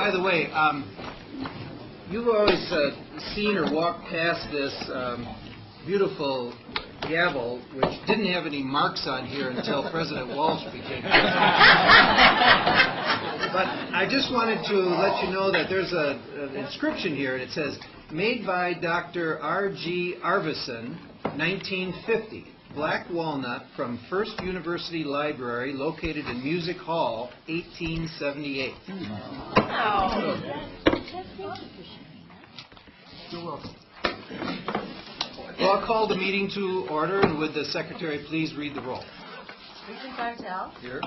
by the way, you've always seen or walked past this beautiful gavel, which didn't have any marks on here until President Walsh became president. But I just wanted to let you know that there's an inscription here, and it says, made by Dr. R.G. Arvison, 1950. Black walnut from First University Library, located in Music Hall, 1878. Wow. You're welcome. Well, I'll call the meeting to order, and would the secretary please read the roll? Regent Bartell. Here.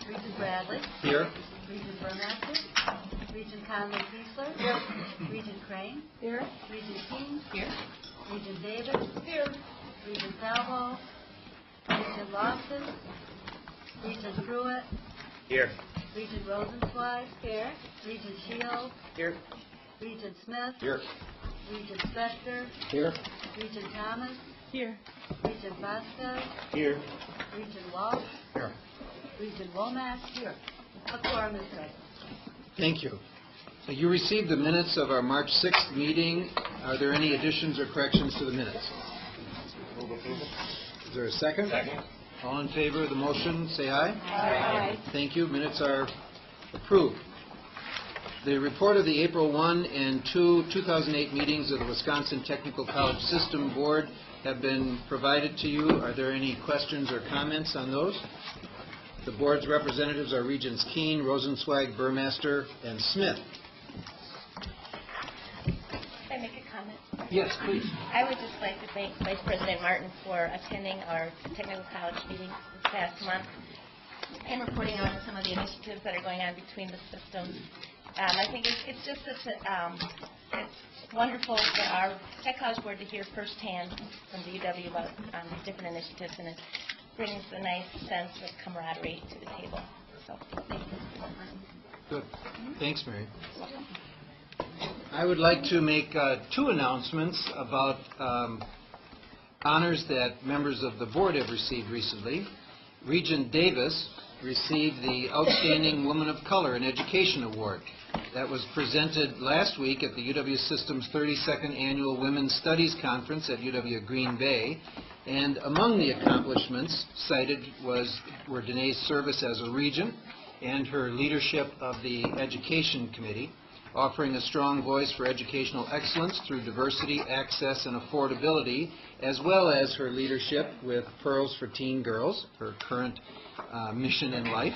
Regent Bradley. Here. Regent Burmaster. Regent Conley Kiesler. Here. Regent Crane. Here. Regent King. Here. Regent Davis. Here. Regent Salvo. Regent Lawson. Regent Pruitt. Here. Regent Rosenzweig. Here. Regent Shields. Here. Regent Smith. Here. Regent Spector. Here. Regent Thomas. Here. Regent Vasquez. Here. Regent Walsh. Here. Regent Womack. Here. A quorum is present. Thank you. You received the minutes of our March 6th meeting. Are there any additions or corrections to the minutes? Is there a second? Second. All in favor of the motion, say aye. Aye. Thank you. Minutes are approved. The report of the April 1 and 2, 2008 meetings of the Wisconsin Technical College System Board have been provided to you. Are there any questions or comments on those? The board's representatives are Regents Keene, Rosenzweig, Burmaster, and Smith. Can I make a comment? Yes, please. I would just like to thank Vice President Martin for attending our technical college meeting this past month and reporting on some of the initiatives that are going on between the systems. I think it's just such it's wonderful for our Tech College Board to hear firsthand from the UW about these different initiatives, and it brings a nice sense of camaraderie to the table. So, thank you. Good. Thanks, Mary. I would like to make two announcements about honors that members of the board have received recently. Regent Davis received the Outstanding Woman of Color in Education Award. That was presented last week at the UW System's 32nd Annual Women's Studies Conference at UW Green Bay. And among the accomplishments cited were Danae's service as a regent and her leadership of the Education Committee, offering a strong voice for educational excellence through diversity, access, and affordability, as well as her leadership with Pearls for Teen Girls, her current mission in life.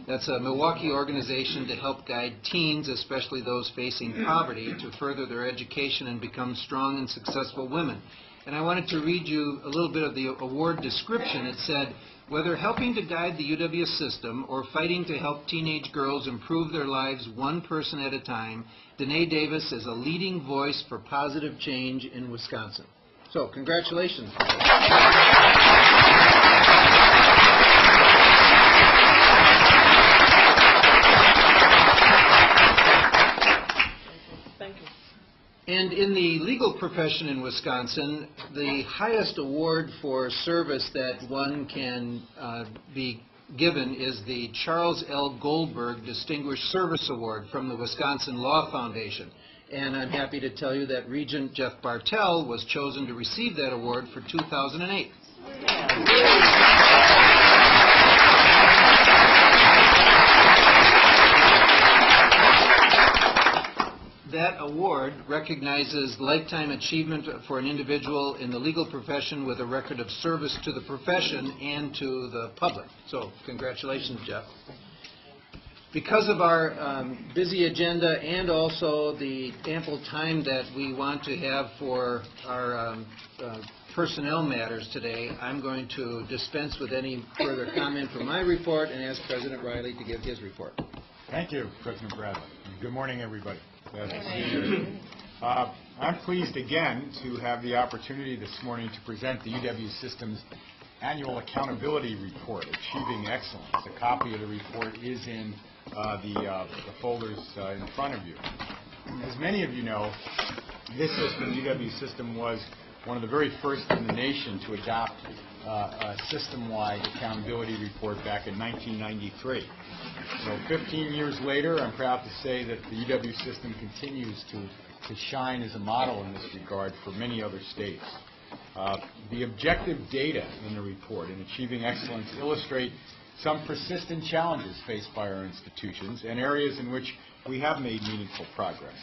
That's a Milwaukee organization to help guide teens, especially those facing poverty, to further their education and become strong and successful women. And I wanted to read you a little bit of the award description. It said, whether helping to guide the UW system or fighting to help teenage girls improve their lives one person at a time, Danae Davis is a leading voice for positive change in Wisconsin. So, congratulations. And in the legal profession in Wisconsin, the highest award for service that one can be given is the Charles L. Goldberg Distinguished Service Award from the Wisconsin Law Foundation. And I'm happy to tell you that Regent Jeff Bartell was chosen to receive that award for 2008. That award recognizes lifetime achievement for an individual in the legal profession with a record of service to the profession and to the public. So, congratulations, Jeff. Because of our busy agenda and also the ample time that we want to have for our personnel matters today, I'm going to dispense with any further comment from my report and ask President Riley to give his report. Thank you, President Bradley. Good morning, everybody. Glad to see you. I'm pleased again to have the opportunity this morning to present the UW System's Annual Accountability Report, Achieving Excellence. A copy of the report is in the folders in front of you. As many of you know, this system, UW System, was one of the very first in the nation to adopt a system-wide accountability report back in 1993. So 15 years later, I'm proud to say that the UW system continues to shine as a model in this regard for many other states. The objective data in the report in achieving excellence illustrate some persistent challenges faced by our institutions and areas in which we have made meaningful progress.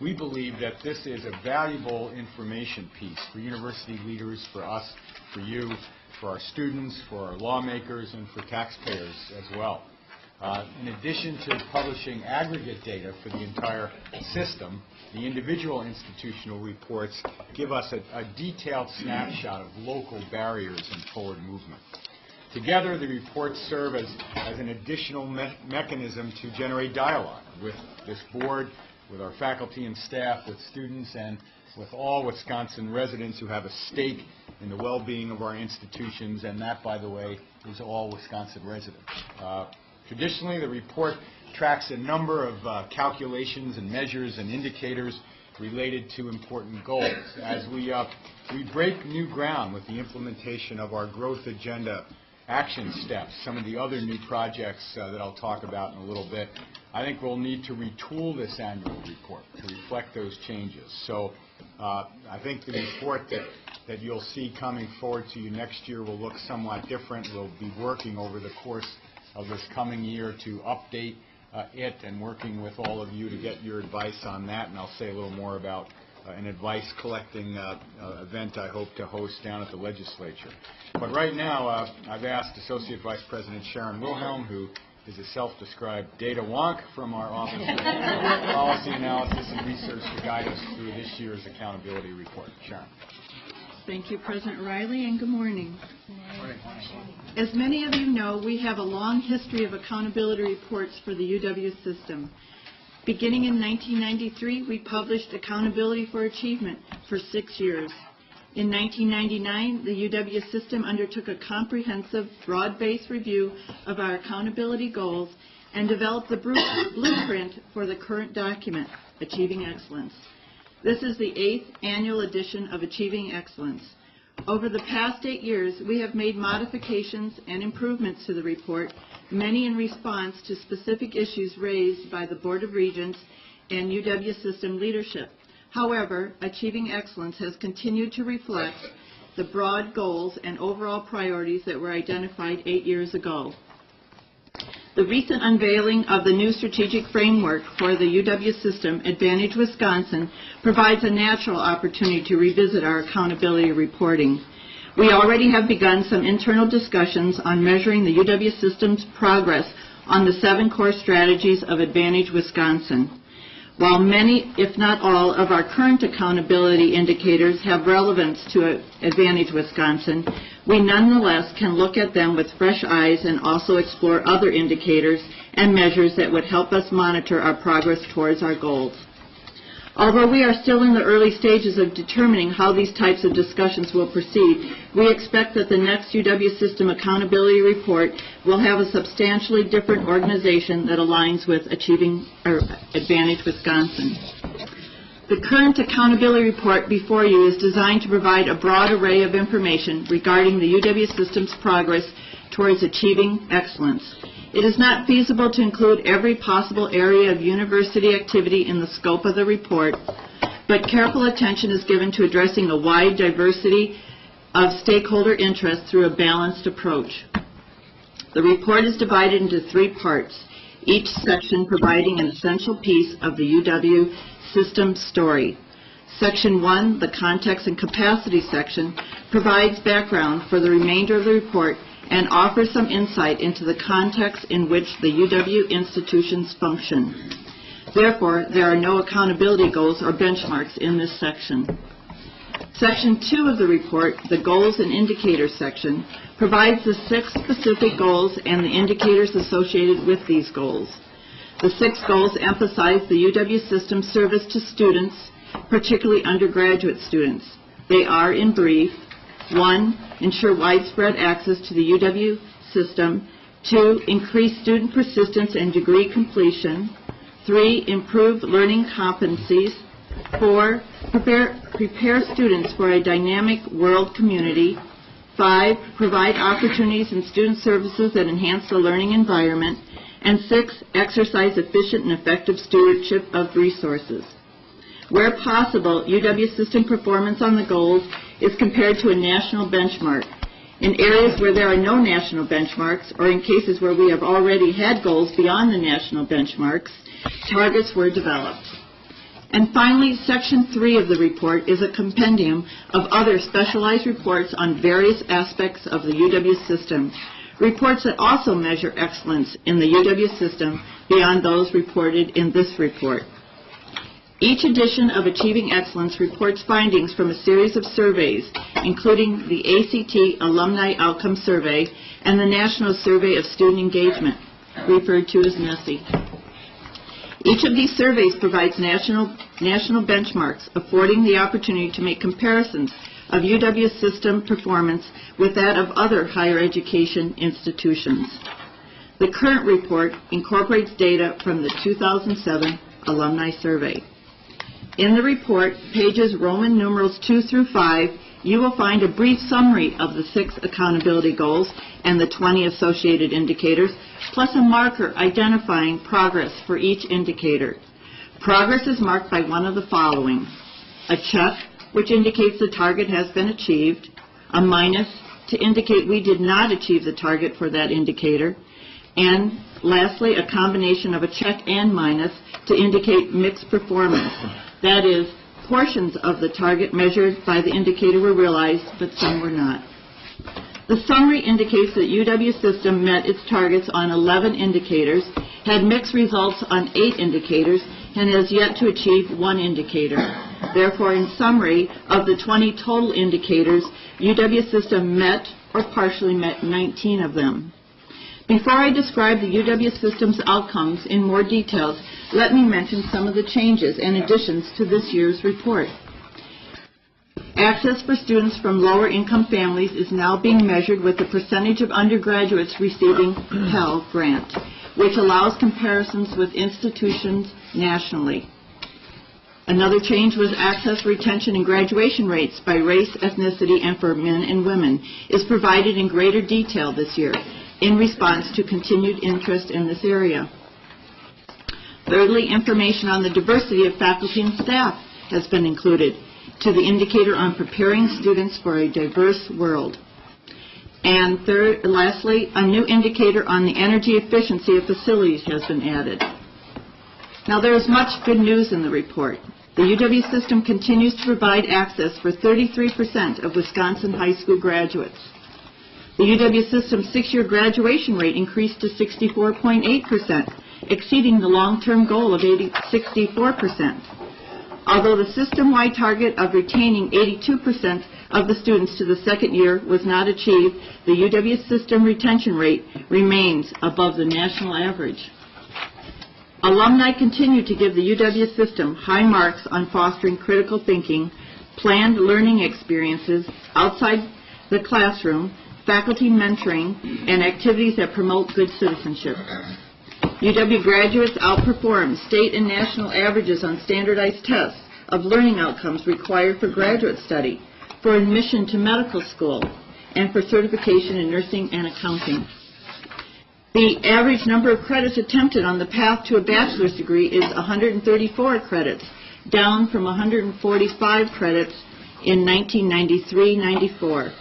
We believe that this is a valuable information piece for university leaders, for us, for you, for our students, for our lawmakers, and for taxpayers as well. In addition to publishing aggregate data for the entire system, the individual institutional reports give us a detailed snapshot of local barriers and forward movement. Together, the reports serve as an additional mechanism to generate dialogue with this board, with our faculty and staff, with students, and with all Wisconsin residents who have a stake in the well-being of our institutions, and that, by the way, is all Wisconsin residents. Traditionally, the report tracks a number of calculations and measures and indicators related to important goals. As we break new ground with the implementation of our growth agenda action steps, some of the other new projects that I'll talk about in a little bit, I think we'll need to retool this annual report to reflect those changes. So I think the report that you'll see coming forward to you next year will look somewhat different. We'll be working over the course of this coming year to update it and working with all of you to get your advice on that, and I'll say a little more about an advice collecting event I hope to host down at the legislature. But right now, I've asked Associate Vice President Sharon Wilhelm, who is a self-described data wonk from our Office of Policy Analysis and Research, to guide us through this year's accountability report. Sharon. Thank you, President Riley, and good morning. As many of you know, we have a long history of accountability reports for the UW system. Beginning in 1993, we published Accountability for Achievement for 6 years. In 1999, the UW system undertook a comprehensive, broad-based review of our accountability goals and developed the blueprint for the current document, Achieving Excellence. This is the 8th annual edition of Achieving Excellence. Over the past 8 years, we have made modifications and improvements to the report, many in response to specific issues raised by the Board of Regents and UW system leadership. However, Achieving Excellence has continued to reflect the broad goals and overall priorities that were identified 8 years ago. The recent unveiling of the new strategic framework for the UW system, Advantage Wisconsin, provides a natural opportunity to revisit our accountability reporting. We already have begun some internal discussions on measuring the UW system's progress on the 7 core strategies of Advantage Wisconsin. While many, if not all, of our current accountability indicators have relevance to Advantage Wisconsin, we nonetheless can look at them with fresh eyes and also explore other indicators and measures that would help us monitor our progress towards our goals. Although we are still in the early stages of determining how these types of discussions will proceed, we expect that the next UW System Accountability Report will have a substantially different organization that aligns with Advantage Wisconsin. The current accountability report before you is designed to provide a broad array of information regarding the UW System's progress towards achieving excellence. It is not feasible to include every possible area of university activity in the scope of the report, but careful attention is given to addressing a wide diversity of stakeholder interests through a balanced approach. The report is divided into 3 parts, each section providing an essential piece of the UW system story. Section 1, the context and capacity section, provides background for the remainder of the report and offers some insight into the context in which the UW institutions function. Therefore, there are no accountability goals or benchmarks in this section. Section 2 of the report, the Goals and Indicators section, provides the 6 specific goals and the indicators associated with these goals. The 6 goals emphasize the UW system's service to students, particularly undergraduate students. They are, in brief, 1, ensure widespread access to the UW system. 2, increase student persistence and degree completion. 3, improve learning competencies. 4, prepare students for a dynamic world community. 5, provide opportunities and student services that enhance the learning environment. And 6, exercise efficient and effective stewardship of resources. Where possible, UW system performance on the goals is compared to a national benchmark. In areas where there are no national benchmarks, or in cases where we have already had goals beyond the national benchmarks, targets were developed. And finally, Section 3 of the report is a compendium of other specialized reports on various aspects of the UW system, reports that also measure excellence in the UW system beyond those reported in this report. Each edition of Achieving Excellence reports findings from a series of surveys, including the ACT Alumni Outcome Survey and the National Survey of Student Engagement, referred to as NSSE. Each of these surveys provides national benchmarks, affording the opportunity to make comparisons of UW system performance with that of other higher education institutions. The current report incorporates data from the 2007 Alumni Survey. In the report, pages Roman numerals 2 through 5, you will find a brief summary of the 6 accountability goals and the 20 associated indicators, plus a marker identifying progress for each indicator. Progress is marked by one of the following: a check, which indicates the target has been achieved, a minus to indicate we did not achieve the target for that indicator, and lastly, a combination of a check and minus to indicate mixed performance. That is, portions of the target measured by the indicator were realized, but some were not. The summary indicates that UW system met its targets on 11 indicators, had mixed results on 8 indicators, and has yet to achieve 1 indicator. Therefore, in summary, of the 20 total indicators, UW system met or partially met 19 of them. Before I describe the UW system's outcomes in more details, let me mention some of the changes and additions to this year's report. Access for students from lower income families is now being measured with the percentage of undergraduates receiving Pyle grant, which allows comparisons with institutions nationally. Another change was access, retention, and graduation rates by race, ethnicity, and for men and women is provided in greater detail this year in response to continued interest in this area. Thirdly, information on the diversity of faculty and staff has been included to the indicator on preparing students for a diverse world. And lastly, a new indicator on the energy efficiency of facilities has been added. Now, there is much good news in the report. The UW system continues to provide access for 33% of Wisconsin high school graduates. The UW system's 6-year graduation rate increased to 64.8%, exceeding the long-term goal of 64%. Although the system-wide target of retaining 82% of the students to the second year was not achieved, the UW system retention rate remains above the national average. Alumni continue to give the UW system high marks on fostering critical thinking, planned learning experiences outside the classroom, faculty mentoring, and activities that promote good citizenship. UW graduates outperform state and national averages on standardized tests of learning outcomes required for graduate study, for admission to medical school, and for certification in nursing and accounting. The average number of credits attempted on the path to a bachelor's degree is 134 credits, down from 145 credits in 1993-94.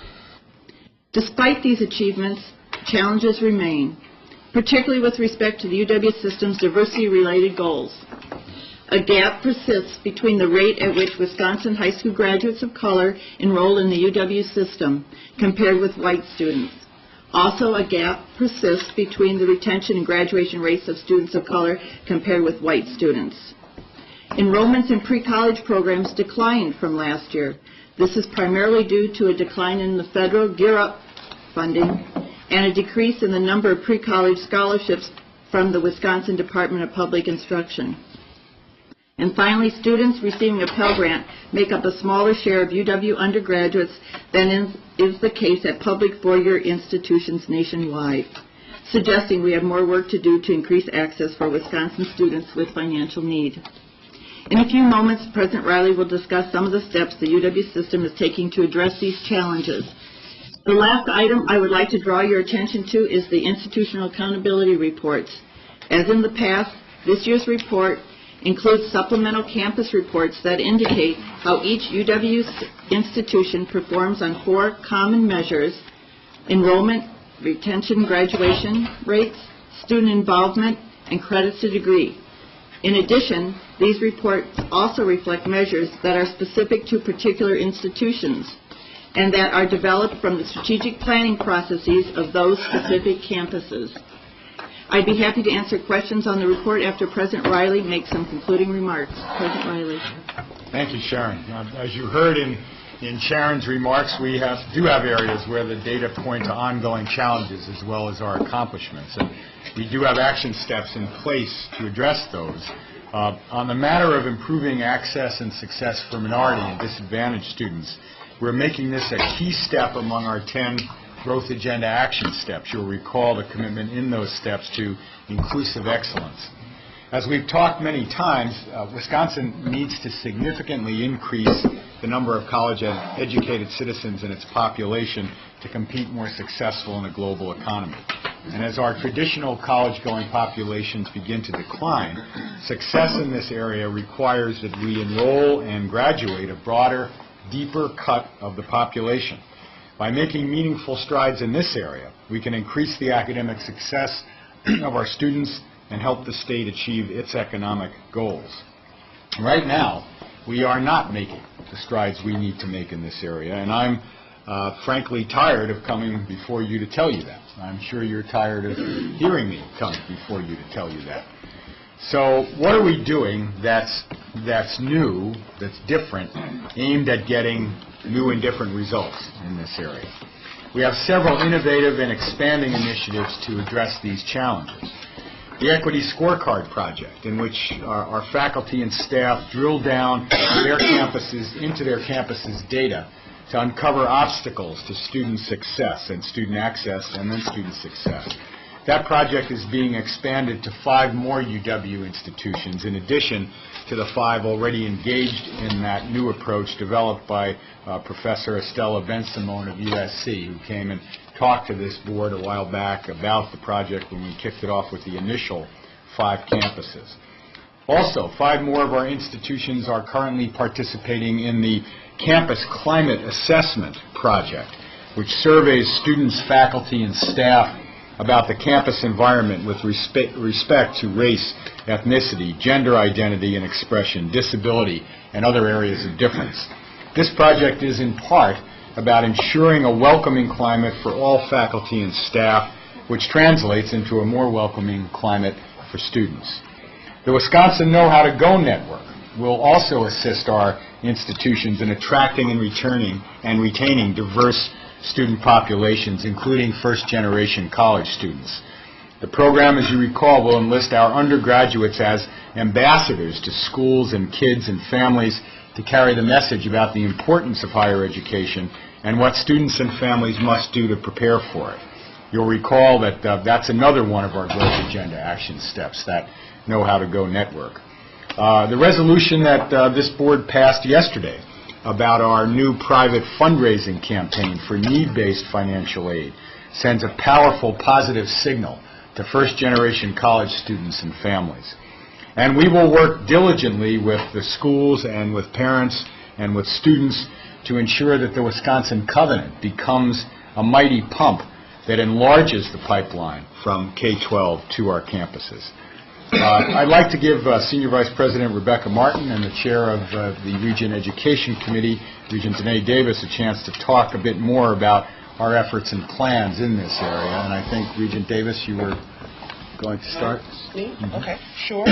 Despite these achievements, challenges remain, particularly with respect to the UW system's diversity-related goals. A gap persists between the rate at which Wisconsin high school graduates of color enroll in the UW system compared with white students. Also, a gap persists between the retention and graduation rates of students of color compared with white students. Enrollments in pre-college programs declined from last year. This is primarily due to a decline in the federal Gear Up funding and a decrease in the number of pre-college scholarships from the Wisconsin Department of Public Instruction. And finally, students receiving a Pell Grant make up a smaller share of UW undergraduates than is the case at public four-year institutions nationwide, suggesting we have more work to do to increase access for Wisconsin students with financial need. In a few moments, President Riley will discuss some of the steps the UW system is taking to address these challenges. The last item I would like to draw your attention to is the institutional accountability reports. As in the past, this year's report includes supplemental campus reports that indicate how each UW institution performs on 4 common measures: enrollment, retention, graduation rates, student involvement, and credits to degree. In addition, these reports also reflect measures that are specific to particular institutions and that are developed from the strategic planning processes of those specific campuses. I'd be happy to answer questions on the report after President Riley makes some concluding remarks. President Riley. Thank you, Sharon. As you heard in Sharon's remarks, we do have areas where the data point to ongoing challenges as well as our accomplishments. And we do have action steps in place to address those. On the matter of improving access and success for minority and disadvantaged students, we're making this a key step among our 10 Growth Agenda action steps. You'll recall the commitment in those steps to inclusive excellence. As we've talked many times, Wisconsin needs to significantly increase the number of college-educated citizens in its population to compete more successful in a global economy. And as our traditional college-going populations begin to decline, success in this area requires that we enroll and graduate a broader, deeper cut of the population. By making meaningful strides in this area, we can increase the academic success of our students and help the state achieve its economic goals. Right now, we are not making the strides we need to make in this area, and I'm frankly tired of coming before you to tell you that. I'm sure you're tired of hearing me come before you to tell you that. So what are we doing that's new, that's different, aimed at getting new and different results in this area? We have several innovative and expanding initiatives to address these challenges. The Equity Scorecard Project, in which our faculty and staff drill down into their campuses' data to uncover obstacles to student success and student access and then student success. That project is being expanded to 5 more UW institutions in addition to the 5 already engaged in that new approach developed by Professor Estella Ben-Simone of USC, who came and talked to this board a while back about the project when we kicked it off with the initial 5 campuses. Also, 5 more of our institutions are currently participating in the Campus Climate Assessment Project, which surveys students, faculty, and staff about the campus environment with respect to race, ethnicity, gender identity and expression, disability, and other areas of difference. This project is in part about ensuring a welcoming climate for all faculty and staff, which translates into a more welcoming climate for students. The Wisconsin Know How to Go Network will also assist our institutions in attracting and retaining diverse student populations, including first-generation college students. The program, as you recall, will enlist our undergraduates as ambassadors to schools and kids and families to carry the message about the importance of higher education and what students and families must do to prepare for it. You'll recall that that's another one of our Growth Agenda action steps, that Know How to Go network. The resolution that this board passed yesterday about our new private fundraising campaign for need-based financial aid sends a powerful positive signal to first-generation college students and families. And we will work diligently with the schools and with parents and with students to ensure that the Wisconsin Covenant becomes a mighty pump that enlarges the pipeline from K-12 to our campuses. I'd like to give Senior Vice President Rebecca Martin and the Chair of the Region Education Committee, Regent Danae Davis, a chance to talk a bit more about our efforts and plans in this area. And I think, Regent Davis, you were going to start? Me? Okay, sure.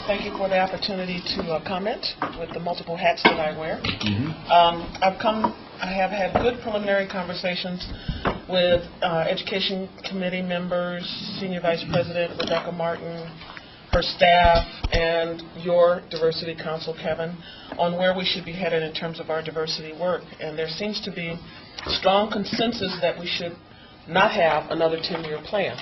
Thank you for the opportunity to comment with the multiple hats that I wear. I have had good preliminary conversations with Education Committee members, Senior Vice President Rebecca Martin, her staff, and your Diversity Council, Kevin, on where we should be headed in terms of our diversity work. And there seems to be strong consensus that we should not have another 10-year plan.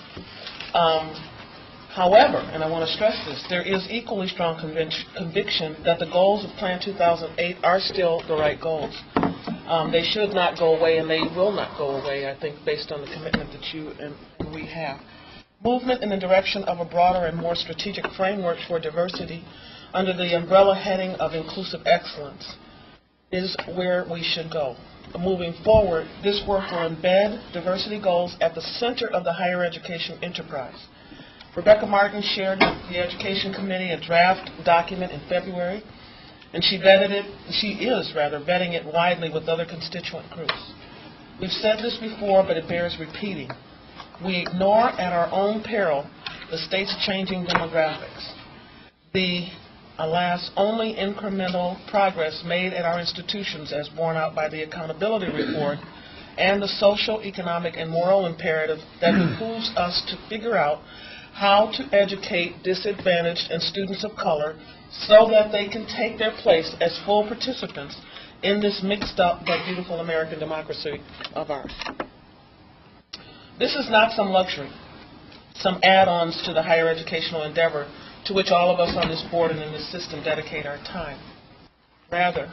However, and I want to stress this, there is equally strong conviction that the goals of Plan 2008 are still the right goals. They should not go away, and they will not go away, I think, based on the commitment that you and we have. Movement in the direction of a broader and more strategic framework for diversity under the umbrella heading of inclusive excellence is where we should go. Moving forward, this work will embed diversity goals at the center of the higher education enterprise. Rebecca Martin shared with the Education Committee a draft document in February, and she is vetting it widely with other constituent groups. We've said this before, but it bears repeating. We ignore at our own peril the state's changing demographics. The, alas, only incremental progress made at our institutions as borne out by the accountability report and the social, economic, and moral imperative that behooves us to figure out how to educate disadvantaged and students of color so that they can take their place as full participants in this mixed up but beautiful American democracy of ours. This is not some luxury, some add-ons to the higher educational endeavor to which all of us on this board and in this system dedicate our time. Rather,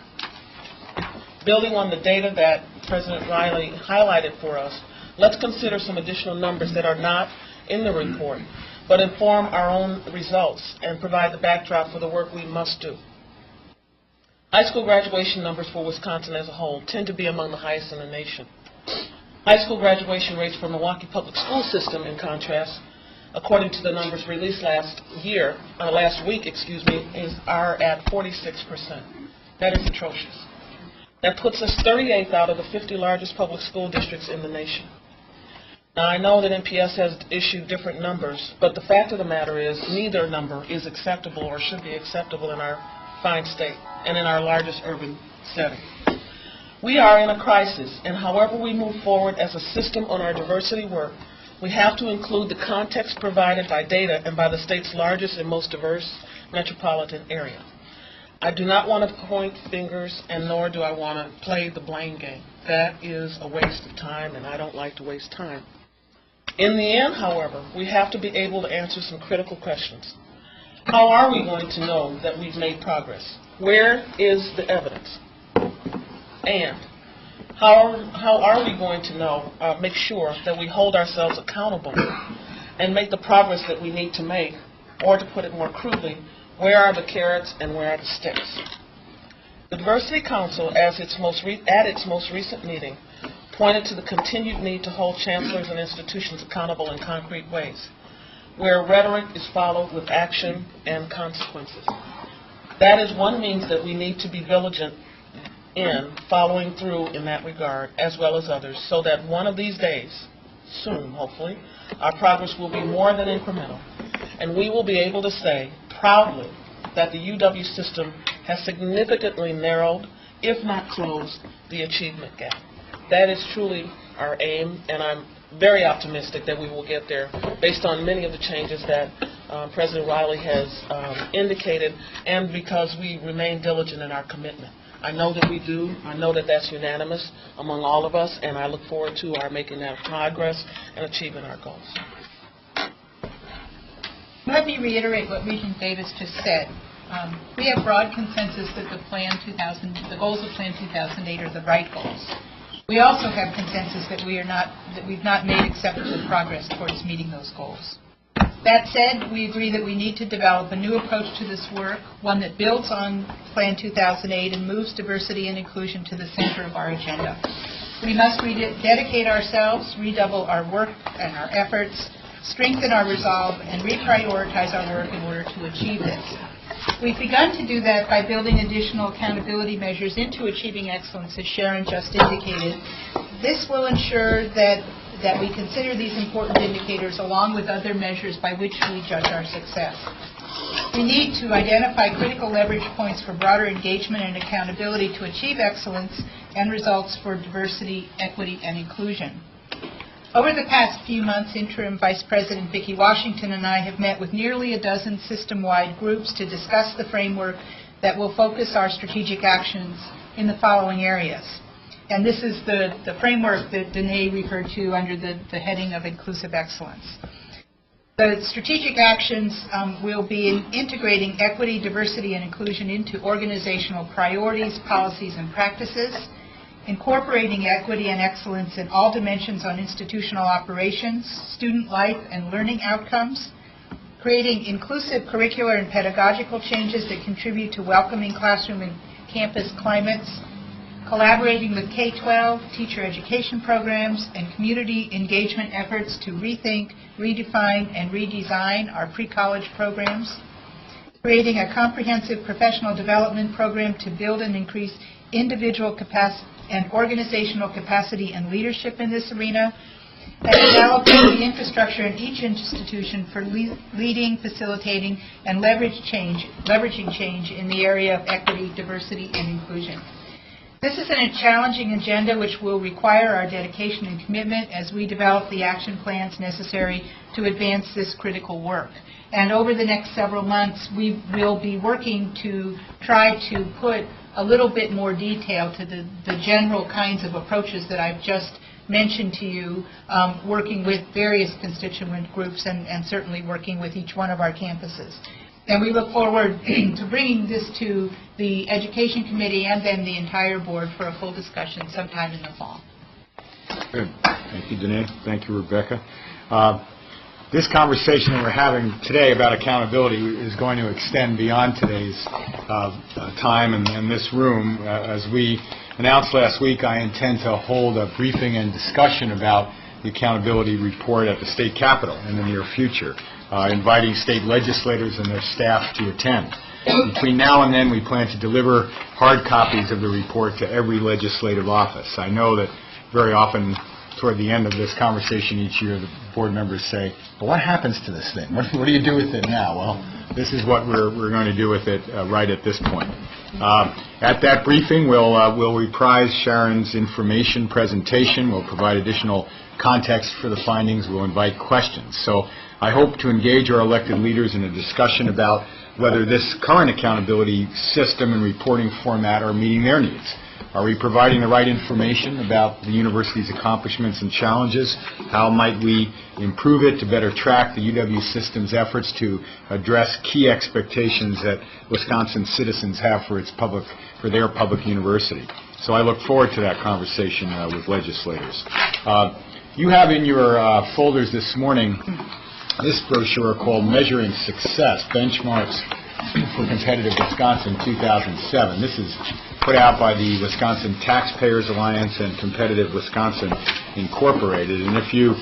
building on the data that President Riley highlighted for us, let's consider some additional numbers that are not in the report, but inform our own results and provide the backdrop for the work we must do. High school graduation numbers for Wisconsin as a whole tend to be among the highest in the nation. High school graduation rates for Milwaukee Public School System, in contrast, according to the numbers released last week, are at 46%. That is atrocious. That puts us 38th out of the 50 largest public school districts in the nation. Now, I know that NPS has issued different numbers, but the fact of the matter is neither number is acceptable or should be acceptable in our fine state and in our largest urban setting. We are in a crisis, and however we move forward as a system on our diversity work, we have to include the context provided by data and by the state's largest and most diverse metropolitan area. I do not want to point fingers, and nor do I want to play the blame game. That is a waste of time, and I don't like to waste time. In the end, however, we have to be able to answer some critical questions. How are we going to know that we've made progress? Where is the evidence? And how are we going to make sure that we hold ourselves accountable and make the progress that we need to make, or to put it more crudely, where are the carrots and where are the sticks? The Diversity Council, at its most recent meeting, pointed to the continued need to hold chancellors and institutions accountable in concrete ways, where rhetoric is followed with action and consequences. That is one means that we need to be vigilant in following through in that regard, as well as others, so that one of these days, soon hopefully, our progress will be more than incremental, and we will be able to say proudly that the UW system has significantly narrowed, if not closed, the achievement gap. That is truly our aim, and I'm very optimistic that we will get there based on many of the changes that President Riley has indicated, and because we remain diligent in our commitment. I know that we do. I know that that's unanimous among all of us, and I look forward to our making that progress and achieving our goals. Let me reiterate what Regent Davis just said. We have broad consensus that the goals of Plan 2008 are the right goals. We also have consensus that we've not made acceptable progress towards meeting those goals. That said, we agree that we need to develop a new approach to this work, one that builds on Plan 2008 and moves diversity and inclusion to the center of our agenda. We must dedicate ourselves, redouble our work and our efforts, strengthen our resolve, and reprioritize our work in order to achieve this. We've begun to do that by building additional accountability measures into Achieving Excellence, as Sharon just indicated. This will ensure that we consider these important indicators along with other measures by which we judge our success. We need to identify critical leverage points for broader engagement and accountability to achieve excellence and results for diversity, equity, and inclusion. Over the past few months, Interim Vice President Vicki Washington and I have met with nearly a dozen system-wide groups to discuss the framework that will focus our strategic actions in the following areas. And this is the framework that Danae referred to under the heading of inclusive excellence. The strategic actions will be integrating equity, diversity, and inclusion into organizational priorities, policies, and practices, incorporating equity and excellence in all dimensions on institutional operations, student life and learning outcomes, creating inclusive curricular and pedagogical changes that contribute to welcoming classroom and campus climates, collaborating with K-12, teacher education programs, and community engagement efforts to rethink, redefine, and redesign our pre-college programs, creating a comprehensive professional development program to build and increase individual capacity and organizational capacity and leadership in this arena, and developing the infrastructure in each institution for leading, facilitating, and leveraging change in the area of equity, diversity, and inclusion. This is a challenging agenda which will require our dedication and commitment as we develop the action plans necessary to advance this critical work. And over the next several months, we will be working to try to put a little bit more detail to the general kinds of approaches that I've just mentioned to you, working with various constituent groups and certainly working with each one of our campuses. And we look forward to bringing this to the Education Committee and then the entire board for a full discussion sometime in the fall. Good. Thank you, Danae. Thank you, Rebecca. This conversation that we're having today about accountability is going to extend beyond today's time in this room. As we announced last week, I intend to hold a briefing and discussion about the accountability report at the state capitol in the near future, inviting state legislators and their staff to attend. Between now and then, we plan to deliver hard copies of the report to every legislative office. I know that very often toward the end of this conversation each year, the board members say, well, what happens to this thing? What do you do with it now? Well, this is what we're going to do with it right at this point. At that briefing, we'll reprise Sharon's information presentation. We'll provide additional context for the findings. We'll invite questions. So I hope to engage our elected leaders in a discussion about whether this current accountability system and reporting format are meeting their needs. Are we providing the right information about the university's accomplishments and challenges? How might we improve it to better track the UW system's efforts to address key expectations that Wisconsin citizens have for their public university? So I look forward to that conversation with legislators. You have in your folders this morning this brochure called Measuring Success, Benchmarks for Competitive Wisconsin 2007. This is put out by the Wisconsin Taxpayers Alliance and Competitive Wisconsin Incorporated. And if you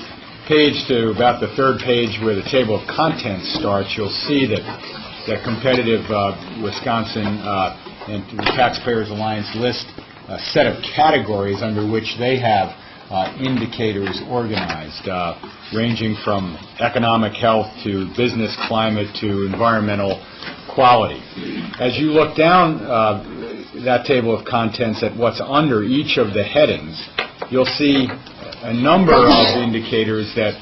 page to about the third page where the table of contents starts, you'll see that Competitive Wisconsin and the Taxpayers Alliance list a set of categories under which they have indicators organized, ranging from economic health to business climate to environmental quality. As you look down that table of contents at what's under each of the headings, you'll see a number of indicators that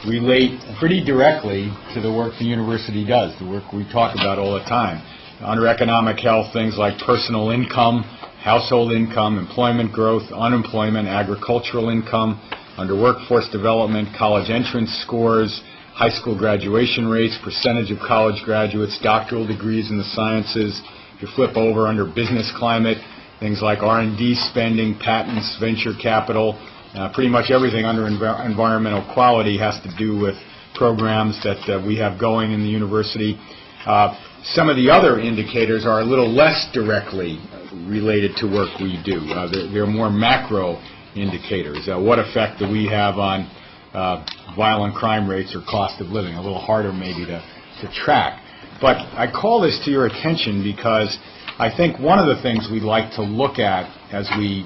relate pretty directly to the work the university does, the work we talk about all the time. Under economic health, things like personal income, household income, employment growth, unemployment, agricultural income. Under workforce development, college entrance scores, high school graduation rates, percentage of college graduates, doctoral degrees in the sciences. If you flip over under business climate, things like R&D spending, patents, venture capital, pretty much everything under environmental quality has to do with programs that we have going in the university. Some of the other indicators are a little less directly related to work we do. They're more macro indicators. What effect do we have on violent crime rates or cost of living? A little harder maybe to track. But I call this to your attention because I think one of the things we'd like to look at as we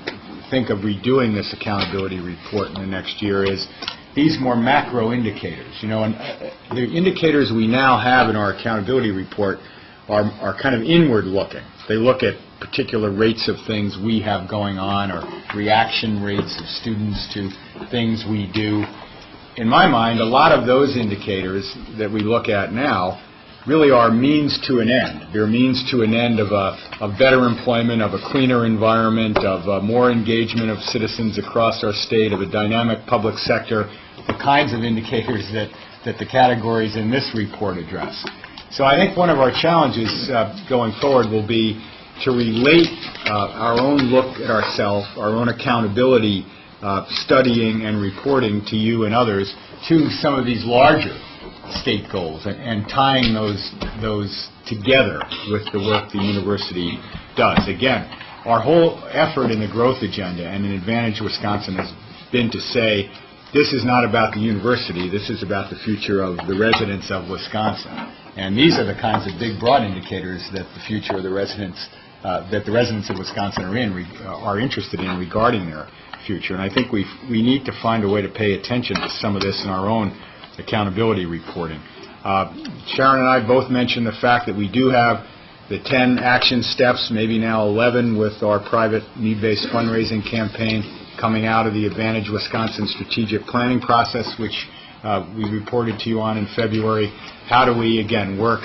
think of redoing this accountability report in the next year is these more macro indicators. You know, and the indicators we now have in our accountability report are kind of inward looking. They look at particular rates of things we have going on or reaction rates of students to things we do. In my mind, a lot of those indicators that we look at now really are means to an end. They're means to an end of better employment, of a cleaner environment, of more engagement of citizens across our state, of a dynamic public sector, the kinds of indicators that that the categories in this report address. So I think one of our challenges going forward will be to relate our own look at ourselves, our own accountability, studying and reporting to you and others to some of these larger state goals and tying those together with the work the university does. Again, our whole effort in the growth agenda and in Advantage Wisconsin has been to say this is not about the university, this is about the future of the residents of Wisconsin. And these are the kinds of big, broad indicators that the future of the residents, that the residents of Wisconsin are interested in regarding their future. And I think we need to find a way to pay attention to some of this in our own accountability reporting. Sharon and I both mentioned the fact that we do have the 10 action steps, maybe now 11 with our private need-based fundraising campaign coming out of the Advantage Wisconsin strategic planning process, which we reported to you on in February. How do we, again, work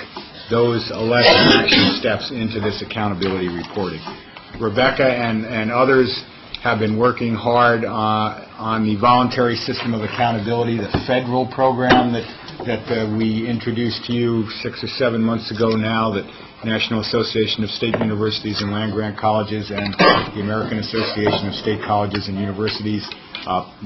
those 11 action steps into this accountability reporting? Rebecca and others have been working hard on the voluntary system of accountability, the federal program that we introduced to you 6 or 7 months ago now, that National Association of State Universities and Land-Grant Colleges and the American Association of State Colleges and Universities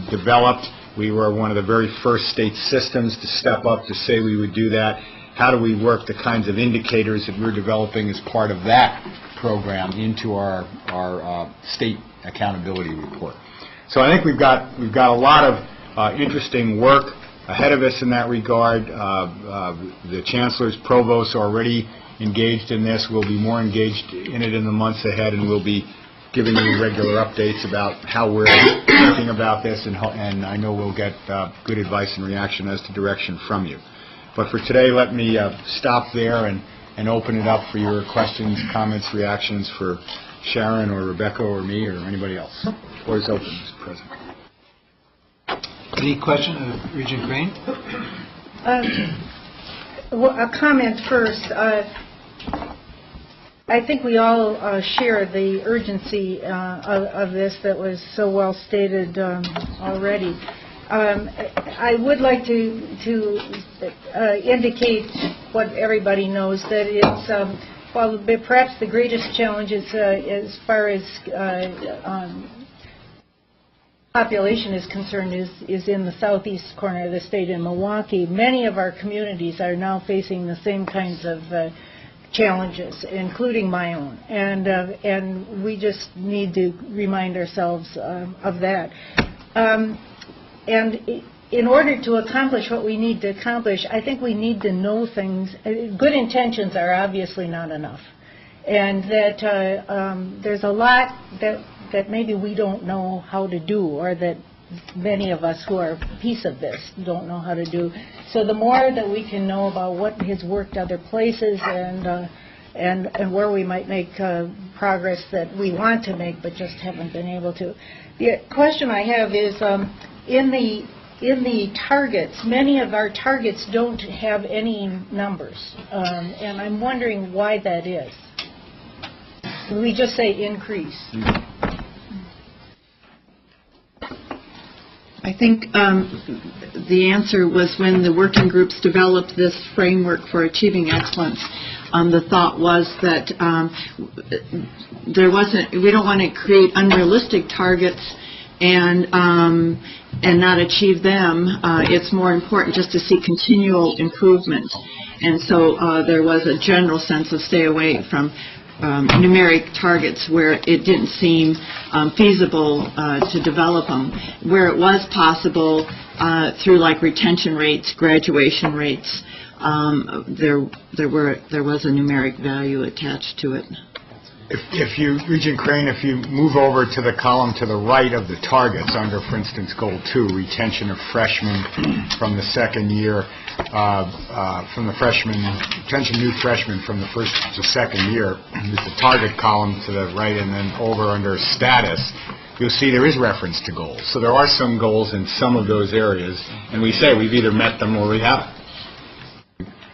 developed. We were one of the very first state systems to step up to say we would do that. How do we work the kinds of indicators that we're developing as part of that program into our state accountability report? So I think we've got a lot of interesting work ahead of us in that regard. The chancellor's provosts are already engaged in this. We'll be more engaged in it in the months ahead, and we'll be giving you regular updates about how we're thinking about this, and I know we'll get good advice and reaction as to direction from you. But for today, let me stop there and open it up for your questions, comments, reactions for Sharon or Rebecca or me or anybody else. The floor is open, Mr. President. Any question of Regent Crane? A comment first. I think we all share the urgency of this that was so well stated already. I would like to indicate what everybody knows, that it's, well, perhaps the greatest challenge is as far as population is concerned is in the southeast corner of the state in Milwaukee. Many of our communities are now facing the same kinds of challenges, including my own, and we just need to remind ourselves of that. And in order to accomplish what we need to accomplish, I think we need to know things. Good intentions are obviously not enough, and that there's a lot that maybe we don't know how to do, or that many of us who are a piece of this don't know how to do. So the more that we can know about what has worked other places and where we might make progress that we want to make but just haven't been able to. The question I have is in the targets, many of our targets don't have any numbers, and I'm wondering why that is. We just say increase. I think the answer was when the working groups developed this framework for achieving excellence. The thought was that we don't want to create unrealistic targets and not achieve them. It's more important just to see continual improvement. And so there was a general sense of stay away from numeric targets where it didn't seem feasible to develop them. Where it was possible, through like retention rates, graduation rates, there was a numeric value attached to it. If you, Regent Crane, if you move over to the column to the right of the targets under, for instance, Goal 2, retention of freshmen from the second year, retention new freshmen from the first to second year, is the target column to the right, and then over under status, you'll see there is reference to goals. So there are some goals in some of those areas, and we say we've either met them or we haven't.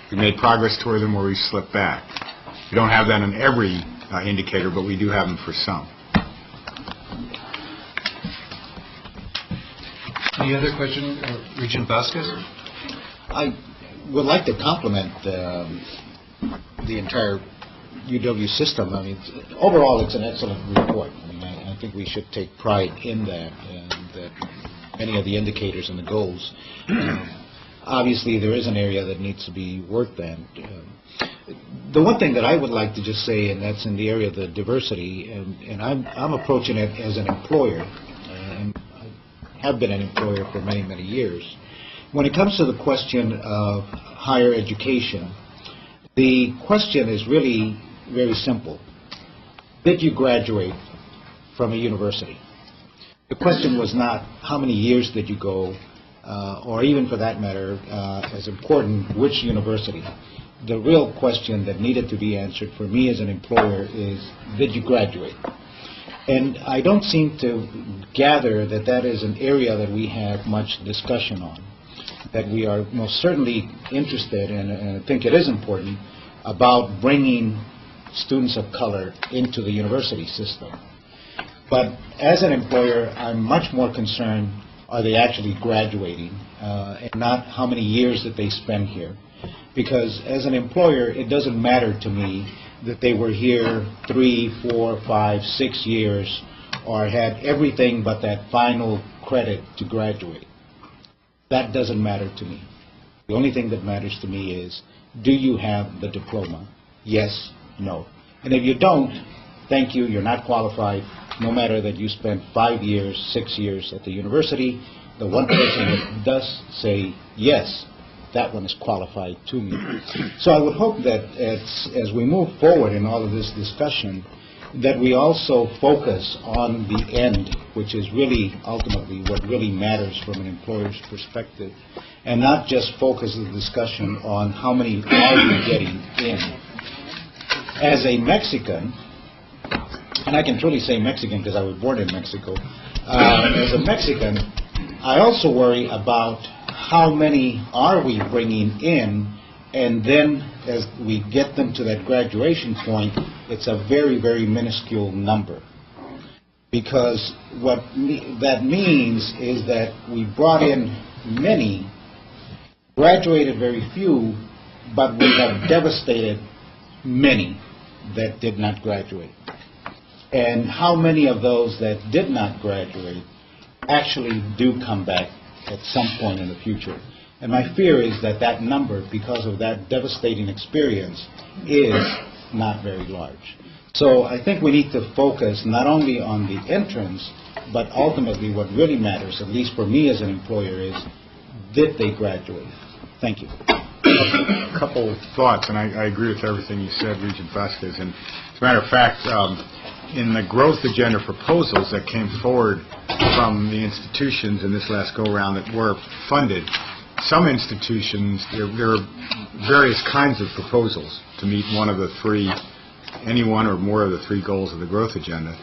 We've made progress toward them or we've slipped back. We don't have that on every indicator, but we do have them for some. Any other question, Regent Vasquez? I would like to compliment the entire UW system. I mean, overall, it's an excellent report. I mean, I think we should take pride in that, and that many of the indicators and the goals. Obviously, there is an area that needs to be worked on. The one thing that I would like to just say, and that's in the area of the diversity, and I'm approaching it as an employer, and I have been an employer for many, many years. When it comes to the question of higher education, the question is really very simple. Did you graduate from a university? The question was not how many years did you go, or even for that matter, as important, which university. The real question that needed to be answered for me as an employer is, did you graduate? And I don't seem to gather that that is an area that we have much discussion on, that we are most certainly interested in, and I think it is important, about bringing students of color into the university system. But as an employer, I'm much more concerned, are they actually graduating, and not how many years that they spend here. Because as an employer, it doesn't matter to me that they were here 3, 4, 5, 6 years, or had everything but that final credit to graduate. That doesn't matter to me. The only thing that matters to me is, do you have the diploma? Yes, no. And if you don't, thank you, you're not qualified, no matter that you spent 5 years, 6 years at the university. The one person that does say yes, that one is qualified to me. So I would hope that as we move forward in all of this discussion, that we also focus on the end, which is really ultimately what really matters from an employer's perspective, and not just focus the discussion on how many are we getting in. As a Mexican, and I can truly say Mexican because I was born in Mexico, as a Mexican, I also worry about how many are we bringing in, and then as we get them to that graduation point, it's a very, very minuscule number. Because what that means is that we brought in many, graduated very few, but we have devastated many that did not graduate. And how many of those that did not graduate actually do come back at some point in the future? And my fear is that that number, because of that devastating experience, is not very large. So I think we need to focus not only on the entrance, but ultimately what really matters, at least for me as an employer, is did they graduate? Thank you. A couple thoughts, and I agree with everything you said, Regent Vasquez. And as a matter of fact, in the growth agenda proposals that came forward from the institutions in this last go-around that were funded, some institutions, there are various kinds of proposals to meet one of the three, any one or more of the three goals of the growth agenda.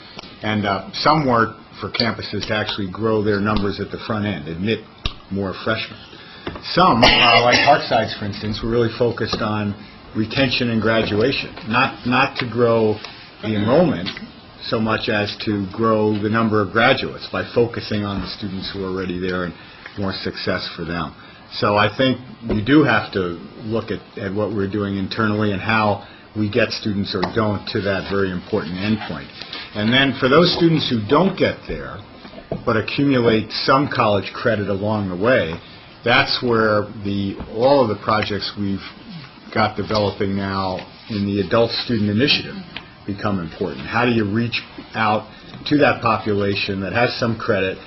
And some were for campuses to actually grow their numbers at the front end, admit more freshmen. Some, like Parkside's, for instance, were really focused on retention and graduation, not to grow the enrollment so much as to grow the number of graduates by focusing on the students who are already there and more success for them. So I think we do have to look at what we're doing internally and how we get students or don't to that very important endpoint. And then for those students who don't get there but accumulate some college credit along the way, that's where all of the projects we've got developing now in the Adult Student Initiative become important. How do you reach out to that population that has some credit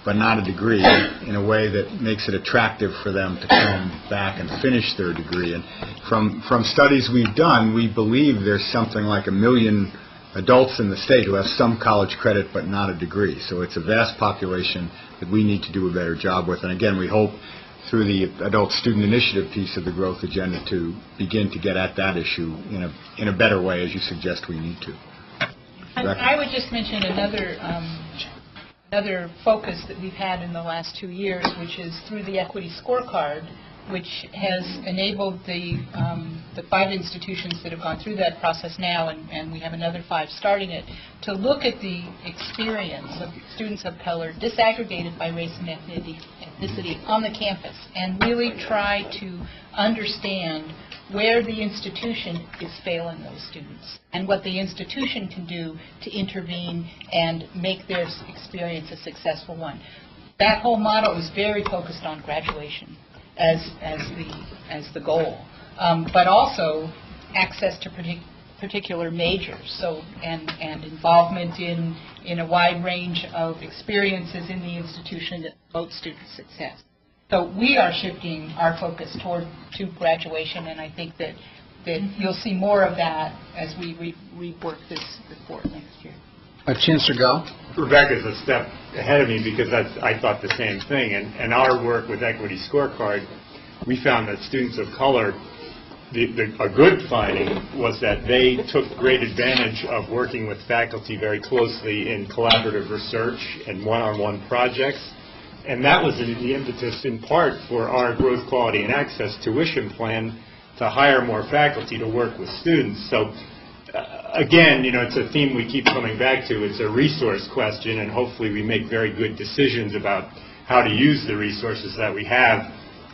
but not a degree in a way that makes it attractive for them to come back and finish their degree? And from studies we've done, we believe there's something like 1 million adults in the state who have some college credit but not a degree. So it's a vast population that we need to do a better job with. And again, we hope through the Adult Student Initiative piece of the growth agenda to begin to get at that issue in a better way, as you suggest we need to. I would just mention another focus that we've had in the last 2 years, which is through the equity scorecard. which has enabled the 5 institutions that have gone through that process now, and we have another 5 starting it, to look at the experience of students of color disaggregated by race and ethnicity on the campus, and really try to understand where the institution is failing those students and what the institution can do to intervene and make their experience a successful one. That whole model is very focused on graduation as the goal, but also access to particular majors, and involvement in a wide range of experiences in the institution that promote student success. So we are shifting our focus to graduation, and I think that you'll see more of that as we rework this report next year. Chancellor Gao? Rebecca's a step ahead of me because I thought the same thing. And our work with Equity Scorecard, we found that students of color, a good finding was that they took great advantage of working with faculty very closely in collaborative research and one-on-one projects. And that was the impetus in part for our Growth, Quality, and Access tuition plan to hire more faculty to work with students. So again, it's a theme we keep coming back to. It's a resource question, and hopefully we make very good decisions about how to use the resources that we have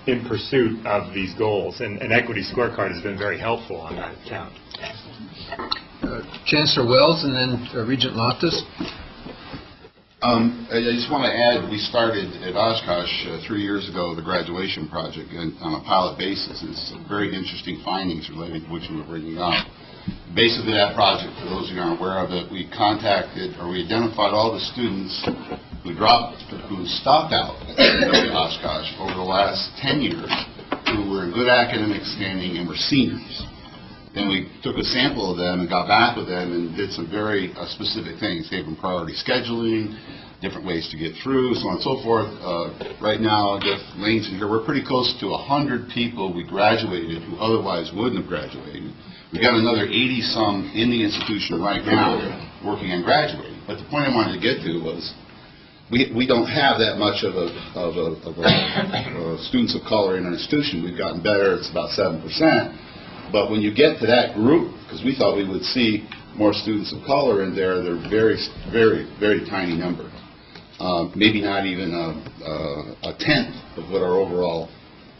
in pursuit of these goals. And Equity Scorecard has been very helpful on that account. Chancellor Wells, and then Regent Loftus. I just want to add, we started at Oshkosh 3 years ago the graduation project on a pilot basis. It's some very interesting findings related to which we were bringing up. Basically, that project, for those who aren't aware of it, we identified all the students who stopped out at Oshkosh over the last 10 years, who were in good academic standing and were seniors. Then we took a sample of them and got back with them and did some very specific things, gave them priority scheduling, different ways to get through, so on and so forth. Right now, Jeff Lane's in here, we're pretty close to 100 people we graduated who otherwise wouldn't have graduated. We've got another 80-some in the institution right now working on graduating. But the point I wanted to get to was we don't have that much of students of color in our institution. We've gotten better. It's about 7%. But when you get to that group, because we thought we would see more students of color in there, they're very, very, very tiny number. Maybe not even a tenth of what our overall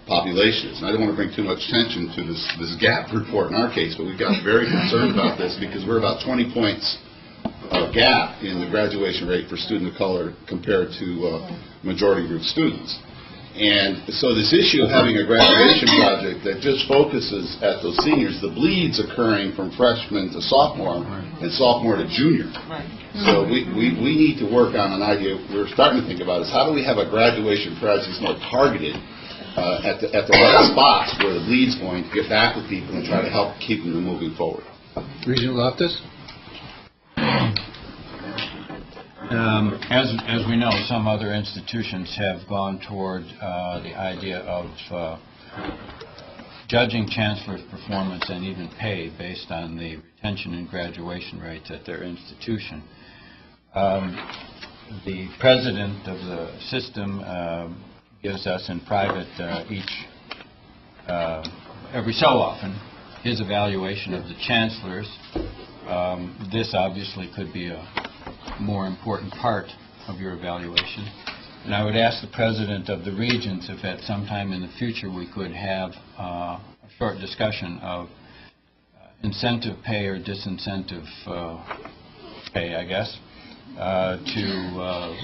population is. And I don't want to bring too much attention to this gap report in our case, but we got very concerned about this because we're about 20 points of gap in the graduation rate for student of color compared to majority group students. And so this issue of having a graduation project that just focuses at those seniors, the bleed's occurring from freshman to sophomore and sophomore to junior. So we need to work on an idea we're starting to think about is how do we have a graduation project that's more targeted at the right spots where the bleed's going to get back with people and try to help keep them moving forward. Regent Loftus? As we know, some other institutions have gone toward the idea of judging chancellor's performance and even pay based on the retention and graduation rates at their institution. The president of the system gives us in private every so often his evaluation of the chancellors. This obviously could be a more important part of your evaluation. And I would ask the president of the Regents if at some time in the future we could have a short discussion of incentive pay or disincentive pay, I guess, to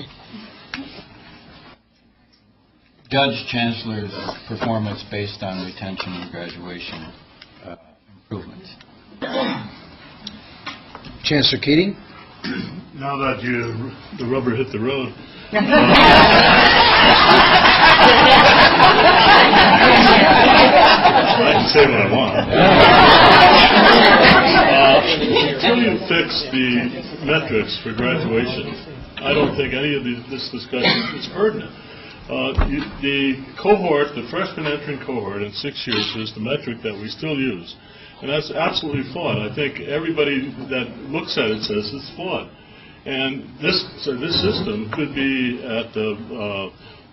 judge chancellor's performance based on retention and graduation improvements. Chancellor Keating? Now that the rubber hit the road, I can say what I want. Until you fix the metrics for graduation, I don't think any of this discussion is pertinent. The cohort, the freshman entering cohort in 6 years is the metric that we still use. And that's absolutely flawed. I think everybody that looks at it says it's flawed. And this system could be at the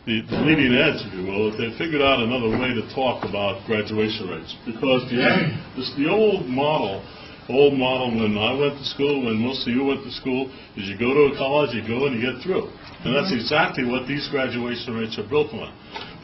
the leading edge, if you will, that they figured out another way to talk about graduation rates. Because the old model when I went to school, when most of you went to school, is you go to a college, you go and you get through. And that's exactly what these graduation rates are built on.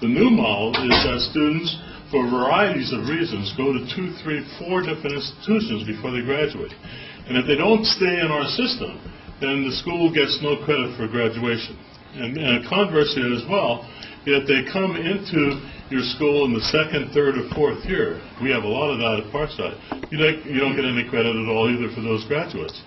The new model is that students, for varieties of reasons, go to 2, 3, 4 different institutions before they graduate. And if they don't stay in our system, then the school gets no credit for graduation. And conversely as well, if they come into your school in the 2nd, 3rd, or 4th year, we have a lot of that at Parkside, you don't get any credit at all either for those graduates.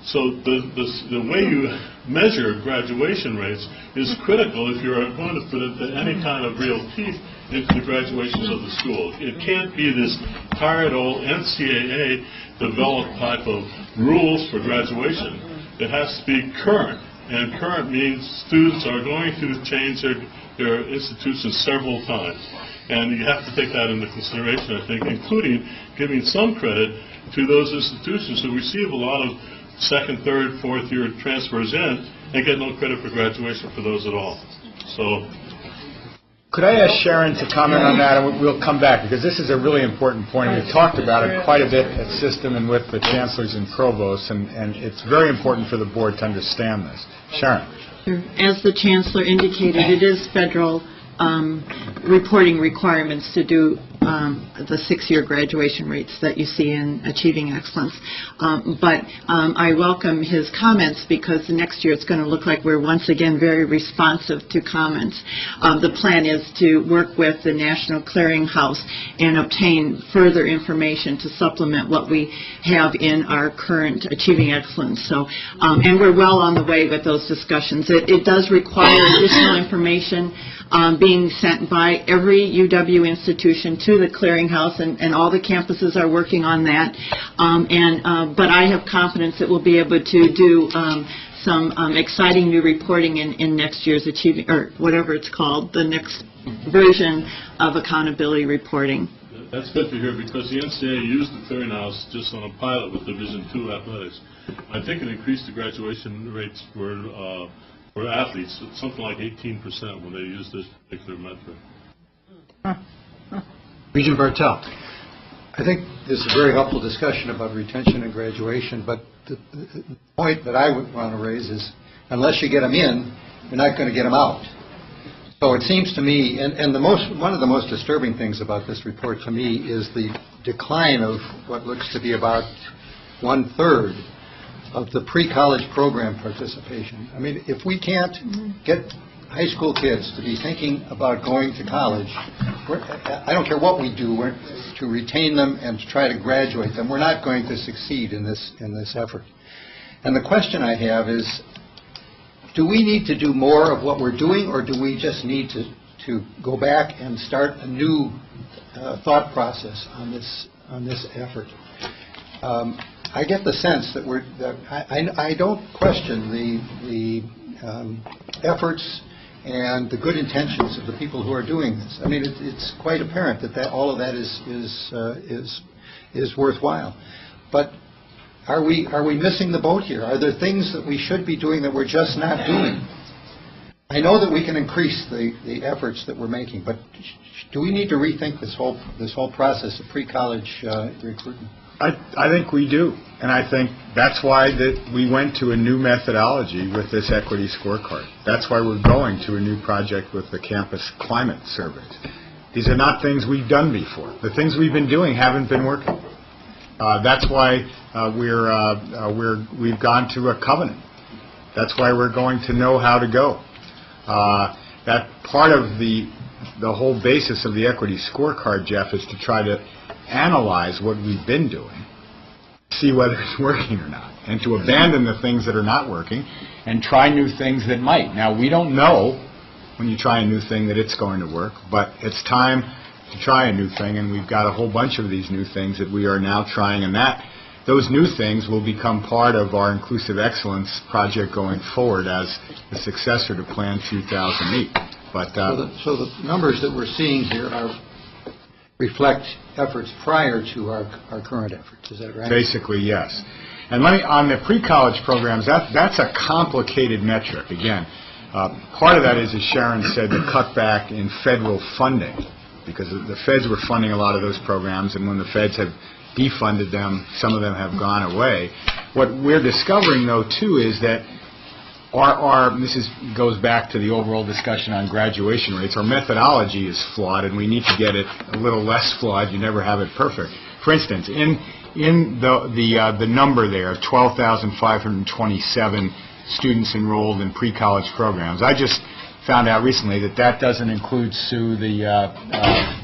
So the way you measure graduation rates is critical if you're going to put any kind of real teeth into the graduations of the school. It can't be this tired old NCAA developed type of rules for graduation. It has to be current, and current means students are going to change their institutions several times. And you have to take that into consideration, I think, including giving some credit to those institutions who receive a lot of 2nd, 3rd, 4th year transfers in and get no credit for graduation for those at all. So, could I ask Sharon to comment on that, and we'll come back, because this is a really important point. We've talked about it quite a bit at System and with the chancellors and provosts, and it's very important for the board to understand this. Sharon. As the chancellor indicated, it is federal reporting requirements to do the 6-year graduation rates that you see in Achieving Excellence. But I welcome his comments, because the next year it's going to look like we're once again very responsive to comments. The plan is to work with the National Clearinghouse and obtain further information to supplement what we have in our current Achieving Excellence. So, and we're well on the way with those discussions. It does require additional information being sent by every UW institution to the clearinghouse, and all the campuses are working on that. But I have confidence that we'll be able to do some exciting new reporting in next year's Achieving, or whatever it's called, the next version of accountability reporting. That's good to hear, because the NCAA used the clearinghouse just on a pilot with Division II athletics. I think it increased the graduation rates for athletes, something like 18% when they use this particular metric. Regent Bartel. I think this is a very helpful discussion about retention and graduation, but the point that I would want to raise is, unless you get them in, you're not going to get them out. So it seems to me, and one of the most disturbing things about this report to me is the decline of what looks to be about 1/3 of the pre-college program participation. I mean, if we can't get high school kids to be thinking about going to college, I don't care what we do to retain them and to try to graduate them, we're not going to succeed in this effort. And the question I have is, do we need to do more of what we're doing, or do we just need to go back and start a new thought process on this effort? I get the sense that I don't question the efforts and the good intentions of the people who are doing this. I mean, it's quite apparent that all of that is worthwhile. But are we missing the boat here? Are there things that we should be doing that we're just not doing? I know that we can increase the efforts that we're making, but do we need to rethink this whole process of pre-college recruitment? I think we do, and I think that's why we went to a new methodology with this equity scorecard. That's why we're going to a new project with the campus climate surveys. These are not things we've done before. The things we've been doing haven't been working. That's why we've gone to a covenant. That's why we're going to know how to go. That part of the whole basis of the equity scorecard, Jeff, is to try to analyze what we've been doing, see whether it's working or not, and to abandon the things that are not working and try new things that might. Now, we don't know when you try a new thing that it's going to work, but it's time to try a new thing, and we've got a whole bunch of these new things that we are now trying, and those new things will become part of our Inclusive Excellence project going forward as the successor to Plan 2008. But so the numbers that we're seeing here reflect efforts prior to our current efforts. Is that right? Basically, yes. And on the pre-college programs, that's a complicated metric. Again, Part of that is, as Sharon said, the cutback in federal funding, because the feds were funding a lot of those programs, and when the feds have defunded them, some of them have gone away. What we're discovering, though, too, is that goes back to the overall discussion on graduation rates. Our methodology is flawed, and we need to get it a little less flawed. You never have it perfect. For instance, in the number there, 12,527 students enrolled in pre-college programs, I just found out recently that doesn't include, Sue, the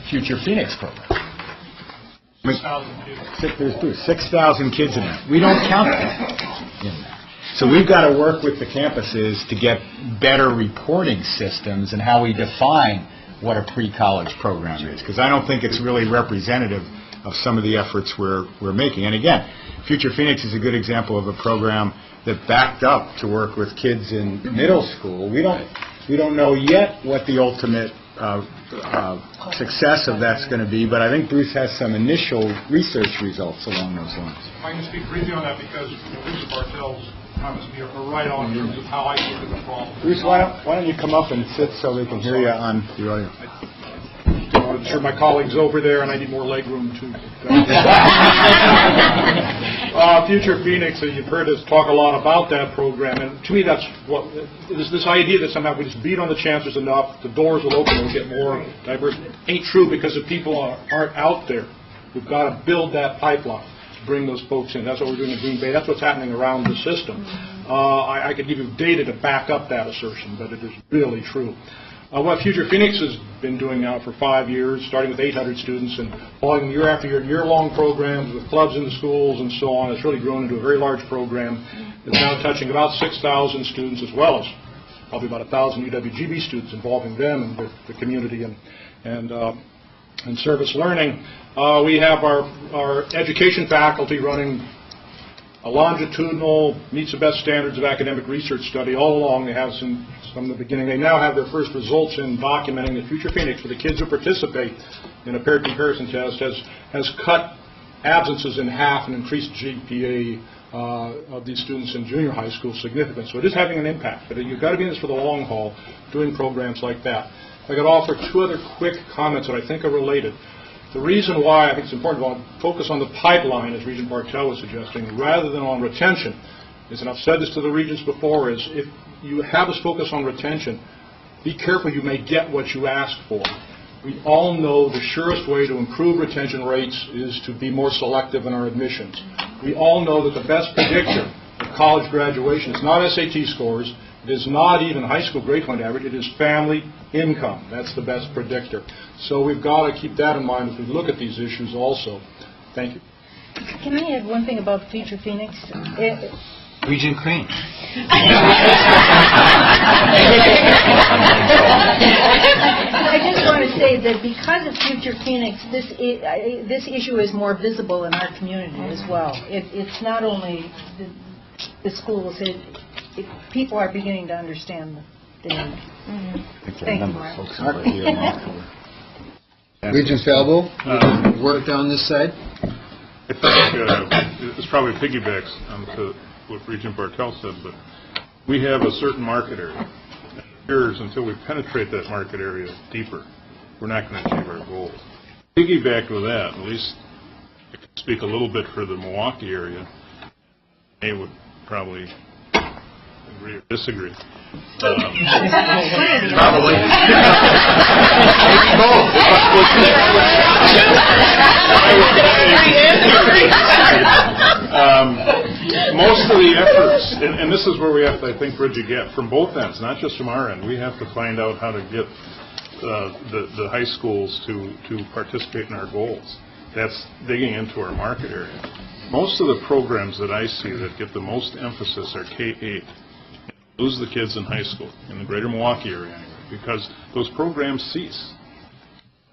Future Phoenix program. 6,000 kids in there. We don't count that in there. So we've got to work with the campuses to get better reporting systems and how we define what a pre-college program is, because I don't think it's really representative of some of the efforts we're making. And again, Future Phoenix is a good example of a program that backed up to work with kids in middle school. We don't know yet what the ultimate success of that's going to be, but I think Bruce has some initial research results along those lines. I can speak briefly on that because Lisa Bartell's comments are right on in terms of how I look at the problem. Bruce, why don't you come up and sit so they can hear you on the audio? I'm sure my colleagues over there, and I need more leg room too. Future Phoenix, you've heard us talk a lot about that program, and to me that's what this idea that somehow we just beat on the chancellors enough, the doors will open, we'll get more diverse, ain't true, because the people aren't out there. We've got to build that pipeline to bring those folks in. That's what we're doing in Green Bay. That's what's happening around the system. I could give you data to back up that assertion, but it is really true. What Future Phoenix has been doing now for 5 years, starting with 800 students and following year after year, year-long programs with clubs in the schools and so on, it's really grown into a very large program. It's now touching about 6,000 students, as well as probably about 1,000 UWGB students, involving them and with the community and service learning. We have our education faculty running a longitudinal, meets the best standards of academic research study all along. They have some from the beginning. They now have their first results in documenting that Future Phoenix, for the kids who participate in a paired comparison test, has cut absences in half and increased GPA of these students in junior high school significantly. So it is having an impact. But you've got to be in this for the long haul, doing programs like that. I could offer two other quick comments that I think are related. The reason why I think it's important to focus on the pipeline, as Regent Bartell was suggesting, rather than on retention, is, and I've said this to the regents before, is if you have us focus on retention, be careful you may get what you ask for. We all know the surest way to improve retention rates is to be more selective in our admissions. We all know that the best predictor of college graduation is not SAT scores, it is not even high school grade point average, it is family income. That's the best predictor. So we've got to keep that in mind as we look at these issues also. Thank you. Can I add one thing about Future Phoenix? Regent Crane. I just want to say that because of Future Phoenix, this issue is more visible in our community as well. It's not only the schools. People are beginning to understand the need. Thank you, Mark. Regent Falbo, work down this side. I think this probably piggybacks onto what Regent Bartell said, but we have a certain market area. It appears until we penetrate that market area deeper, we're not going to achieve our goals. Piggyback with that, at least I can speak a little bit for the Milwaukee area. They would probably agree or disagree. Probably. Most of the efforts, and this is where we have to, I think, bridge a gap from both ends, not just from our end. We have to find out how to get the high schools to participate in our goals. That's digging into our market area. Most of the programs that I see that get the most emphasis are K-8. Lose the kids in high school, in the greater Milwaukee area anyway, because those programs cease.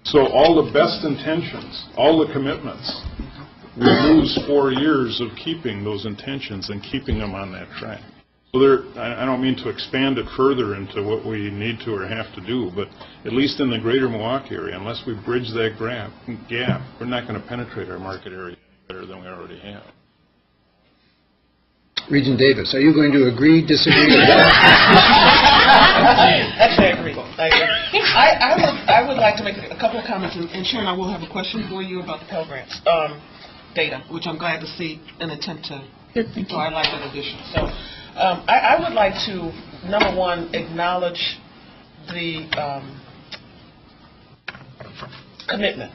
So all the best intentions, all the commitments, we lose 4 years of keeping those intentions and keeping them on that track. So I don't mean to expand it further into what we need to or have to do, but at least in the greater Milwaukee area, unless we bridge that gap, we're not going to penetrate our market area better than we already have. Regent Davis, are you going to agree, disagree, or what? Actually, I agree. I would like to make a couple of comments, and Sharon, I will have a question for you about the Pell Grants data, which I'm glad to see an attempt to highlight that addition. So I would like to, number one, acknowledge the commitment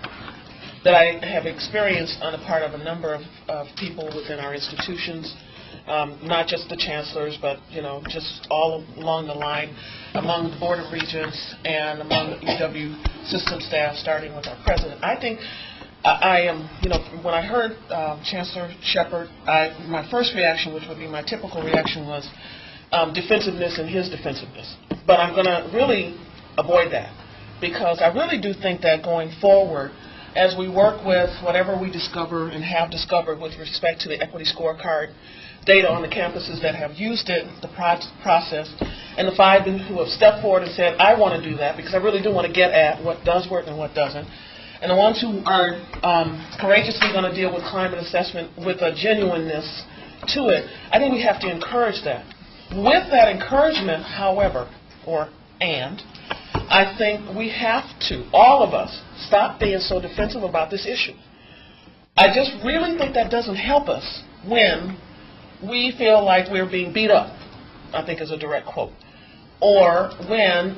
that I have experienced on the part of a number of people within our institutions, not just the chancellors, but just all along the line, among the Board of Regents and among the UW system staff, starting with our president. I think I am, when I heard Chancellor Shepard, my first reaction, which would be my typical reaction, was defensiveness and his defensiveness. But I'm going to really avoid that, because I really do think that going forward, as we work with whatever we discover and have discovered with respect to the equity scorecard data on the campuses that have used it, the process, and the 5 who have stepped forward and said, I want to do that because I really do want to get at what does work and what doesn't, and the ones who are courageously going to deal with climate assessment with a genuineness to it, I think we have to encourage that. With that encouragement, however, I think we have to, all of us, stop being so defensive about this issue. I just really think that doesn't help us when we feel like we're being beat up, I think is a direct quote, or when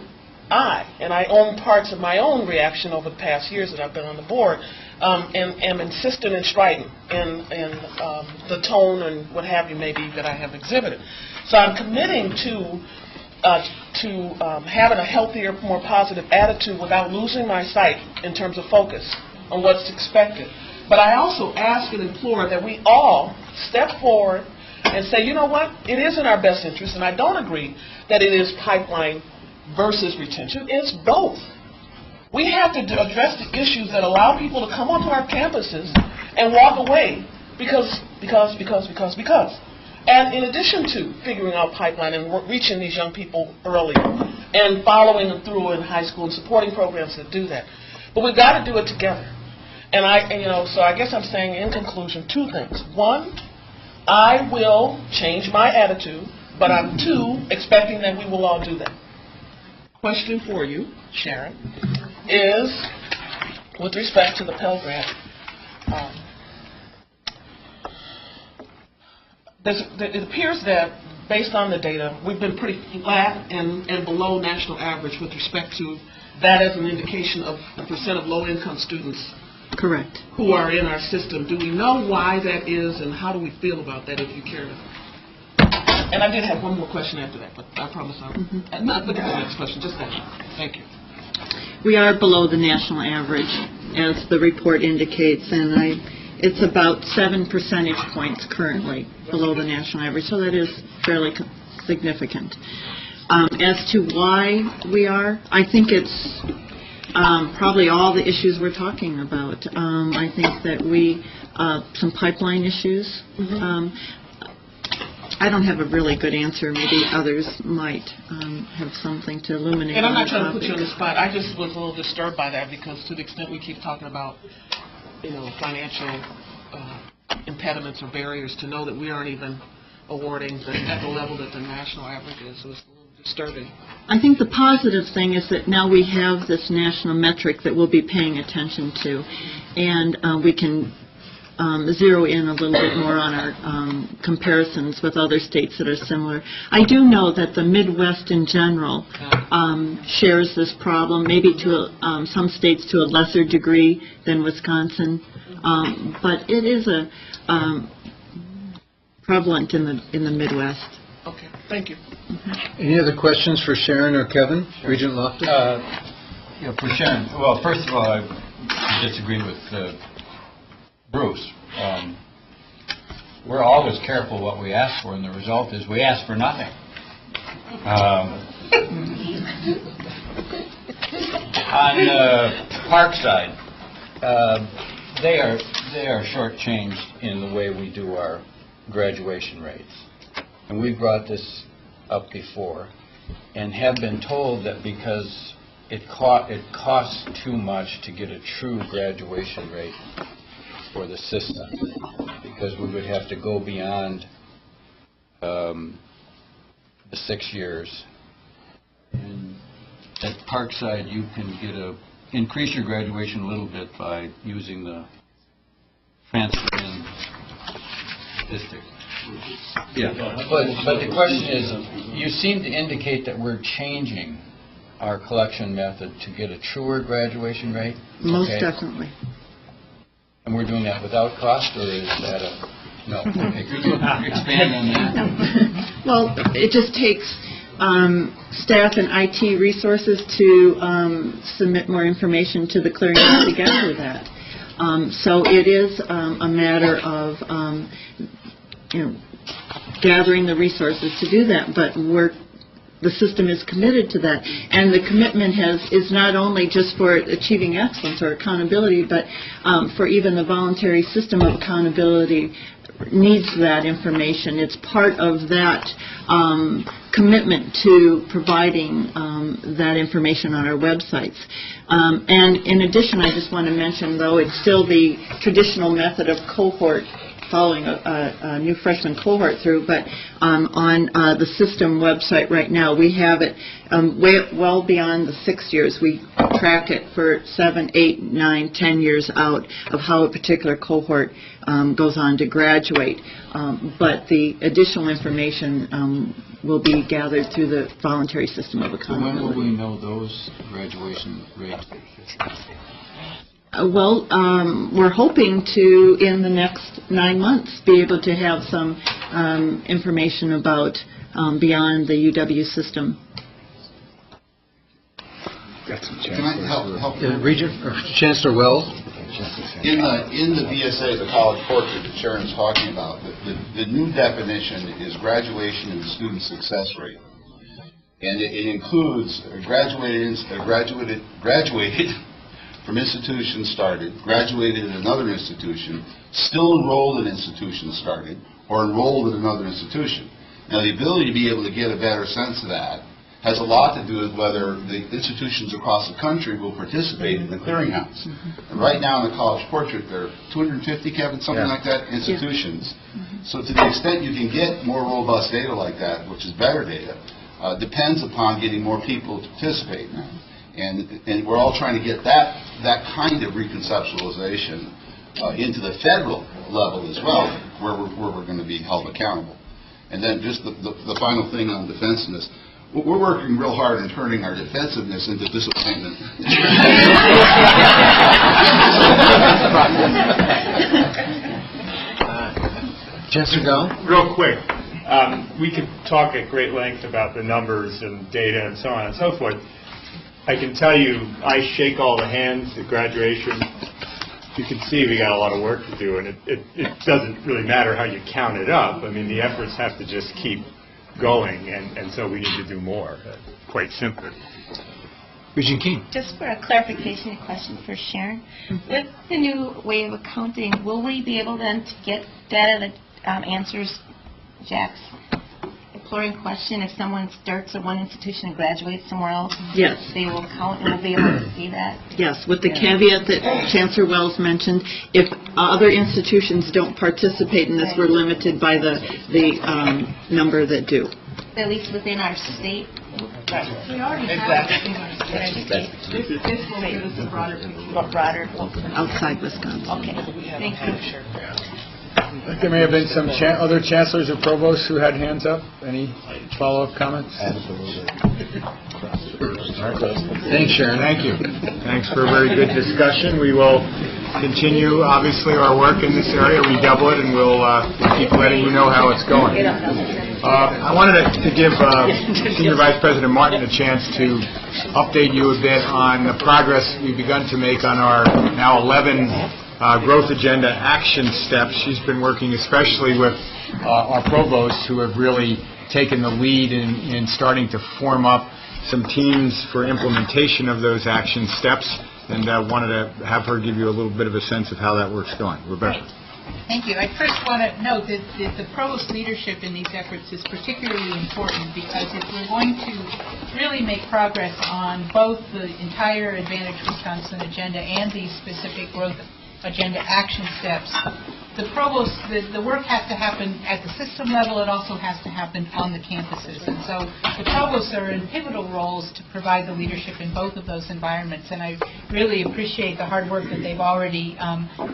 I own parts of my own reaction over the past years that I've been on the board, am insistent and strident in the tone and what have you maybe that I have exhibited. So I'm committing to having a healthier, more positive attitude without losing my sight in terms of focus on what's expected. But I also ask and implore that we all step forward and say, you know what, it is in our best interest, and I don't agree that it is pipeline versus retention. It's both. We have to address the issues that allow people to come onto our campuses and walk away because. And in addition to figuring out pipeline and reaching these young people early and following them through in high school and supporting programs that do that. But we've got to do it together. So I guess I'm saying in conclusion 2 things. 1, I will change my attitude, but I'm 2, expecting that we will all do that. Question for you, Sharon, is with respect to the Pell Grant. It appears that, based on the data, we've been pretty flat and below national average with respect to that as an indication of the percent of low-income students. Correct. Who are in our system. Do we know why that is, and how do we feel about that, if you care to? And I did have one more question after that, but I promise I'm not looking at the next question, just that. Thank you. We are below the national average, as the report indicates, and it's about 7 percentage points currently below the national average, so that is fairly significant. As to why we are, I think it's probably all the issues we're talking about. I think that some pipeline issues. I don't have a really good answer. Maybe others might have something to illuminate. And I'm not trying to put you on the spot. I just was a little disturbed by that, because to the extent we keep talking about, financial impediments or barriers, to know that we aren't even awarding at the level that the national average is. So it's a little disturbing. I think the positive thing is that now we have this national metric that we'll be paying attention to, and we can zero in a little bit more on our comparisons with other states that are similar. I do know that the Midwest in general shares this problem, maybe to some states to a lesser degree than Wisconsin, but it is prevalent in the Midwest. Okay, thank you. Any other questions for Sharon or Kevin? Sure. Regent Loftus? For Sharon. Well, first of all, I disagree with Bruce. We're always careful what we ask for, and the result is we ask for nothing. On Parkside, they are shortchanged in the way we do our graduation rates. And we brought this up before and have been told that because it costs too much to get a true graduation rate for the system, because we would have to go beyond the 6 years at Parkside, you can increase your graduation a little bit by using the transfer-in statistic. Yeah, but the question is, you seem to indicate that we're changing our collection method to get a truer graduation rate? Most definitely. And we're doing that without cost, or is that no? Okay, could you expand on that? Well, it just takes staff and IT resources to submit more information to the clearinghouse to gather that. So it is a matter of gathering the resources to do that, but the system is committed to that, and the commitment is not only just for achieving excellence or accountability, but for even the voluntary system of accountability needs that information. It's part of that commitment to providing that information on our websites. And in addition, I just want to mention, though, it's still the traditional method of cohort, following a new freshman cohort through, but on the system website right now, we have it well beyond the 6 years. We track it for 7, 8, 9, 10 years out of how a particular cohort goes on to graduate. But the additional information will be gathered through the voluntary system of accountability. So when will we know those graduation rates? Well, we're hoping to, in the next 9 months, be able to have some information about beyond the UW system. Can I help? Regent, or Chancellor Wells? In the VSA, the college portrait that Sharon's talking about, the new definition is graduation and student success rate. And it includes graduated from institution started, graduated at another institution, still enrolled in institution started, or enrolled in another institution. Now, the ability to be able to get a better sense of that has a lot to do with whether the institutions across the country will participate in the clearinghouse. And right now in the college portrait, there are 250, Kevin, something like that, institutions. So to the extent you can get more robust data like that, which is better data, depends upon getting more people to participate now. And we're all trying to get that kind of reconceptualization into the federal level as well, where we're going to be held accountable. And then just the final thing on defensiveness. We're working real hard in turning our defensiveness into disappointment. Chancellor Gall? Real quick. We could talk at great length about the numbers and data and so on and so forth. I can tell you, I shake all the hands at graduation. You can see we got a lot of work to do, and it doesn't really matter how you count it up. I mean, the efforts have to just keep going, and so we need to do more, quite simply. Regent King. Just for a clarification question for Sharon, with the new way of accounting, will we be able then to get data that answers Jack's imploring question? If someone starts at one institution and graduates somewhere else, yes, they will count and we'll be able to see that? Yes, with the caveat that Chancellor Wells mentioned, if other institutions don't participate in this, we're limited by the number that do. At least within our state. We already have it in our state. This will give us a broader picture. Outside Wisconsin. Okay, thank you. There may have been some other chancellors or provosts who had hands up. Any follow-up comments? Absolutely. Thanks, Sharon. Thank you. Thanks for a very good discussion. We will continue, obviously, our work in this area. We double it, and we'll keep letting you know how it's going. I wanted to give Senior Vice President Martin a chance to update you a bit on the progress we've begun to make on our now 11 growth agenda action steps. She's been working especially with our provosts, who have really taken the lead in starting to form up some teams for implementation of those action steps, and wanted to have her give you a little bit of a sense of how that work's going. Rebecca. Thank you. I first want to note that the provost leadership in these efforts is particularly important, because if we're going to really make progress on both the entire Advantage Wisconsin agenda and these specific growth agenda action steps. The provost, the work has to happen at the system level. It also has to happen on the campuses. And so the provosts are in pivotal roles to provide the leadership in both of those environments. And I really appreciate the hard work that they've already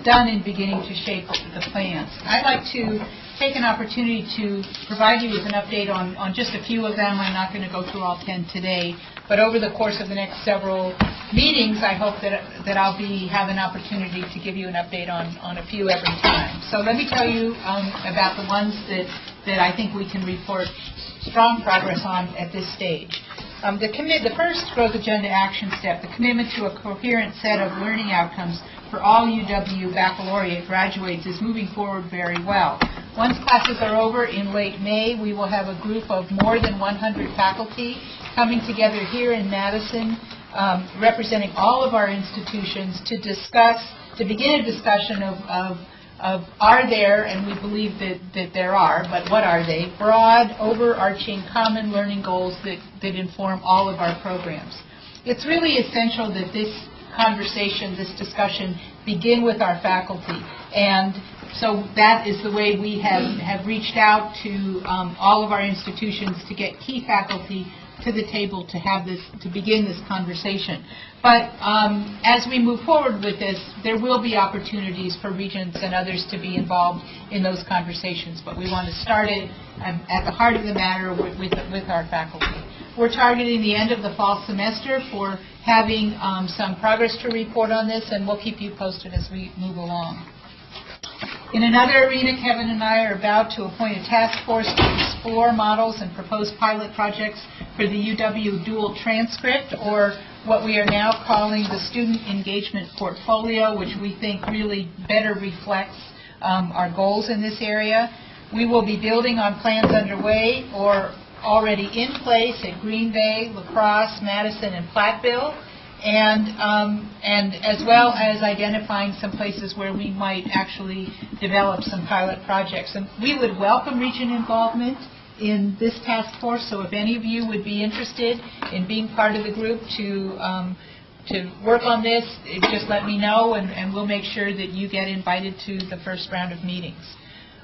done in beginning to shape the plans. I'd like to take an opportunity to provide you with an update on just a few of them. I'm not going to go through all 10 today. But over the course of the next several meetings, I hope that I'll have an opportunity to give you an update on a few every time. So let me tell you about the ones that I think we can report strong progress on at this stage. The first growth agenda action step, the commitment to a coherent set of learning outcomes for all UW baccalaureate graduates, is moving forward very well. Once classes are over in late May, we will have a group of more than 100 faculty coming together here in Madison, representing all of our institutions to begin a discussion of are there, and we believe that there are, but what are they, broad, overarching, common learning goals that inform all of our programs. It's really essential that this conversation, this discussion, begin with our faculty. And so that is the way we have reached out to all of our institutions to get key faculty to the table to begin this conversation. But as we move forward with this, there will be opportunities for Regents and others to be involved in those conversations. But we want to start it at the heart of the matter with our faculty. We're targeting the end of the fall semester for having some progress to report on this, and we'll keep you posted as we move along. In another arena, Kevin and I are about to appoint a task force to explore models and propose pilot projects for the UW dual transcript, or what we are now calling the Student Engagement Portfolio, which we think really better reflects our goals in this area. We will be building on plans underway or already in place at Green Bay, La Crosse, Madison, and Platteville, and as well as identifying some places where we might actually develop some pilot projects. And we would welcome region involvement in this task force, so if any of you would be interested in being part of the group to work on this, just let me know, and we'll make sure that you get invited to the first round of meetings.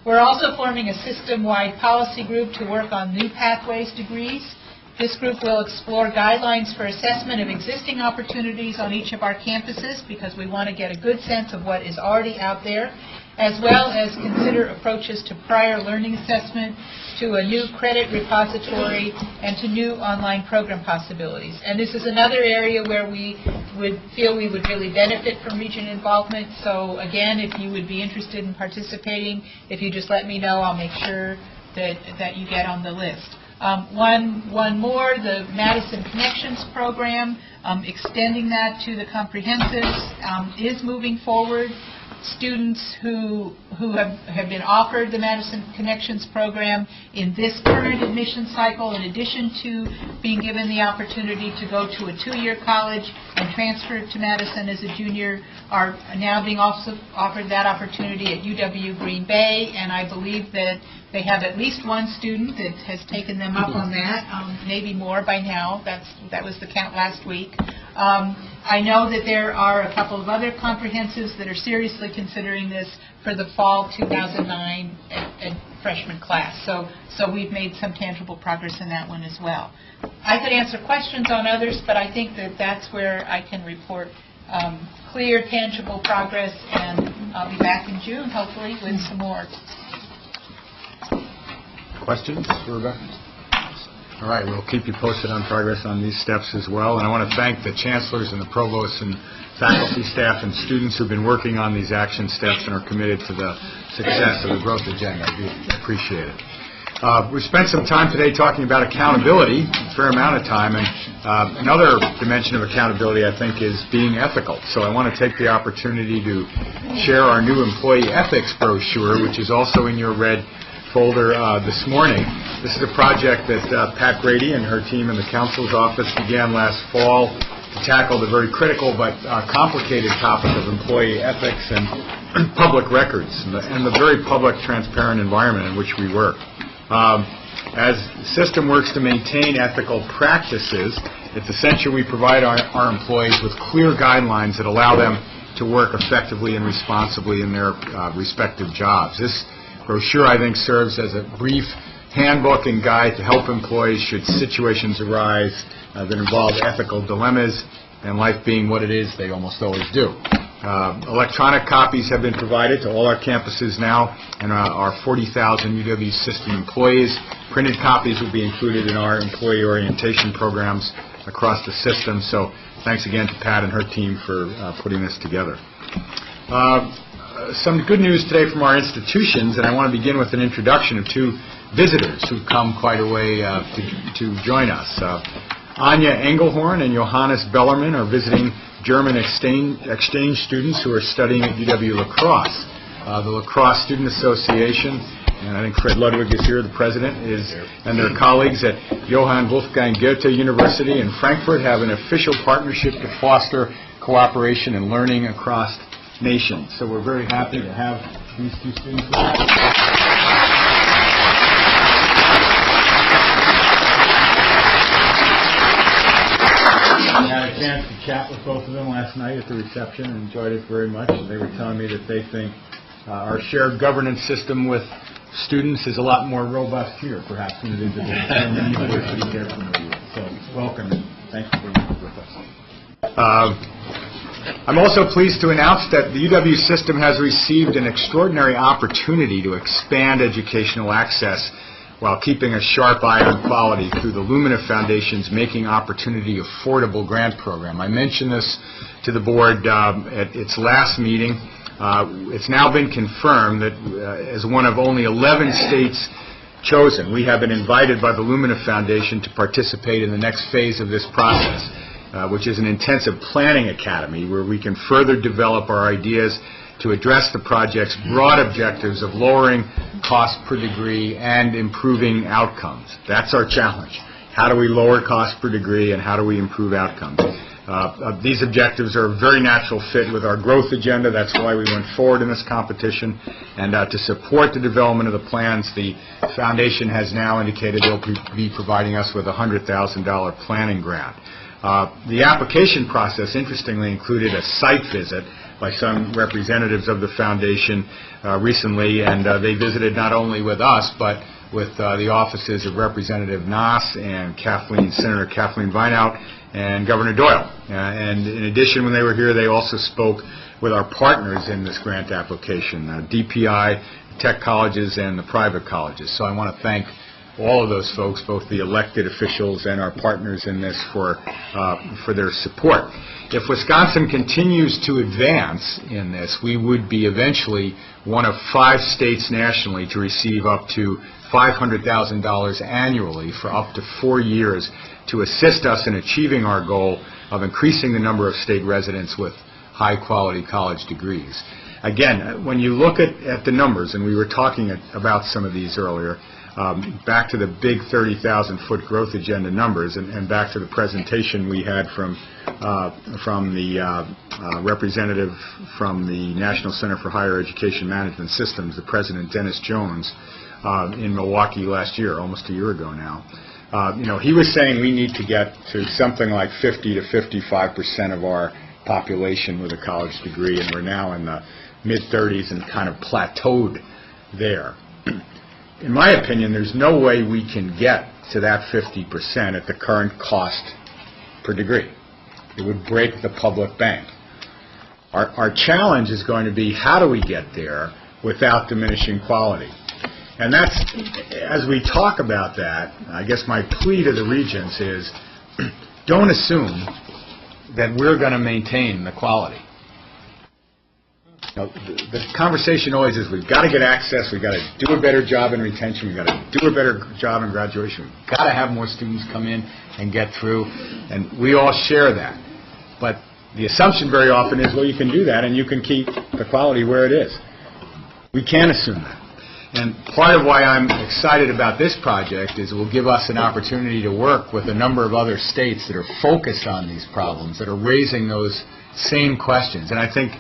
We're also forming a system-wide policy group to work on new pathways degrees. This group will explore guidelines for assessment of existing opportunities on each of our campuses, because we want to get a good sense of what is already out there, as well as consider approaches to prior learning assessment, to a new credit repository, and to new online program possibilities. And this is another area where we would feel we would really benefit from region involvement. So again, if you would be interested in participating, if you just let me know, I'll make sure that you get on the list. One more, the Madison Connections program, extending that to the comprehensives, is moving forward. Students who have been offered the Madison Connections program in this current admission cycle, in addition to being given the opportunity to go to a 2-year college and transfer to Madison as a junior, are now being also offered that opportunity at UW Green Bay, and I believe that they have at least one student that has taken them up on that, maybe more by now. That was the count last week. I know that there are a couple of other comprehensives that are seriously considering this for the fall 2009 freshman class. So we've made some tangible progress in that one as well. I could answer questions on others, but I think that's where I can report clear, tangible progress, and I'll be back in June, hopefully, with some more. Questions for Rebecca? All right, we'll keep you posted on progress on these steps as well. And I want to thank the chancellors and the provosts and faculty, staff, and students who've been working on these action steps and are committed to the success of the growth agenda. We appreciate it. We spent some time today talking about accountability, a fair amount of time, and another dimension of accountability, I think, is being ethical. So I want to take the opportunity to share our new employee ethics brochure, which is also in your red folder this morning. This is a project that Pat Grady and her team in the council's office began last fall to tackle the very critical but complicated topic of employee ethics and public records and the very public, transparent environment in which we work. As the system works to maintain ethical practices, it's essential we provide our employees with clear guidelines that allow them to work effectively and responsibly in their respective jobs. This brochure, I think, serves as a brief handbook and guide to help employees should situations arise that involve ethical dilemmas, and life being what it is, they almost always do. Electronic copies have been provided to all our campuses now and our 40,000 UW system employees. Printed copies will be included in our employee orientation programs across the system. So thanks again to Pat and her team for putting this together. Some good news today from our institutions, and I want to begin with an introduction of two visitors who've come quite a way to join us. Anya Engelhorn and Johannes Bellerman are visiting German exchange students who are studying at UW La Crosse. The La Crosse Student Association, and I think Fred Ludwig is here, the president, and their colleagues at Johann Wolfgang Goethe University in Frankfurt have an official partnership to foster cooperation and learning across nations. So we're very happy to have these two students with us. I had a chance to chat with both of them last night at the reception and enjoyed it very much. They were telling me that they think our shared governance system with students is a lot more robust here, perhaps, than it is at the university they're familiar with. So welcome, and thanks for being with us. I'm also pleased to announce that the UW system has received an extraordinary opportunity to expand educational access while keeping a sharp eye on quality through the Lumina Foundation's Making Opportunity Affordable grant program. I mentioned this to the board at its last meeting. It's now been confirmed that as one of only 11 states chosen, we have been invited by the Lumina Foundation to participate in the next phase of this process, which is an intensive planning academy where we can further develop our ideas to address the project's broad objectives of lowering cost per degree and improving outcomes. That's our challenge. How do we lower cost per degree and how do we improve outcomes? These objectives are a very natural fit with our growth agenda. That's why we went forward in this competition. And to support the development of the plans, the Foundation has now indicated they'll be providing us with a $100,000 planning grant. The application process, interestingly, included a site visit by some representatives of the Foundation recently, and they visited not only with us, but with the offices of Representative Nass and Senator Kathleen Vineout and Governor Doyle. And in addition, when they were here, they also spoke with our partners in this grant application, DPI, tech colleges, and the private colleges. So I want to thank all of those folks, both the elected officials and our partners in this, for their support. If Wisconsin continues to advance in this, we would be eventually one of 5 states nationally to receive up to $500,000 annually for up to 4 years to assist us in achieving our goal of increasing the number of state residents with high-quality college degrees. Again, when you look at the numbers, and we were talking about some of these earlier, back to the big 30,000-foot growth agenda numbers, and back to the presentation we had from the representative from the National Center for Higher Education Management Systems, the President Dennis Jones, in Milwaukee last year, almost a year ago now. He was saying we need to get to something like 50 to 55% of our population with a college degree, and we're now in the mid-30s and kind of plateaued there. In my opinion, there's no way we can get to that 50% at the current cost per degree. It would break the public bank. Our challenge is going to be how do we get there without diminishing quality? And that's, as we talk about that, I guess my plea to the Regents is don't assume that we're going to maintain the quality. The conversation always is we've got to get access, we've got to do a better job in retention, we've got to do a better job in graduation, we've got to have more students come in and get through, and we all share that. But the assumption very often is, well, you can do that and you can keep the quality where it is. We can't assume that. And part of why I'm excited about this project is it will give us an opportunity to work with a number of other states that are focused on these problems, that are raising those same questions. And I think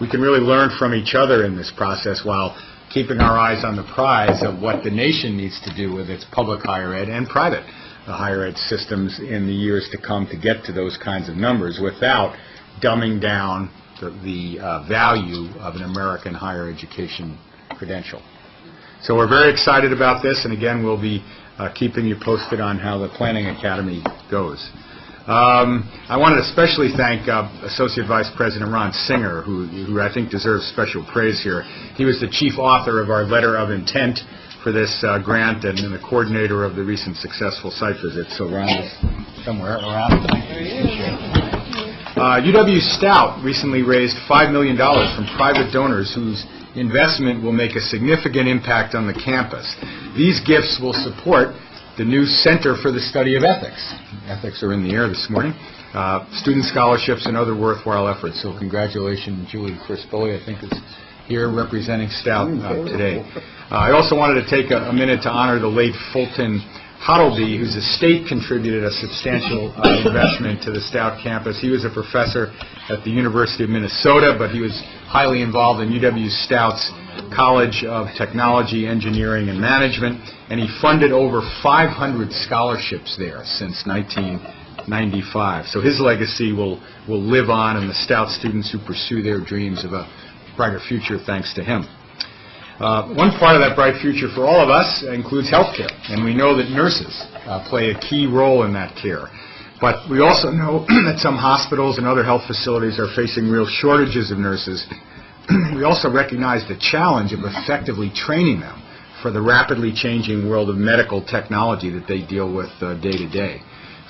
we can really learn from each other in this process while keeping our eyes on the prize of what the nation needs to do with its public higher ed and private higher ed systems in the years to come to get to those kinds of numbers without dumbing down the value of an American higher education credential. So we're very excited about this, and again, we'll be keeping you posted on how the Planning Academy goes. I want to especially thank Associate Vice President Ron Singer, who I think deserves special praise here. He was the chief author of our letter of intent for this grant and the coordinator of the recent successful site visit. So Ron is somewhere around. UW Stout recently raised $5 million from private donors whose investment will make a significant impact on the campus. These gifts will support the new Center for the Study of Ethics. Ethics are in the air this morning. Student scholarships and other worthwhile efforts. So congratulations, Julie Crispoli, I think is here representing Stout today. I also wanted to take a minute to honor the late Fulton Hottleby, whose estate contributed a substantial investment to the Stout campus. He was a professor at the University of Minnesota, but he was highly involved in UW Stout's College of Technology, Engineering, and Management, and he funded over 500 scholarships there since 1995. So his legacy will live on, and the Stout students who pursue their dreams of a brighter future thanks to him. One part of that bright future for all of us includes healthcare, and we know that nurses play a key role in that care. But we also know that some hospitals and other health facilities are facing real shortages of nurses. We also recognize the challenge of effectively training them for the rapidly changing world of medical technology that they deal with day to day.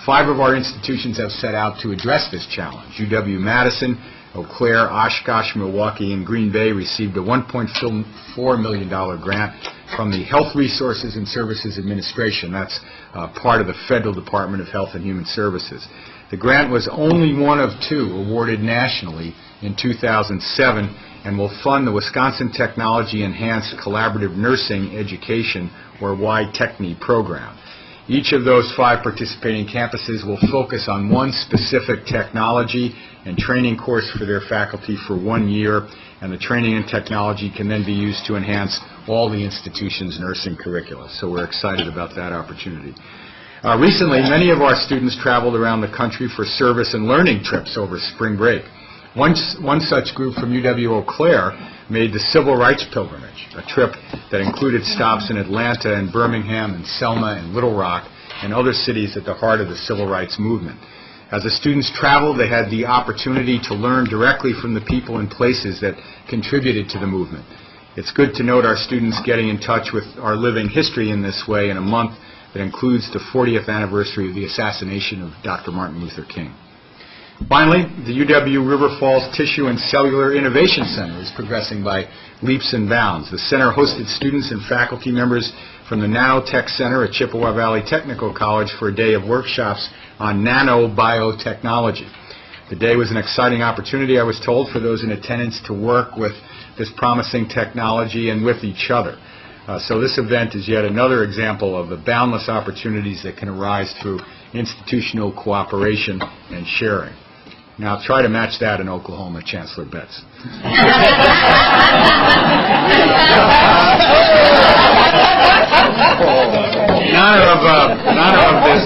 5 of our institutions have set out to address this challenge. UW Madison, Eau Claire, Oshkosh, Milwaukee, and Green Bay received a $1.4 million grant from the Health Resources and Services Administration. That's part of the Federal Department of Health and Human Services. The grant was only one of 2 awarded nationally in 2007 and will fund the Wisconsin Technology Enhanced Collaborative Nursing Education, or YTechNE program. Each of those 5 participating campuses will focus on one specific technology and training course for their faculty for 1 year, and the training and technology can then be used to enhance all the institution's nursing curricula. So we're excited about that opportunity. Recently, many of our students traveled around the country for service and learning trips over spring break. One such group from UW Eau Claire made the Civil Rights Pilgrimage, a trip that included stops in Atlanta and Birmingham and Selma and Little Rock and other cities at the heart of the civil rights movement. As the students traveled, they had the opportunity to learn directly from the people and places that contributed to the movement. It's good to note our students getting in touch with our living history in this way in a month that includes the 40th anniversary of the assassination of Dr. Martin Luther King. Finally, the UW River Falls Tissue and Cellular Innovation Center is progressing by leaps and bounds. The center hosted students and faculty members from the Nanotech Center at Chippewa Valley Technical College for a day of workshops on nanobiotechnology. The day was an exciting opportunity, I was told, for those in attendance to work with this promising technology and with each other. So this event is yet another example of the boundless opportunities that can arise through institutional cooperation and sharing. Now try to match that in Oklahoma, Chancellor Betts. In honor of this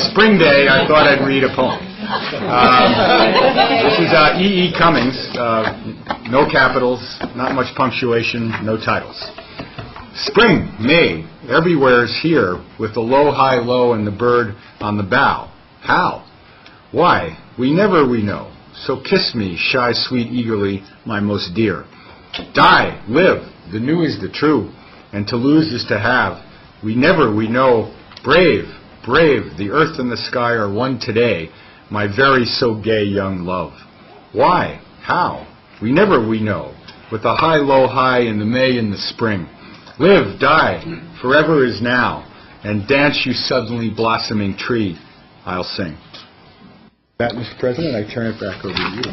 spring day, I thought I'd read a poem. This is E.E. Cummings, no capitals, not much punctuation, no titles. Spring, May, everywhere's here, with the low, high, low, and the bird on the bough. How? Why? We never we know. So kiss me, shy, sweet, eagerly, my most dear. Die, live, the new is the true, and to lose is to have. We never we know. Brave, brave, the earth and the sky are one today, my very so gay young love. Why? How? We never we know. With the high, low, high, and the May and the spring. Live, die, forever is now, and dance, you suddenly blossoming tree, I'll sing. That, Mr. President, I turn it back over to you.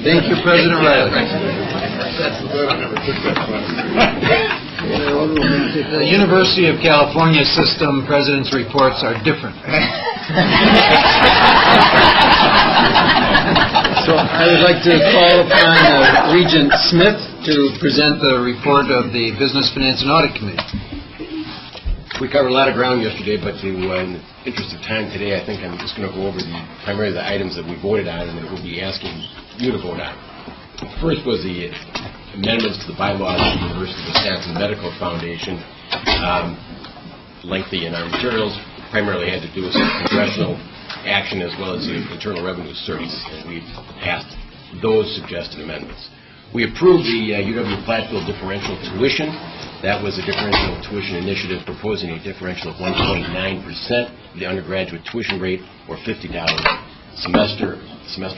Thank you, President Riley. The University of California system president's reports are different. So I would like to call upon Regent Smith to present the report of the Business, Finance, and Audit Committee. We covered a lot of ground yesterday, but in the interest of time today, I think I'm just going to go over primarily the items that we voted on and that we'll be asking you to vote on. First was the amendments to the bylaws of the University of Wisconsin Medical Foundation. Lengthy in our materials, primarily had to do with some congressional action as well as the Internal Revenue Service, and we passed those suggested amendments. We approved the UW-Platteville differential tuition. That was a differential tuition initiative proposing a differential of 1.9% of the undergraduate tuition rate, or $50 semester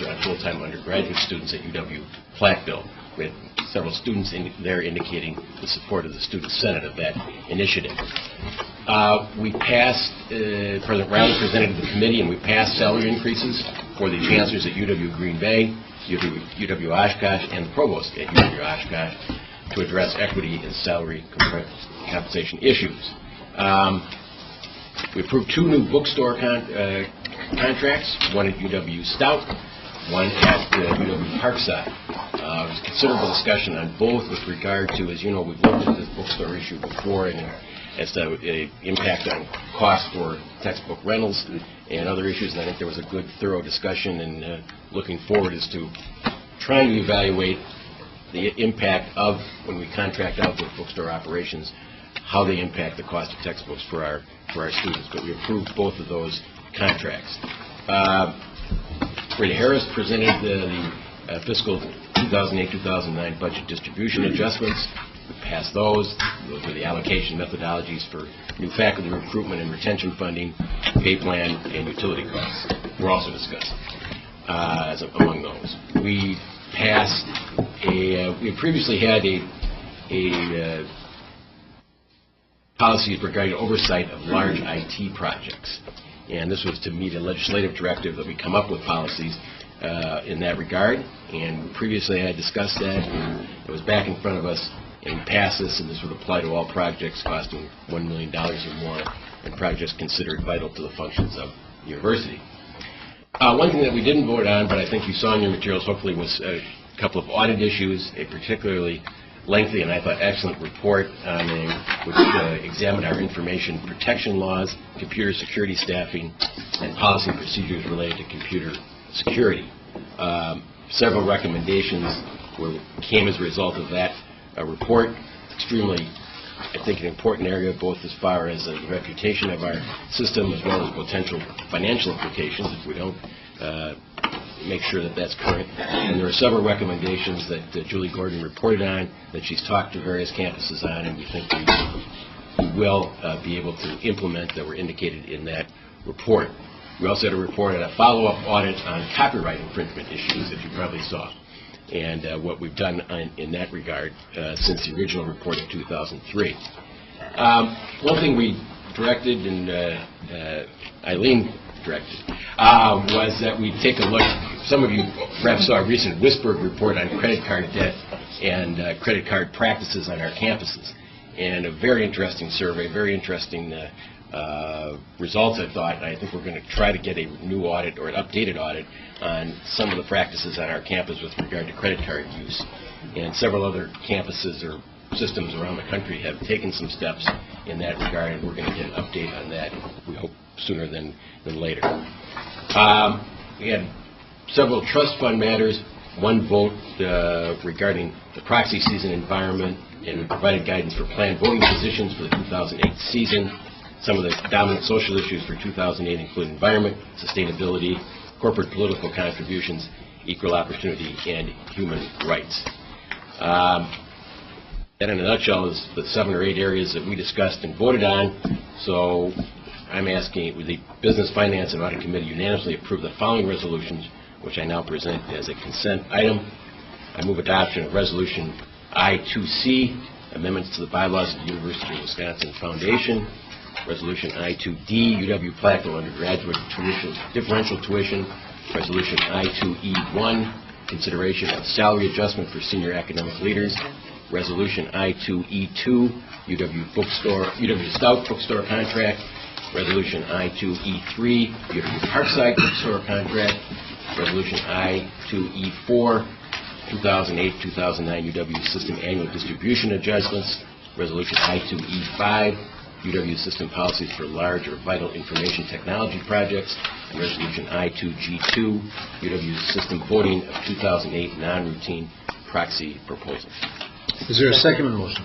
on full-time undergraduate students at UW-Platteville. We had several students there indicating the support of the Student Senate of that initiative. We passed, President Riley presented to the committee, and we passed salary increases for the chancellors at UW Green Bay, UW Oshkosh, and the provost at UW Oshkosh to address equity and salary compensation issues. We approved 2 new bookstore contracts, one at UW Stout, one at UW Parkside. There was considerable discussion on both with regard to, as you know, we've looked at this bookstore issue before, and as to impact on cost for textbook rentals and other issues, and I think there was a good, thorough discussion, and looking forward as to trying to evaluate the impact of, when we contract out with bookstore operations, how they impact the cost of textbooks for our students. But we approved both of those contracts. Brady Harris presented the fiscal 2008-2009 budget distribution adjustments. We passed those. Those were the allocation methodologies for new faculty recruitment and retention funding, pay plan, and utility costs. Were also discussed among those. We passed we previously had a policy regarding oversight of large IT projects, and this was to meet a legislative directive that we come up with policies in that regard, and previously I had discussed that, and it was back in front of us, and we passed this, and this would apply to all projects costing $1 million or more, and projects considered vital to the functions of the university. One thing that we didn't vote on, but I think you saw in your materials, hopefully, was a couple of audit issues, a particularly lengthy and I thought excellent report on which examined our information protection laws, computer security staffing, and policy and procedures related to computer security. Several recommendations came as a result of that report. Extremely, I think, an important area, both as far as the reputation of our system as well as potential financial implications if we don't make sure that that's current. And there are several recommendations that Julie Gordon reported on, that she's talked to various campuses on, and we think we will be able to implement that were indicated in that report. We also had a report on a follow-up audit on copyright infringement issues that you probably saw, and what we've done in that regard since the original report in 2003. One thing we directed, and Eileen directed, was that we take a look. Some of you perhaps saw a recent Whisberg report on credit card debt and credit card practices on our campuses, and a very interesting survey, very interesting results, I thought, and I think we're going to try to get a new audit or an updated audit on some of the practices on our campus with regard to credit card use. And several other campuses or systems around the country have taken some steps in that regard, and we're going to get an update on that, we hope sooner than later. We had several trust fund matters, one vote regarding the proxy season environment, and we provided guidance for planned voting positions for the 2008 season. Some of the dominant social issues for 2008 include environment, sustainability, corporate political contributions, equal opportunity, and human rights. That, in a nutshell, is the 7 or 8 areas that we discussed and voted on. So I'm asking the Business, Finance, and Audit Committee unanimously approve the following resolutions, which I now present as a consent item. I move adoption of Resolution I-2C, amendments to the bylaws of the University of Wisconsin Foundation. Resolution I-2D, UW-Platteville undergraduate differential tuition. Resolution I-2E1, consideration of salary adjustment for senior academic leaders. Resolution I-2E2, UW Stout bookstore contract. Resolution I-2E3, UW Parkside bookstore contract. Resolution I-2E4, 2008-2009 UW System Annual Distribution Adjustments. Resolution I-2E5, UW system policies for large or vital information technology projects, and Resolution I2G2, UW system voting of 2008 non-routine proxy proposals. Is there a second motion?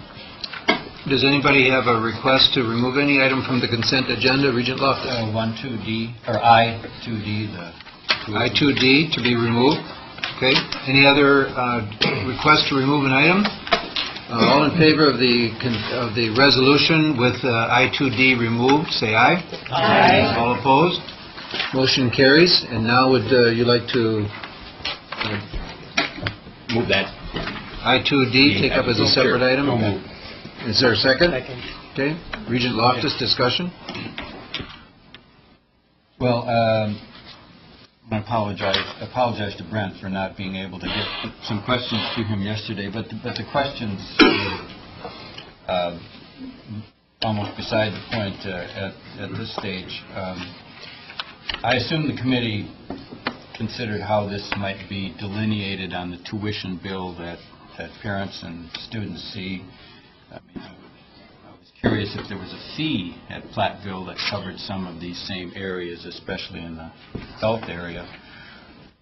Does anybody have a request to remove any item from the consent agenda? Regent Loftus. 1-2D, or I-2D, I-2D to be removed. Okay. Any other request to remove an item? All in favor of the resolution with I-2D removed, say aye. Aye. All opposed? Motion carries. And now would you like to move that I-2D take up as a separate item? So moved. Is there a second? Second. Okay. Regent Loftus, discussion? Well, I apologize to Brent for not being able to get some questions to him yesterday, but the questions were almost beside the point at this stage. I assume the committee considered how this might be delineated on the tuition bill that parents and students see. I mean, I was curious if there was a fee at Platteville that covered some of these same areas, especially in the health area.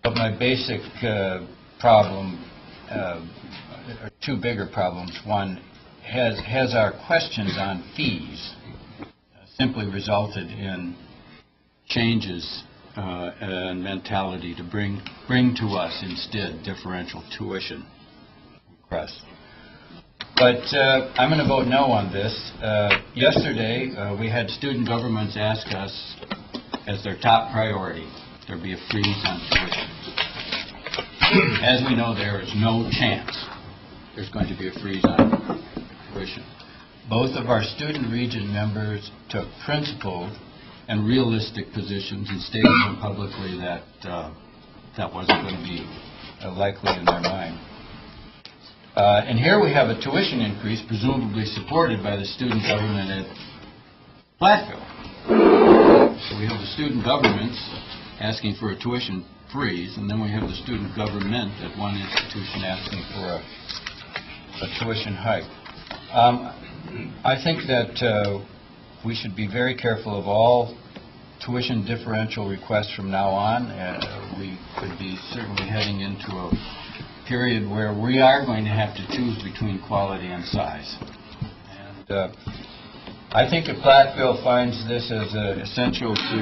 But my basic problem, or two bigger problems. One, has our questions on fees simply resulted in changes and mentality to bring to us instead differential tuition requests? But I'm going to vote no on this. Yesterday, we had student governments ask us, as their top priority, there be a freeze on tuition. As we know, there is no chance there's going to be a freeze on tuition. Both of our student region members took principled and realistic positions and stated publicly that that wasn't going to be likely in their mind. And here we have a tuition increase, presumably supported by the student government at Platteville. So we have the student governments asking for a tuition freeze, and then we have the student government at one institution asking for a tuition hike. I think that we should be very careful of all tuition differential requests from now on. We could be certainly heading into a period where we are going to have to choose between quality and size. And I think if Platteville finds this as essential to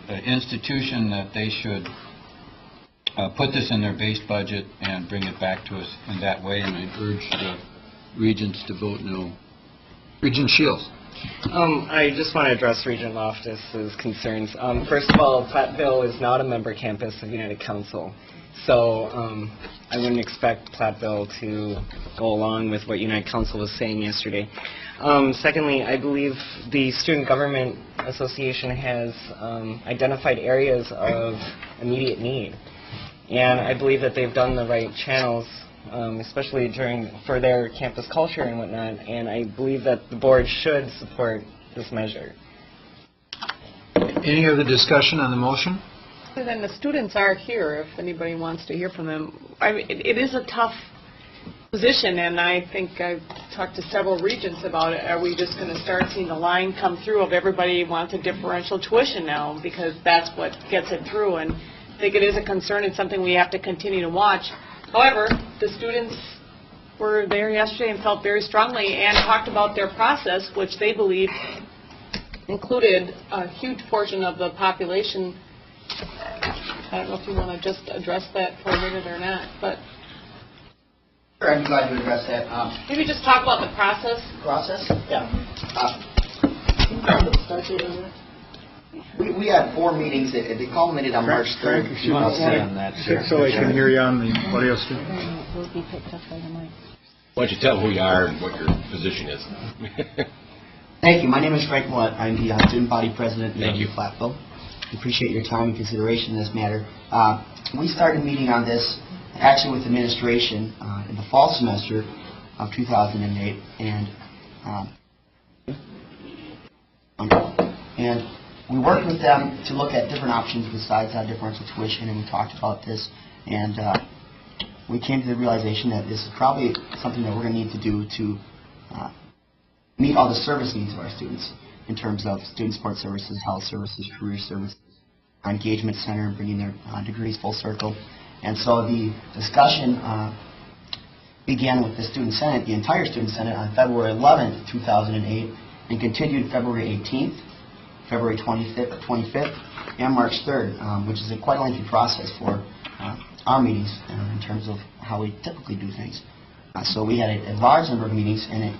the institution, that they should put this in their base budget and bring it back to us in that way, and I urge the regents to vote no. Regent Shields. I just want to address Regent Loftus's concerns. First of all, Platteville is not a member campus of United Council. So I wouldn't expect Platteville to go along with what United Council was saying yesterday. Secondly, I believe the Student Government Association has identified areas of immediate need. And I believe that they've done the right channels, especially for their campus culture and whatnot. And I believe that the board should support this measure. Any other discussion on the motion? And the students are here if anybody wants to hear from them. I mean, it is a tough position, and I think I've talked to several regents about it. Are we just going to start seeing the line come through of everybody wants a differential tuition now, because that's what gets it through? And I think it is a concern and something we have to continue to watch. However, the students were there yesterday and felt very strongly and talked about their process, which they believe included a huge portion of the population. I don't know if you want to just address that for a minute or not, but sure, I'd be glad to address that. Maybe just talk about the process. Process? Yeah. We had 4 meetings. They culminated on March 3rd. So they can hear you on the audio stream. Will be picked up by the mic. Why don't you tell who you are and what your position is? Thank you. My name is Frank Millett. I'm the student body president of Platteville. Appreciate your time and consideration in this matter. We started meeting on this actually with administration in the fall semester of 2008, and we worked with them to look at different options besides differential tuition, and we talked about this, and we came to the realization that this is probably something that we're going to need to do to meet all the service needs of our students in terms of student support services, health services, career services, our engagement center, bringing their degrees full circle. And so the discussion began with the Student Senate, the entire Student Senate, on February 11th, 2008, and continued February 18th, February 25th, and March 3rd, which is a quite lengthy process for our meetings in terms of how we typically do things. So we had a large number of meetings, and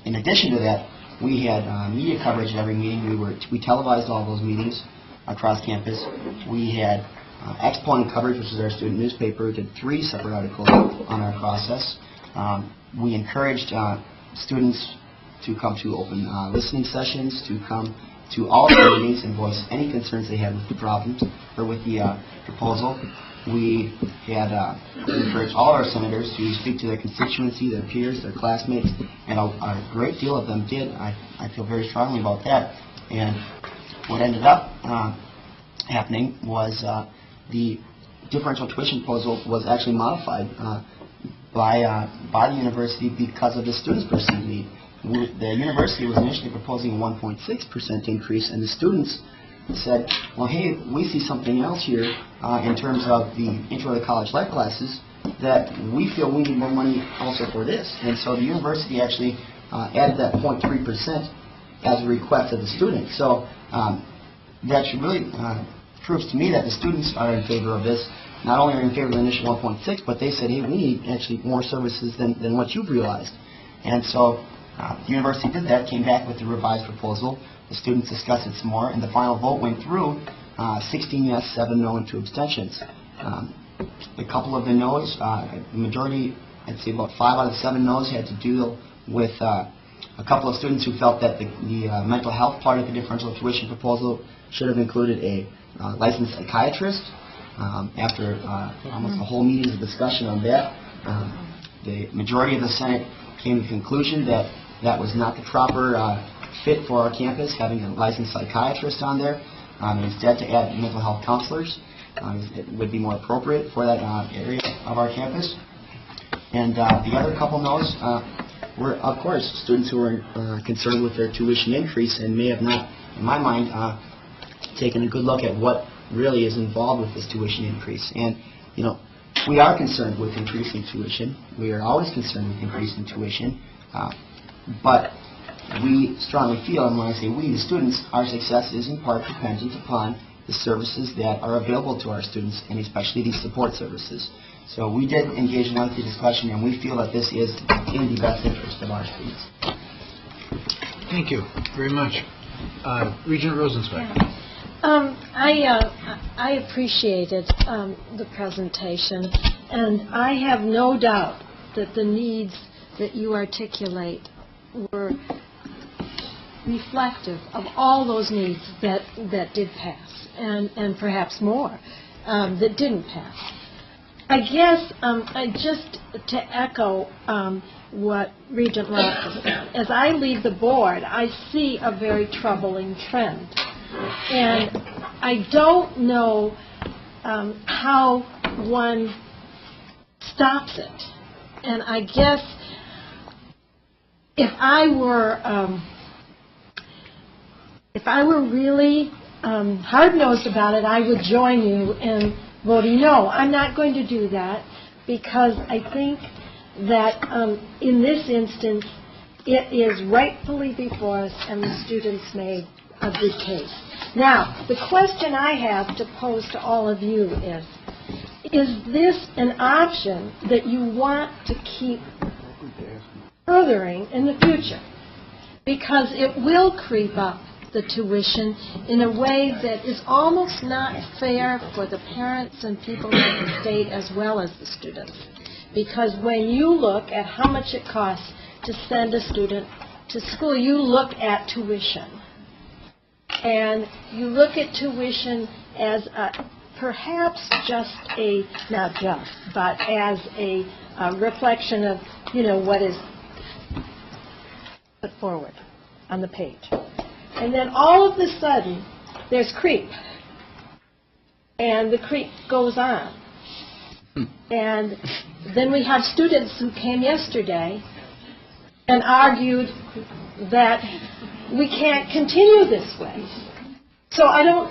in addition to that, we had media coverage at every meeting. We televised all those meetings across campus. We had Exponent coverage, which is our student newspaper, did 3 separate articles on our process. We encouraged students to come to open listening sessions, to come to all the meetings and voice any concerns they had with the problems or with the proposal. We had encouraged all our senators to speak to their constituency, their peers, their classmates, and a great deal of them did. I feel very strongly about that. And what ended up happening was the differential tuition proposal was actually modified by the university because of the students' perceived need. The university was initially proposing a 1.6% increase, and the students said, well, hey, we see something else here in terms of the Intro to College Life classes that we feel we need more money also for this. And so the university actually added that 0.3% as a request of the students. So that should really proves to me that the students are in favor of this. Not only are in favor of the initial 1.6, but they said, hey, we need actually more services than what you've realized. And so the university did that, came back with the revised proposal. The students discussed it some more, and the final vote went through 16 yes, 7 no, and 2 abstentions. A couple of the no's, the majority, I'd say about 5 out of 7 no's had to deal with a couple of students who felt that the mental health part of the differential tuition proposal should have included a licensed psychiatrist. After almost a whole meeting of discussion on that, the majority of the Senate came to the conclusion that that was not the proper fit for our campus, having a licensed psychiatrist on there. Instead, to add mental health counselors, it would be more appropriate for that area of our campus. And the other couple no's were, of course, students who were concerned with their tuition increase and may have not, in my mind, taken a good look at what really is involved with this tuition increase. And, you know, we are concerned with increasing tuition. We are always concerned with increasing tuition. But we strongly feel, and when I say we, the students, our success is in part dependent upon the services that are available to our students, and especially these support services. So we did engage in lengthy discussion, and we feel that this is in the best interest of our students. Thank you very much. Regent Rosenzweig. I appreciated the presentation, and I have no doubt that the needs that you articulate were reflective of all those needs that did pass, and perhaps more that didn't pass. I guess just to echo what Regent Loftus said, as I leave the board, I see a very troubling trend. And I don't know how one stops it. And I guess if I were really hard-nosed about it, I would join you in voting no. I'm not going to do that because I think that in this instance it is rightfully before us, and the students made a good case. Now, the question I have to pose to all of you is this an option that you want to keep furthering in the future? Because it will creep up the tuition in a way that is almost not fair for the parents and people in the state as well as the students. Because when you look at how much it costs to send a student to school, you look at tuition. And you look at tuition as perhaps just not just, but as a reflection of, what is put forward on the page. And then all of a sudden, there's creep. And the creep goes on. And then we have students who came yesterday and argued that we can't continue this way. So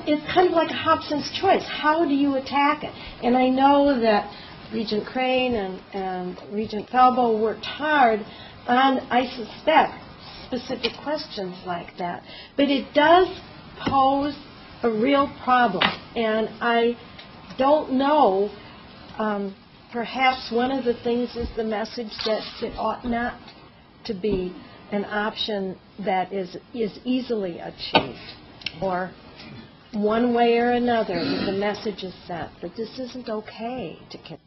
it's kind of like a Hobson's choice. How do you attack it? And I know that Regent Crane and Regent Falbo worked hard on, I suspect, specific questions like that. But it does pose a real problem. And I don't know, perhaps one of the things is the message that it ought not to be an option that is easily achieved, or one way or another, the message is sent that this isn't okay to continue.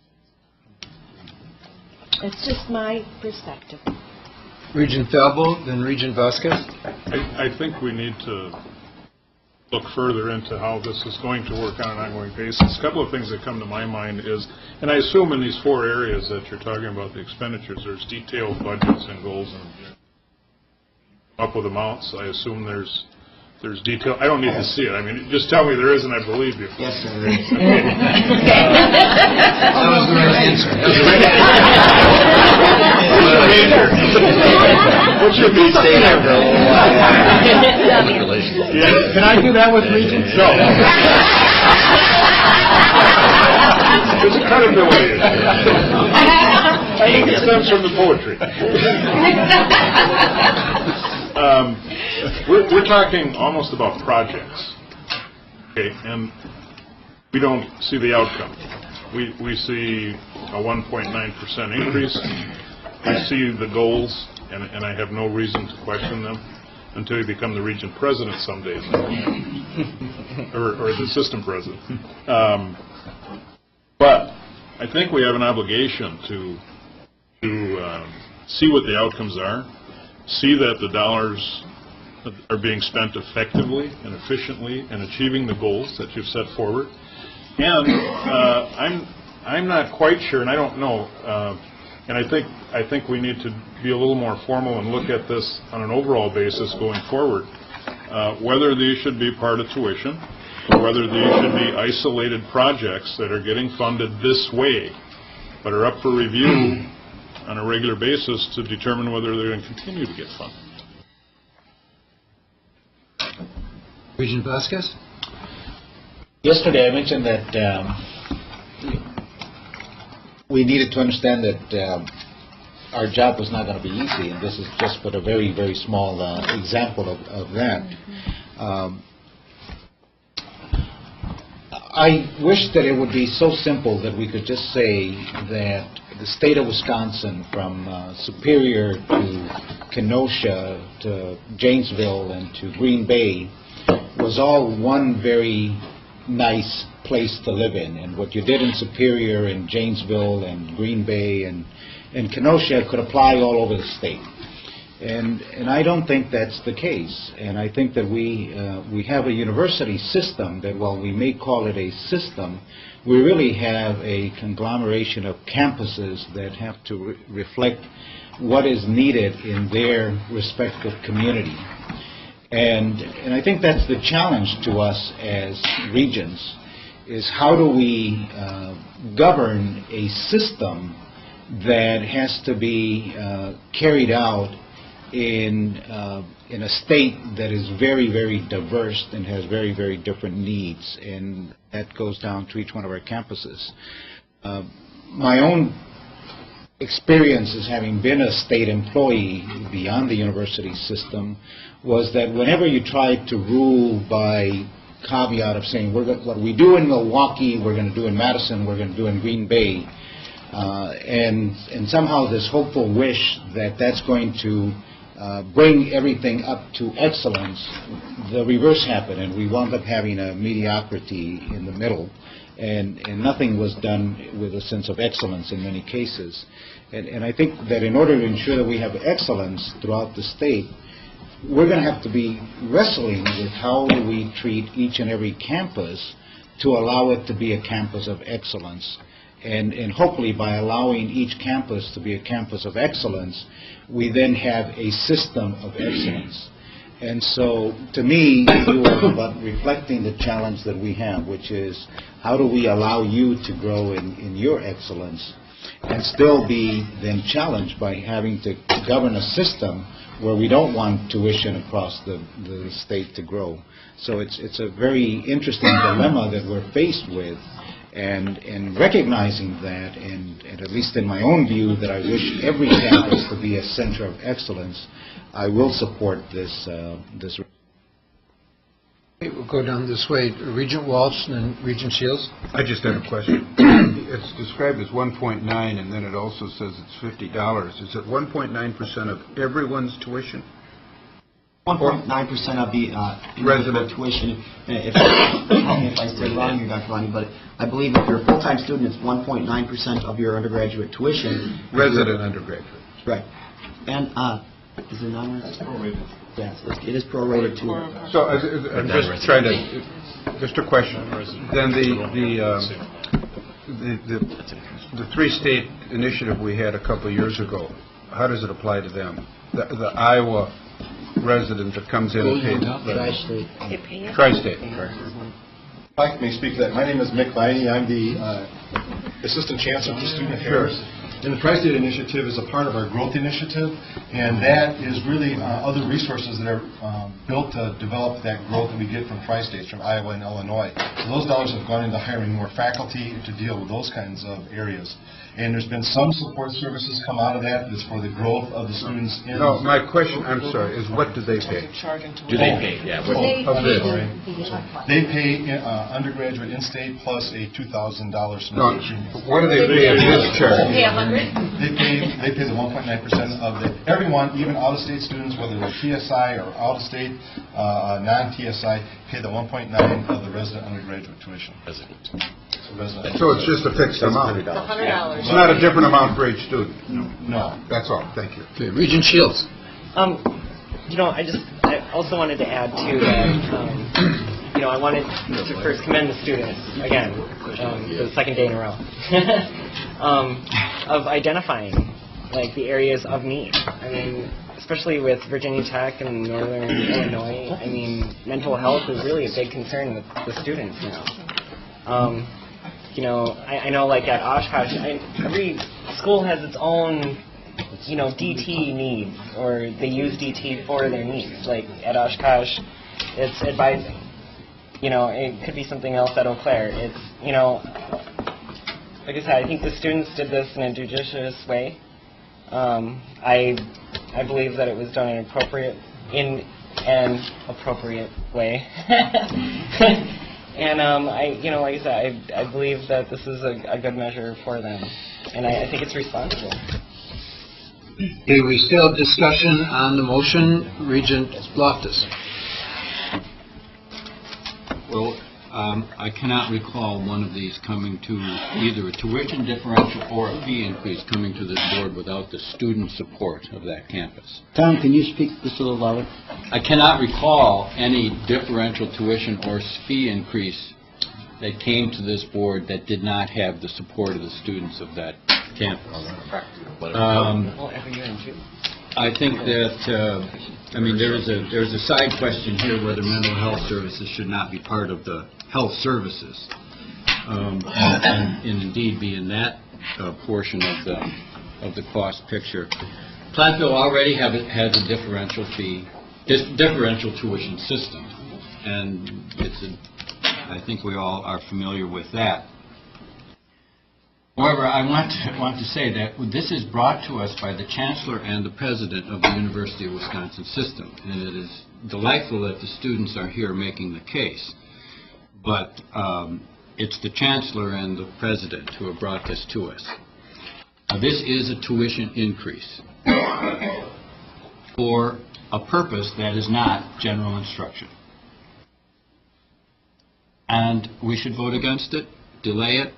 It's just my perspective. Regent Falbo, then Regent Vasquez. I think we need to look further into how this is going to work on an ongoing basis. A couple of things that come to my mind is, and I assume in these 4 areas that you're talking about, the expenditures, there's detailed budgets and goals and up with amounts. I assume there's detail. I don't need to see it. I mean, just tell me there is, and I believe you. Yes, sir, there is. That was the right answer. What's your big stay there, Bill? Can I do that with Regents? No. There's a credibility issue. I think it stems from the poetry. We're talking almost about projects, okay, and we don't see the outcome. We see a 1.9% increase. We see the goals, and I have no reason to question them until you become the region president someday, or the system president. But I think we have an obligation to see what the outcomes are, see that the dollars are being spent effectively and efficiently and achieving the goals that you've set forward. And I'm not quite sure, and I don't know, and I think we need to be a little more formal and look at this on an overall basis going forward, whether these should be part of tuition, or whether these should be isolated projects that are getting funded this way, but are up for review on a regular basis to determine whether they're going to continue to get funded. Regent Vasquez? Yesterday I mentioned that we needed to understand that our job was not going to be easy, and this is just but a very, very small example of that. I wish that it would be so simple that we could just say that the state of Wisconsin, from Superior to Kenosha to Janesville and to Green Bay, was all one very nice place to live in. And what you did in Superior and Janesville and Green Bay and Kenosha could apply all over the state. And I don't think that's the case. And I think that we have a university system that, while we may call it a system, we really have a conglomeration of campuses that have to reflect what is needed in their respective community. And I think that's the challenge to us as regions, is how do we govern a system that has to be carried out in a state that is very, very diverse and has very, very different needs, and that goes down to each one of our campuses. My own experience as having been a state employee beyond the university system was that whenever you tried to rule by caveat of saying what we do in Milwaukee, we're going to do in Madison, we're going to do in Green Bay, and somehow this hopeful wish that that's going to bring everything up to excellence, the reverse happened, and we wound up having a mediocrity in the middle, and nothing was done with a sense of excellence in many cases. And I think that in order to ensure that we have excellence throughout the state, we're going to have to be wrestling with how do we treat each and every campus to allow it to be a campus of excellence. And hopefully by allowing each campus to be a campus of excellence, we then have a system of excellence. And so, to me, you are about reflecting the challenge that we have, which is how do we allow you to grow in your excellence, and can still be then challenged by having to govern a system where we don't want tuition across the state to grow. So it's a very interesting dilemma that we're faced with, and recognizing that, and at least in my own view, that I wish every campus to be a center of excellence, I will support this. We'll go down this way. Regent Walsh and then Regent Shields. I just have a question. It's described as 1.9, and then it also says it's $50. Is it 1.9% of everyone's tuition? 1.9% of the resident tuition. If I say wrong here, Dr. Lonnie, but I believe if you're a full-time student, it's 1.9% of your undergraduate tuition. Resident undergraduate. Right. And is it non-resident? Yes, it is prorated too. So I'm just trying to, just a question. Then the three-state initiative we had a couple of years ago, how does it apply to them? The Iowa resident that comes in and pays. Tri-state. If I may speak to that. My name is Mick Viney. I'm the Assistant Chancellor for Student Affairs. And the Tri-State Initiative is a part of our growth initiative, and that is really other resources that are built to develop that growth that we get from Tri-States, from Iowa and Illinois. So those dollars have gone into hiring more faculty to deal with those kinds of areas. And there's been some support services come out of that that's for the growth of the students in... No, my question, I'm sorry, is what do they pay? Do they pay? Yeah. Of this? They pay undergraduate in-state plus a $2,000 semester. No, what do they pay at this charge? They pay the 1.9% of the, everyone, even out-of-state students, whether they're TSI or out-of-state, non-TSI, pay the 1.9 of the resident undergraduate tuition. So it's just a fixed amount? $100. It's not a different amount for each student? No. That's all. Thank you. Okay, Regent Shields. I also wanted to add too that I wanted to first commend the students again for the second day in a row of identifying like the areas of need. I mean, especially with Virginia Tech and Northern Illinois. I mean, mental health is really a big concern with the students now. I know like at Oshkosh, every school has its own, DT needs, or they use DT for their needs. Like at Oshkosh, it's advising. It could be something else at Eau Claire. It's, like I said, I think the students did this in a judicious way. I believe that it was done in an appropriate way. And like I said, I believe that this is a good measure for them, and I think it's responsible. Okay, we still have discussion on the motion. Regent Loftus. Well, I cannot recall one of these coming to either a tuition differential or a fee increase coming to this board without the student support of that campus. Tom, can you speak just a little louder? I cannot recall any differential tuition or fee increase that came to this board that did not have the support of the students of that campus. I think that, there's a side question here whether mental health services should not be part of the health services, and indeed be in that portion of the cost picture. Platteville already has a differential tuition system, and I think we all are familiar with that. However, I want to say that this is brought to us by the Chancellor and the President of the University of Wisconsin system, and it is delightful that the students are here making the case. But it's the Chancellor and the President who have brought this to us. This is a tuition increase for a purpose that is not general instruction. And we should vote against it, delay it,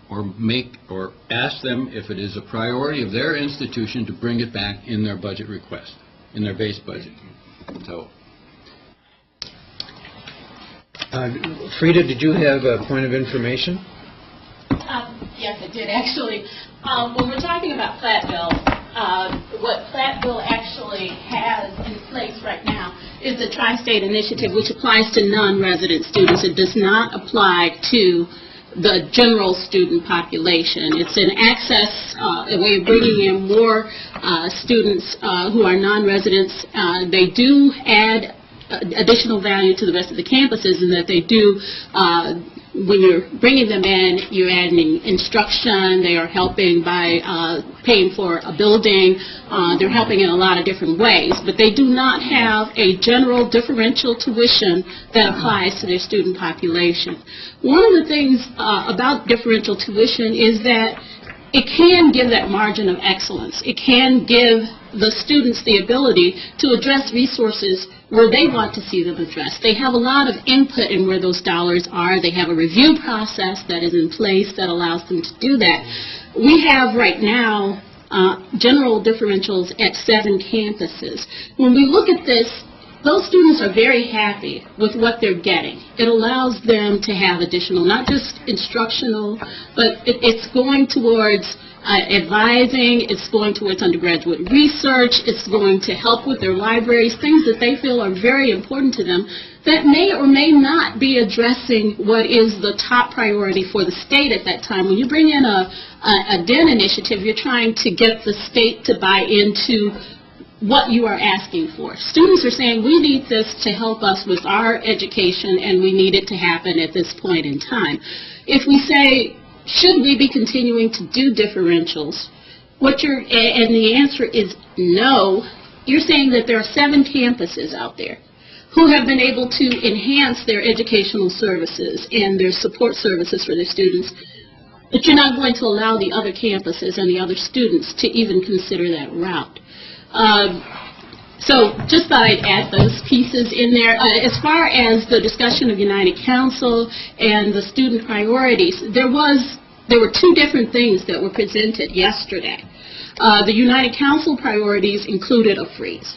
or ask them if it is a priority of their institution to bring it back in their budget request, in their base budget. So, Frida, did you have a point of information? Yes, I did actually. When we're talking about Platteville, what Platteville actually has in place right now is the Tri-State Initiative, which applies to non-resident students. It does not apply to the general student population. It's an access, a way of bringing in more students who are non-residents. They do add additional value to the rest of the campuses in that they do, when you're bringing them in, you're adding instruction, they are helping by paying for a building, they're helping in a lot of different ways, but they do not have a general differential tuition that applies to their student population. One of the things about differential tuition is that it can give that margin of excellence. It can give the students the ability to address resources where they want to see them addressed. They have a lot of input in where those dollars are. They have a review process that is in place that allows them to do that. We have right now general differentials at 7 campuses. When we look at this, those students are very happy with what they're getting. It allows them to have additional, not just instructional, but it's going towards advising, it's going towards undergraduate research, it's going to help with their libraries, things that they feel are very important to them that may or may not be addressing what is the top priority for the state at that time. When you bring in a DEN initiative, you're trying to get the state to buy into what you are asking for. Students are saying, we need this to help us with our education, and we need it to happen at this point in time. If we say, should we be continuing to do differentials? And the answer is no. You're saying that there are 7 campuses out there who have been able to enhance their educational services and their support services for their students, but you're not going to allow the other campuses and the other students to even consider that route. So just thought I'd add those pieces in there. As far as the discussion of United Council and the student priorities, there were 2 different things that were presented yesterday. The United Council priorities included a freeze.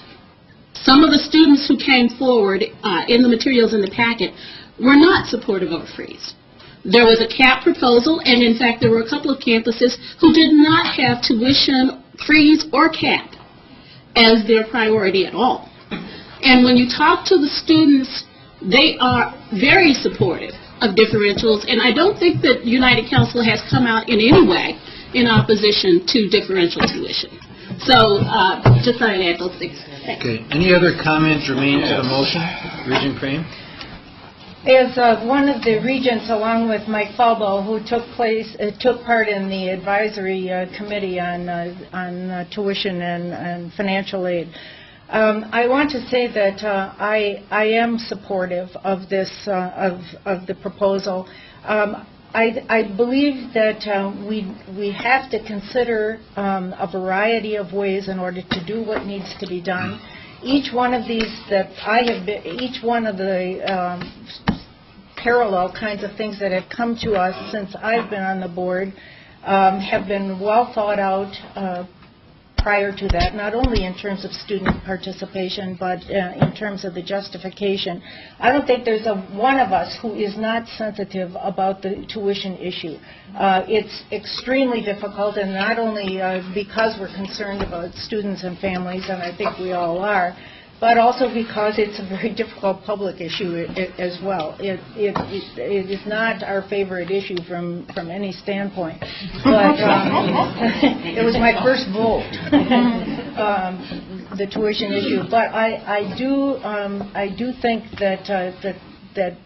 Some of the students who came forward in the materials in the packet were not supportive of a freeze. There was a cap proposal, and in fact there were a couple of campuses who did not have tuition freeze or cap as their priority at all. And when you talk to the students, they are very supportive of differentials, and I don't think that United Council has come out in any way in opposition to differential tuition. So just thought I'd add those things. Thanks. Okay. Any other comment germane to the motion? Regent Crane? As one of the regents, along with Mike Falbo, who took part in the advisory committee on tuition and financial aid, I want to say that I am supportive of this of the proposal. I believe that we have to consider a variety of ways in order to do what needs to be done. Each one of these that each one of the parallel kinds of things that have come to us since I've been on the board have been well thought out prior to that, not only in terms of student participation, but in terms of the justification. I don't think there's one of us who is not sensitive about the tuition issue. It's extremely difficult, and not only because we're concerned about students and families, and I think we all are, but also because it's a very difficult public issue as well. It is not our favorite issue from any standpoint. But it was my first vote, the tuition issue. But I do think that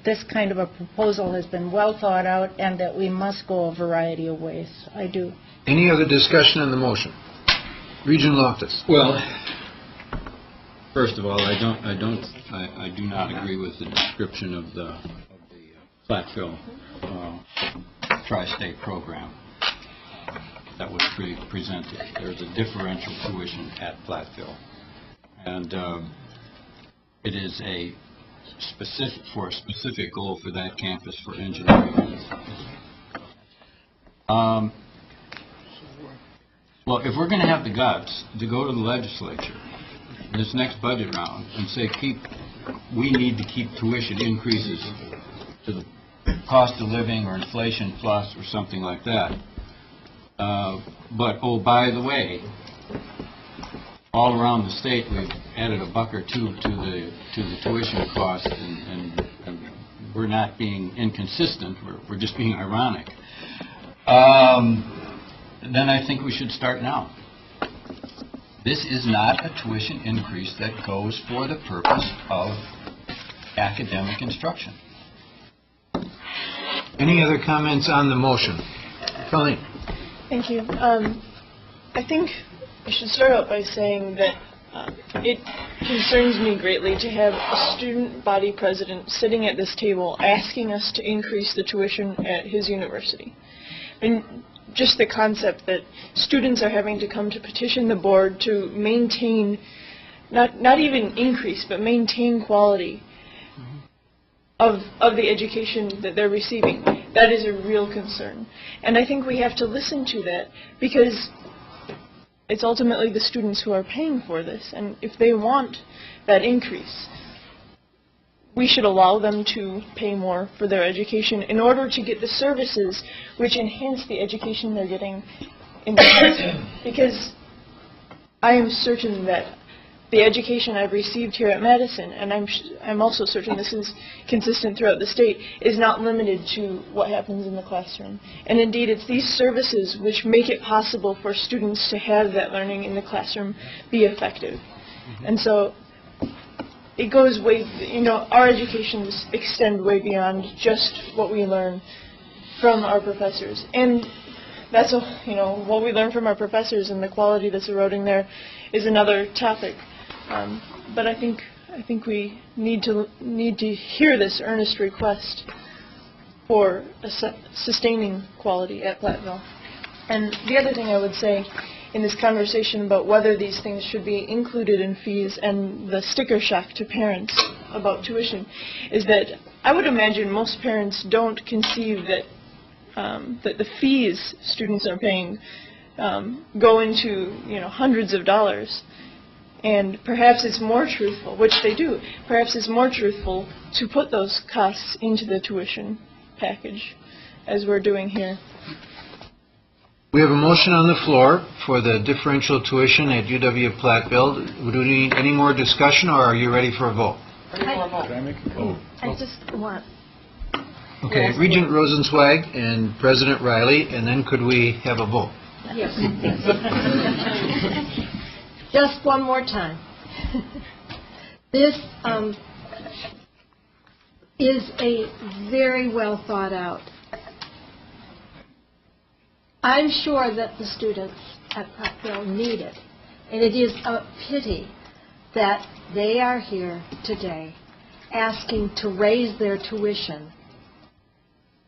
this kind of a proposal has been well thought out, and that we must go a variety of ways. I do. Any other discussion on the motion? Regent Loftus. Well, first of all, I do not agree with the description of the Platteville tri-state program that was presented. There's a differential tuition at Platteville, and it is for a specific goal for that campus for engineering. Well, if we're going to have the guts to go to the legislature this next budget round and say we need to keep tuition increases to the cost of living or inflation plus or something like that. But, oh, by the way, all around the state we've added $1 or $2 to the tuition cost and we're not being inconsistent, we're just being ironic, then I think we should start now. This is not a tuition increase that goes for the purpose of academic instruction. Any other comments on the motion? Colleen? Thank you. I think I should start out by saying that it concerns me greatly to have a student body president sitting at this table asking us to increase the tuition at his university. And just the concept that students are having to come to petition the board to maintain, not even increase, but maintain quality of the education that they're receiving. That is a real concern. And I think we have to listen to that, because it's ultimately the students who are paying for this. And if they want that increase, we should allow them to pay more for their education in order to get the services which enhance the education they're getting in the classroom. Because I am certain that the education I've received here at Madison, and I'm also certain this is consistent throughout the state, is not limited to what happens in the classroom. And indeed, it's these services which make it possible for students to have that learning in the classroom be effective. And so it goes way, our educations extend way beyond just what we learn from our professors. And that's, what we learn from our professors and the quality that's eroding there is another topic. But I think we need to hear this earnest request for sustaining quality at Platteville. And the other thing I would say in this conversation about whether these things should be included in fees and the sticker shock to parents about tuition is that I would imagine most parents don't conceive that that the fees students are paying go into hundreds of dollars. And perhaps it's more truthful, which they do, perhaps it's more truthful to put those costs into the tuition package, as we're doing here. We have a motion on the floor for the differential tuition at UW-Platteville. Do we need any more discussion, or are you ready for a vote? I just want... Okay, Regent Rosenzweig and President Riley, and then could we have a vote? Yes. Just one more time. This is a very well thought out. I'm sure that the students at Platteville need it, and it is a pity that they are here today asking to raise their tuition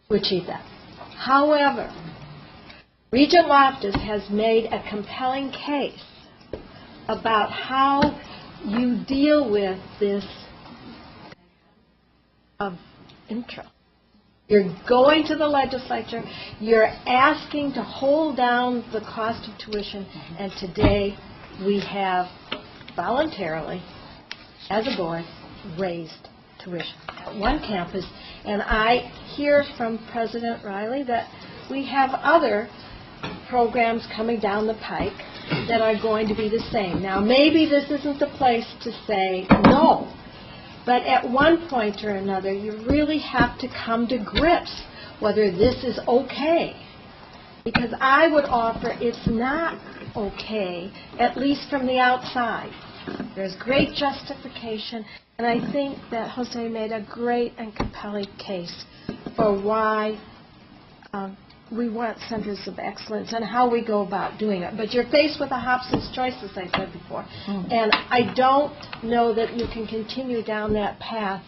to achieve that. However, Regent Loftus has made a compelling case about how you deal with this of interest. You're going to the legislature, you're asking to hold down the cost of tuition, and today we have voluntarily, as a board, raised tuition at one campus. And I hear from President Riley that we have other programs coming down the pike that are going to be the same. Now, maybe this isn't the place to say no, but at one point or another, you really have to come to grips whether this is okay. Because I would offer it's not okay, at least from the outside. There's great justification, and I think that Jose made a great and compelling case for why we want centers of excellence and how we go about doing it. But you're faced with a Hobson's choice, as I said before. And I don't know that you can continue down that path,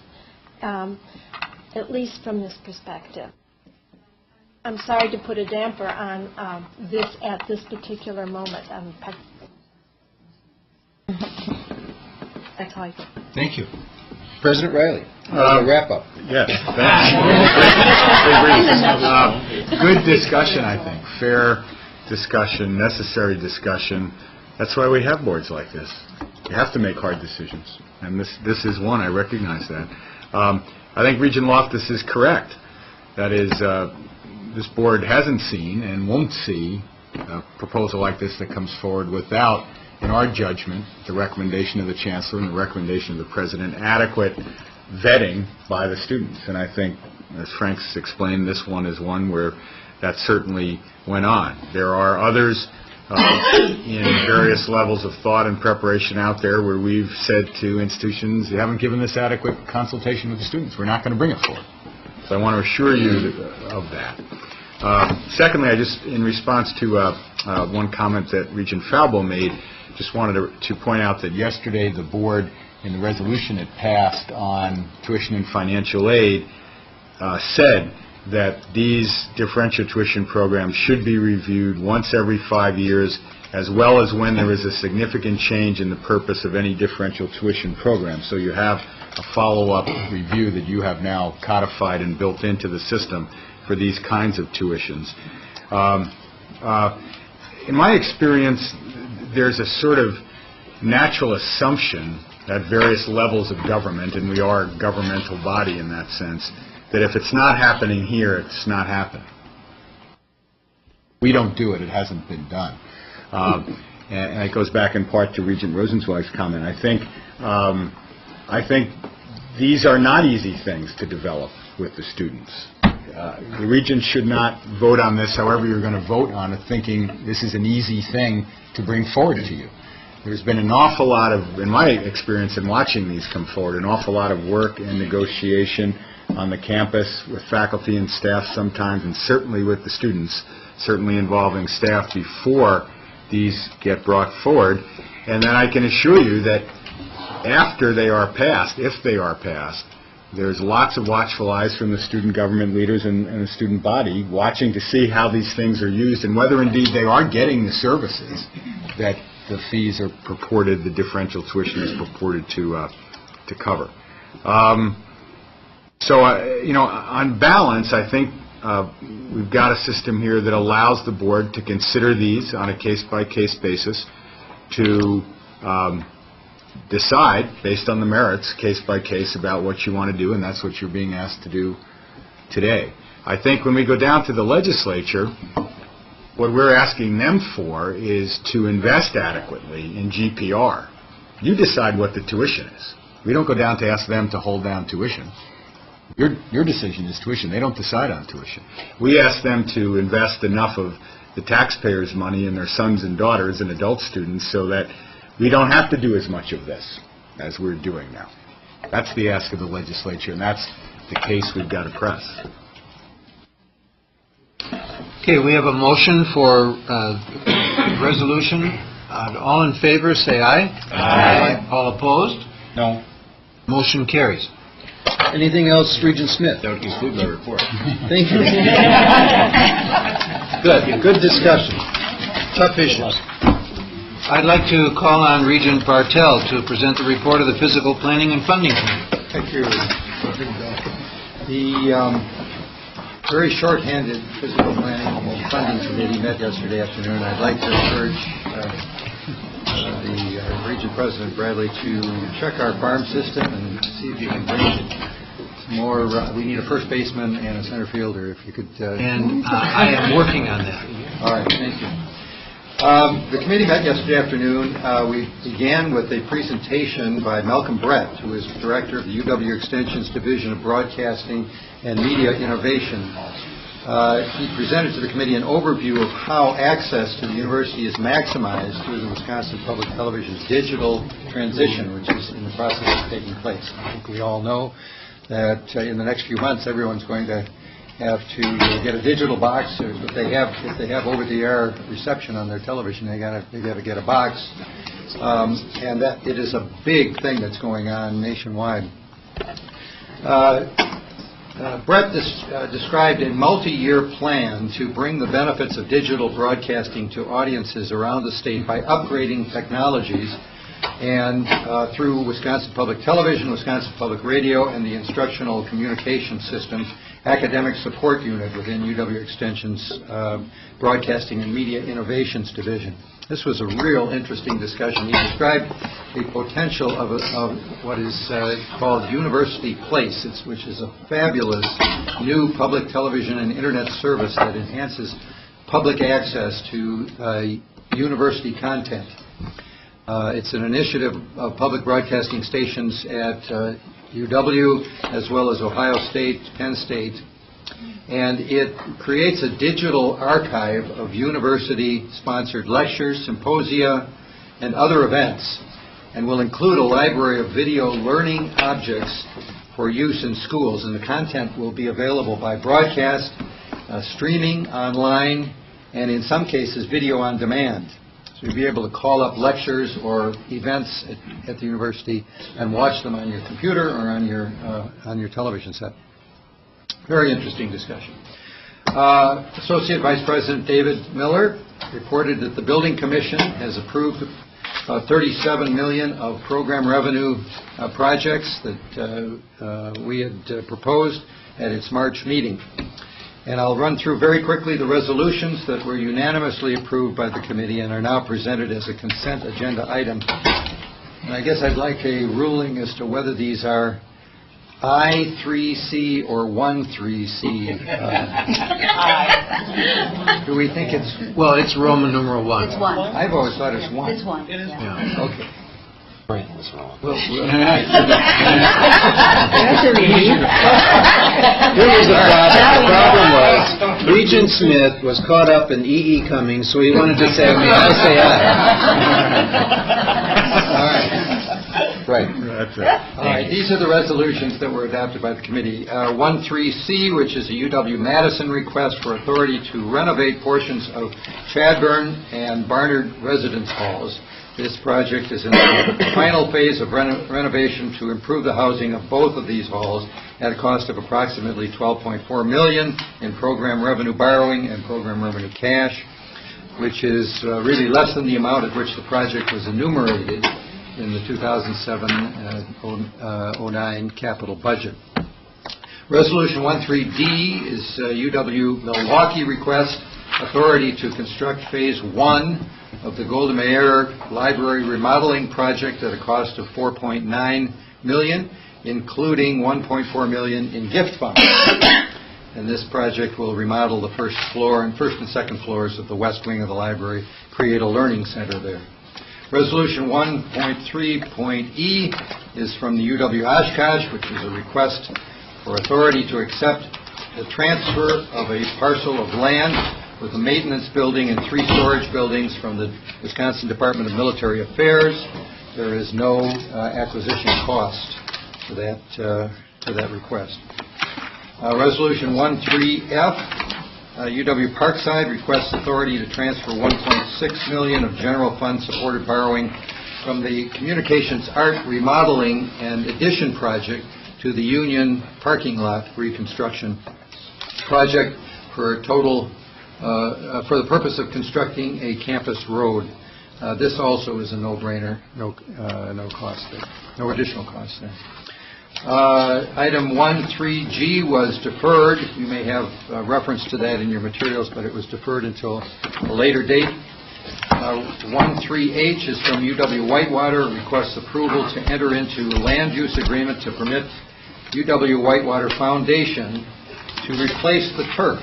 at least from this perspective. I'm sorry to put a damper on this at this particular moment. That's all I think. Thank you. President Riley, wrap up. Yes, good discussion, I think. Fair discussion, necessary discussion. That's why we have boards like this. You have to make hard decisions, and this is one. I recognize that. I think Regent Loftus is correct. That is, this board hasn't seen and won't see a proposal like this that comes forward without, in our judgment, the recommendation of the Chancellor and the recommendation of the President, adequate vetting by the students. And I think, as Frank's explained, this one is one where that certainly went on. There are others in various levels of thought and preparation out there where we've said to institutions, you haven't given this adequate consultation with the students. We're not going to bring it forward. So I want to assure you of that. Secondly, I just, in response to one comment that Regent Falbo made, just wanted to point out that yesterday the board, in the resolution it passed on tuition and financial aid, said that these differential tuition programs should be reviewed once every 5 years, as well as when there is a significant change in the purpose of any differential tuition program. So you have a follow-up review that you have now codified and built into the system for these kinds of tuitions. In my experience, there's a sort of natural assumption at various levels of government, and we are a governmental body in that sense, that if it's not happening here, it's not happening. We don't do it. It hasn't been done. And it goes back in part to Regent Rosenzweig's comment. I think these are not easy things to develop with the students. The Regents should not vote on this however you're going to vote on it, thinking this is an easy thing to bring forward to you. There's been an awful lot of, in my experience in watching these come forward, an awful lot of work and negotiation on the campus with faculty and staff sometimes, and certainly with the students, certainly involving staff before these get brought forward. And then I can assure you that after they are passed, if they are passed, there's lots of watchful eyes from the student government leaders and the student body watching to see how these things are used and whether indeed they are getting the services that the fees are purported, the differential tuition is purported to cover. On balance, I think we've got a system here that allows the board to consider these on a case-by-case basis, to decide, based on the merits, case-by-case, about what you want to do, and that's what you're being asked to do today. I think when we go down to the legislature, what we're asking them for is to invest adequately in GPR. You decide what the tuition is. We don't go down to ask them to hold down tuition. Your decision is tuition. They don't decide on tuition. We ask them to invest enough of the taxpayers' money in their sons and daughters and adult students so that we don't have to do as much of this as we're doing now. That's the ask of the legislature, and that's the case we've got to press. Okay, we have a motion for resolution. All in favor, say aye. Aye. All opposed? No. Motion carries. Anything else, Regent Smith? That would conclude my report. Thank you. Good discussion. Tough issues. I'd like to call on Regent Bartel to present the report of the Physical Planning and Funding Committee. Thank you. The very short-handed Physical Planning and Funding Committee met yesterday afternoon. I'd like to encourage the Regent President Bradley to check our farm system and see if you can bring more. We need a first baseman and a center fielder. If you could. I am working on that. All right. Thank you. The committee met yesterday afternoon. We began with a presentation by Malcolm Brett, who is Director of the UW Extension's Division of Broadcasting and Media Innovation. He presented to the committee an overview of how access to the university is maximized through the Wisconsin Public Television's digital transition, which is in the process of taking place. I think we all know that in the next few months, everyone's going to have to get a digital box. If they have over-the-air reception on their television, they got to get a box, and that it is a big thing that's going on nationwide. Brett described a multi-year plan to bring the benefits of digital broadcasting to audiences around the state by upgrading technologies and through Wisconsin Public Television, Wisconsin Public Radio, and the Instructional Communication Systems Academic Support Unit within UW Extension's Broadcasting and Media Innovations Division. This was a real interesting discussion. He described the potential of what is called University Place, which is a fabulous new public television and internet service that enhances public access to university content. It's an initiative of public broadcasting stations at UW, as well as Ohio State, Penn State. And it creates a digital archive of university-sponsored lectures, symposia, and other events, and will include a library of video learning objects for use in schools. And the content will be available by broadcast, streaming online, and in some cases, video on demand. So you'll be able to call up lectures or events at the university and watch them on your computer or on your television set. Very interesting discussion. Associate Vice President David Miller reported that the Building Commission has approved $37 million of program revenue projects that we had proposed at its March meeting. And I'll run through very quickly the resolutions that were unanimously approved by the committee and are now presented as a consent agenda item. And I guess I'd like a ruling as to whether these are I3C or 13C. Do we think it's... Well, it's Roman numeral 1. It's 1. I've always thought it's 1. It's 1. It is 1. Yeah. Okay. Right, what's wrong? Well, Here was the problem. The problem was Regent Smith was caught up in E.E. Cummings, so he wanted to say, may I say aye? Right. That's it. All right. These are the resolutions that were adopted by the committee. 13C, which is a UW Madison request for authority to renovate portions of Chadburn and Barnard residence halls. This project is in the final phase of renovation to improve the housing of both of these halls at a cost of approximately $12.4 million in program revenue borrowing and program revenue cash, which is really less than the amount at which the project was enumerated in the 2007-09 capital budget. Resolution 13D is UW Milwaukee request authority to construct Phase 1 of the Golda Meir Library remodeling project at a cost of $4.9 million, including $1.4 million in gift funds. And this project will remodel the first and second floors of the west wing of the library, create a learning center there. Resolution 1.3.E is from the UW Oshkosh, which is a request for authority to accept the transfer of a parcel of land with a maintenance building and 3 storage buildings from the Wisconsin Department of Military Affairs. There is no acquisition cost to that request. Resolution 13F. UW Parkside requests authority to transfer $1.6 million of general fund supported borrowing from the Communications Art Remodeling and Addition project to the Union parking lot reconstruction project for a total for the purpose of constructing a campus road. This also is a no-brainer, no cost there, no additional cost there. Item 13G was deferred. You may have reference to that in your materials, but it was deferred until a later date. 13H is from UW Whitewater. It requests approval to enter into a land use agreement to permit UW Whitewater Foundation to replace the turf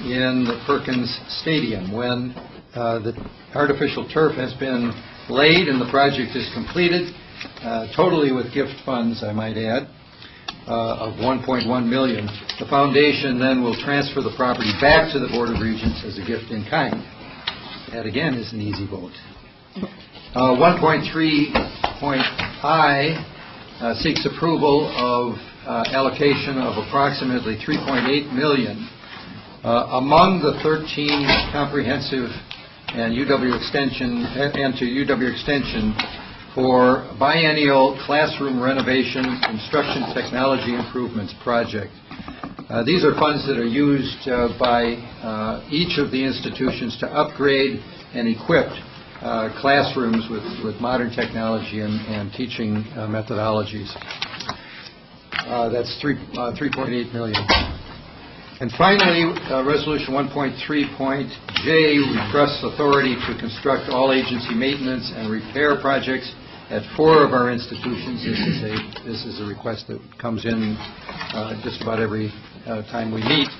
in the Perkins Stadium. When the artificial turf has been laid and the project is completed, totally with gift funds, I might add, of $1.1 million. The foundation then will transfer the property back to the Board of Regents as a gift in kind. That, again, is an easy vote. 1.3.I seeks approval of allocation of approximately $3.8 million among the 13 comprehensive and UW Extension and to UW Extension for biennial classroom renovation instruction technology improvements project. These are funds that are used by each of the institutions to upgrade and equip classrooms with modern technology and teaching methodologies. That's $3.8 million. And finally, Resolution 1.3.J requests authority to construct all agency maintenance and repair projects at 4 of our institutions. This is a request that comes in just about every time we meet.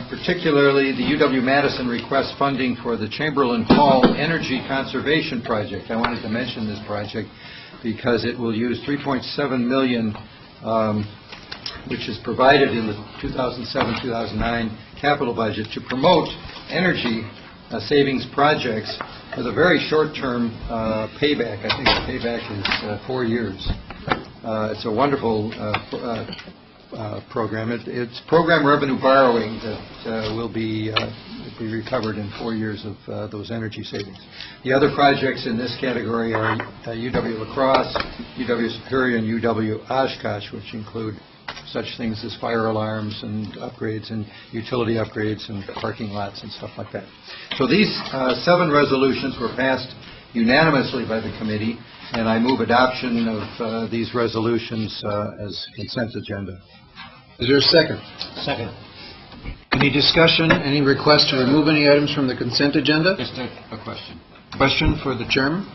Particularly, the UW Madison requests funding for the Chamberlain Hall Energy Conservation Project. I wanted to mention this project. because it will use $3.7 million, which is provided in the 2007-2009 capital budget to promote energy savings projects with a very short-term payback. I think the payback is 4 years. It's a wonderful program. It's program revenue borrowing that will be recovered in 4 years of those energy savings. The other projects in this category are UW La Crosse, UW Superior, and UW Oshkosh, which include such things as fire alarms and upgrades and utility upgrades and parking lots and stuff like that. So these 7 resolutions were passed unanimously by the committee, and I move adoption of these resolutions as consent agenda. Is there a second? Second. Any discussion, any request to remove any items from the consent agenda? Just a question. Question for the chairman?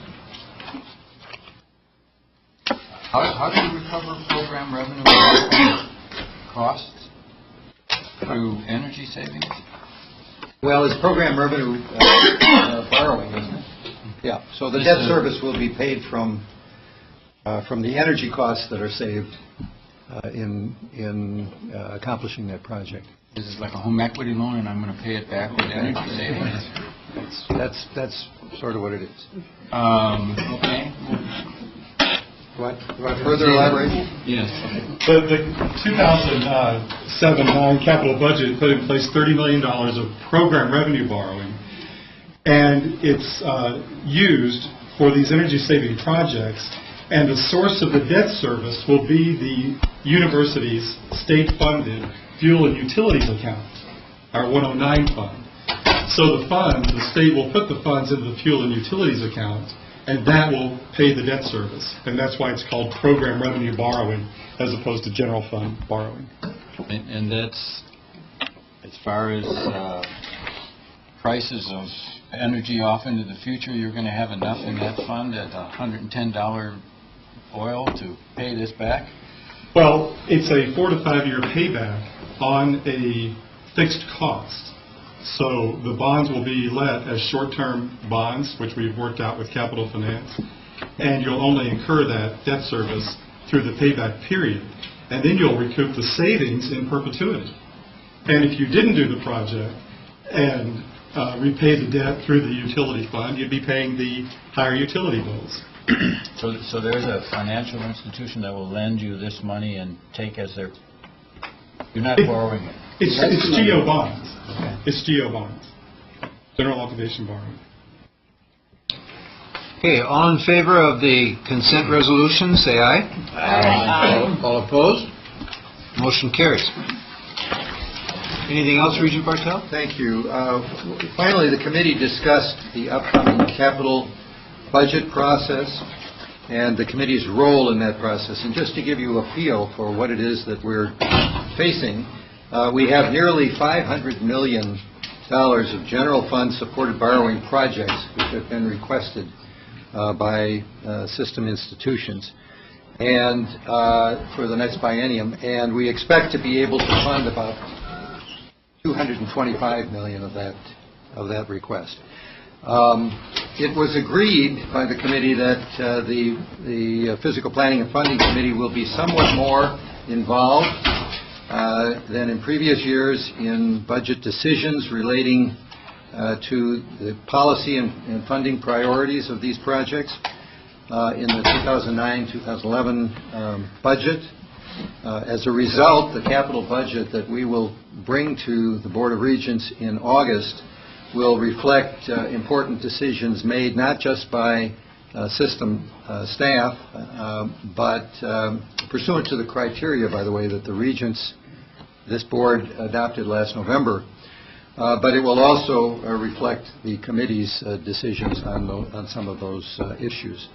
How do you recover program revenue costs? Through energy savings? Well, it's program revenue borrowing, isn't it? Yeah. So the debt service will be paid from the energy costs that are saved in accomplishing that project. Is this like a home equity loan, and I'm going to pay it back with energy savings? That's sort of what it is. Okay. You want further elaboration? Yes. The 2007-9 capital budget put in place $30 million of program revenue borrowing, and it's used for these energy-saving projects, and the source of the debt service will be the university's state-funded fuel and utilities account, our 109 fund. So the state will put the funds into the fuel and utilities account, and that will pay the debt service. And that's why it's called program revenue borrowing as opposed to general fund borrowing. And that's, as far as prices of energy off into the future, you're going to have enough in that fund at $110 oil to pay this back? Well, it's a 4 to 5 year payback on a fixed cost. So the bonds will be let as short-term bonds, which we've worked out with Capital Finance, and you'll only incur that debt service through the payback period, and then you'll recoup the savings in perpetuity. And if you didn't do the project and repay the debt through the utility fund, you'd be paying the higher utility bills. So there's a financial institution that will lend you this money and take as their... You're not borrowing it. It's GO bonds. Okay. It's GO bonds. General obligation borrowing. Okay, all in favor of the consent resolution, say aye. Aye. All opposed? Motion carries. Anything else, Regent Bartel? Thank you. Finally, the committee discussed the upcoming capital budget process and the committee's role in that process. And just to give you a feel for what it is that we're facing, we have nearly $500 million of general fund supported borrowing projects which have been requested by system institutions and for the next biennium, and we expect to be able to fund about $225 million of that request. It was agreed by the committee that the Physical Planning and Funding Committee will be somewhat more involved than in previous years in budget decisions relating to the policy and funding priorities of these projects in the 2009-2011 budget. As a result, the capital budget that we will bring to the Board of Regents in August will reflect important decisions made not just by system staff, but pursuant to the criteria, by the way, that the Regents, this board, adopted last November. But it will also reflect the committee's decisions on some of those issues.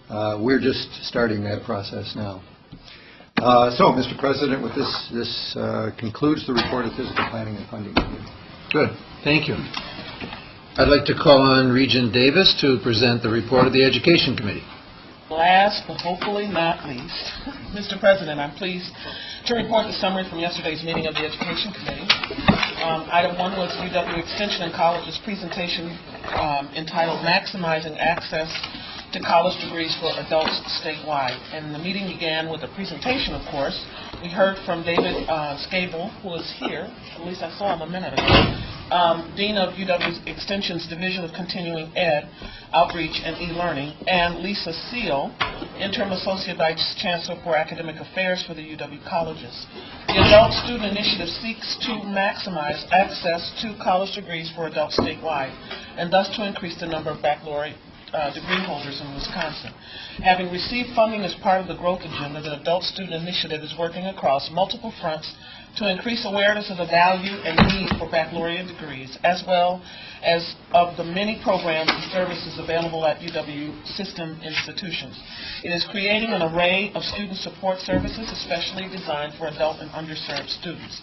We're just starting that process now. So, Mr. President, with this concludes the report of Physical Planning and Funding Committee. Good. Thank you. I'd like to call on Regent Davis to present the report of the Education Committee. Last but hopefully not least, Mr. President, I'm pleased to report the summary from yesterday's meeting of the Education Committee. Item 1 was UW Extension and College's presentation entitled Maximizing Access to College Degrees for Adults Statewide. And the meeting began with a presentation, of course. We heard from David Scable, who is here, at least I saw him a minute ago, Dean of UW's Extension's Division of Continuing Ed, Outreach and E-Learning, and Lisa Seal, Interim Associate Vice Chancellor for Academic Affairs for the UW Colleges. The Adult Student Initiative seeks to maximize access to college degrees for adults statewide, and thus to increase the number of baccalaureate degree holders in Wisconsin. Having received funding as part of the growth agenda, the Adult Student Initiative is working across multiple fronts to increase awareness of the value and need for baccalaureate degrees, as well as of the many programs and services available at UW system institutions. It is creating an array of student support services, especially designed for adult and underserved students.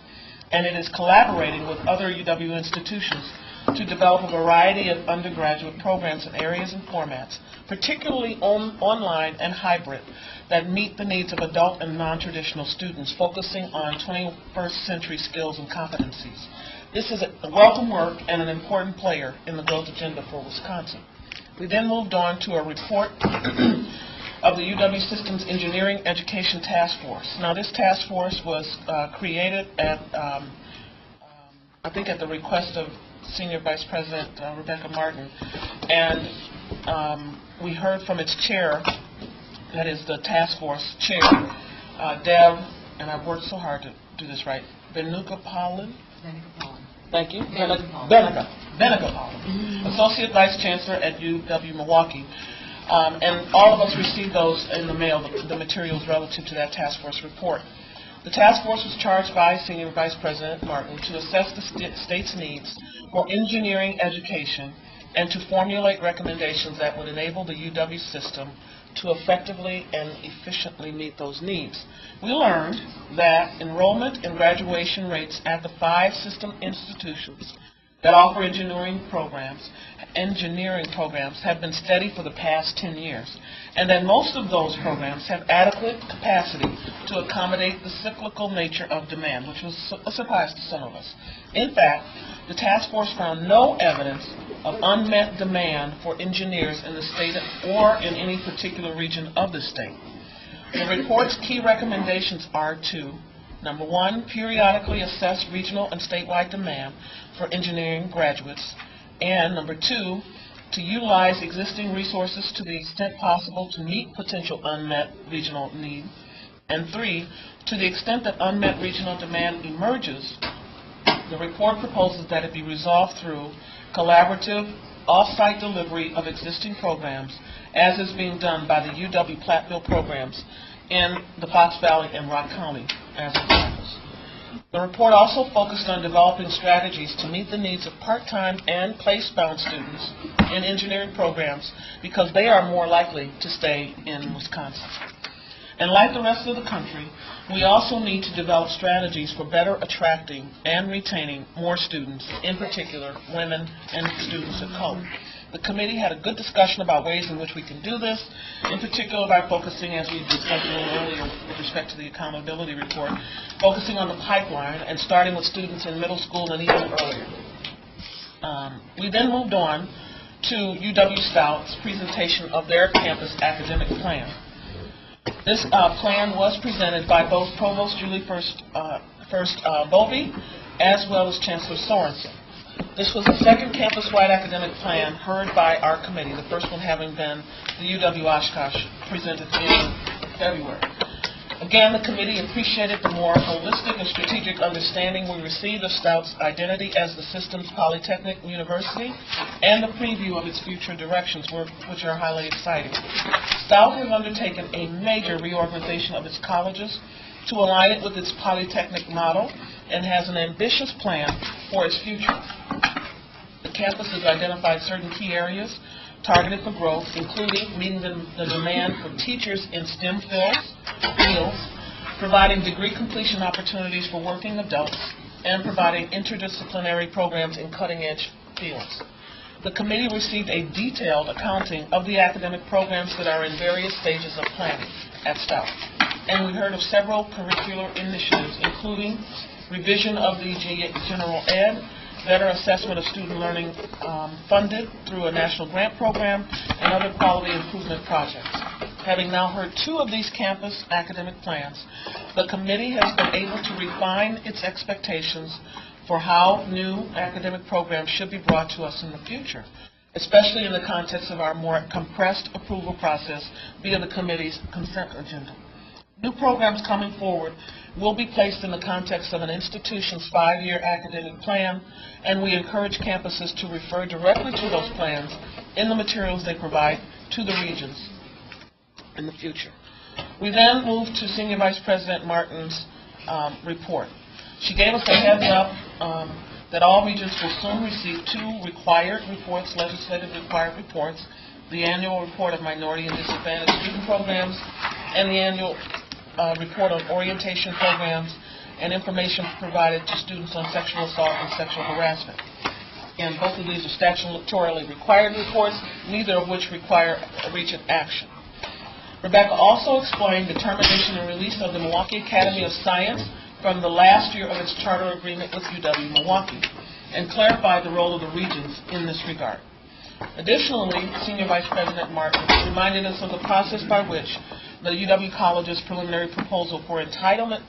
And it is collaborating with other UW institutions to develop a variety of undergraduate programs in areas and formats, particularly online and hybrid, that meet the needs of adult and non-traditional students, focusing on 21st century skills and competencies. This is a welcome work and an important player in the growth agenda for Wisconsin. We then moved on to a report of the UW Systems Engineering Education Task Force. Now, this task force was created at, I think at the request of Senior Vice President Rebecca Martin, and we heard from its chair, that is the task force chair, Deb, and I've worked so hard to do this right, Benuka Pollen. Thank you. Benuka Pollen, Associate Vice Chancellor at UW Milwaukee. And all of us received those in the mail, the materials relative to that task force report. The task force was charged by Senior Vice President Martin to assess the state's needs for engineering education and to formulate recommendations that would enable the UW system to effectively and efficiently meet those needs. We learned that enrollment and graduation rates at the 5 system institutions that offer engineering programs have been steady for the past 10 years, and that most of those programs have adequate capacity to accommodate the cyclical nature of demand, which was a surprise to some of us. In fact, the task force found no evidence of unmet demand for engineers in the state or in any particular region of the state. The report's key recommendations are to, number 1, periodically assess regional and statewide demand for engineering graduates, and number 2, to utilize existing resources to the extent possible to meet potential unmet regional need, and 3, to the extent that unmet regional demand emerges, the report proposes that it be resolved through collaborative, off-site delivery of existing programs, as is being done by the UW Platteville programs in the Fox Valley and Rock County as examples. The report also focused on developing strategies to meet the needs of part-time and place-bound students in engineering programs because they are more likely to stay in Wisconsin. And like the rest of the country, we also need to develop strategies for better attracting and retaining more students, in particular women and students of color. The committee had a good discussion about ways in which we can do this, in particular by focusing, as we discussed a little earlier with respect to the accountability report, focusing on the pipeline and starting with students in middle school and even earlier. We then moved on to UW Stout's presentation of their campus academic plan. This plan was presented by both Provost Julie First Bovee as well as Chancellor Sorensen. This was the second campus-wide academic plan heard by our committee, the first one having been the UW Oshkosh presented in February. Again, the committee appreciated the more holistic and strategic understanding we received of Stout's identity as the system's polytechnic university and the preview of its future directions, which are highly exciting. Stout has undertaken a major reorganization of its colleges to align it with its polytechnic model and has an ambitious plan for its future. The campus has identified certain key areas targeted for growth, including meeting the demand for teachers in STEM fields, providing degree completion opportunities for working adults, and providing interdisciplinary programs in cutting-edge fields. the committee received a detailed accounting of the academic programs that are in various stages of planning at staff. And we heard of several curricular initiatives, including revision of the general ed, better assessment of student learning funded through a national grant program, and other quality improvement projects. Having now heard 2 of these campus academic plans, the committee has been able to refine its expectations for how new academic programs should be brought to us in the future, especially in the context of our more compressed approval process via the committee's consent agenda. New programs coming forward will be placed in the context of an institution's 5-year academic plan, and we encourage campuses to refer directly to those plans in the materials they provide to the Regents in the future. We then moved to Senior Vice President Martin's report. She gave us a heads up that all Regents will soon receive 2 required reports, legislative required reports, the annual report of minority and disadvantaged student programs and the annual report on orientation programs and information provided to students on sexual assault and sexual harassment. And both of these are statutorily required reports, neither of which require a Regent action. Rebecca also explained the termination and release of the Milwaukee Academy of Science from the last year of its charter agreement with UW-Milwaukee and clarified the role of the Regents in this regard. Additionally, Senior Vice President Martin reminded us of the process by which the UW College's preliminary proposal for entitlement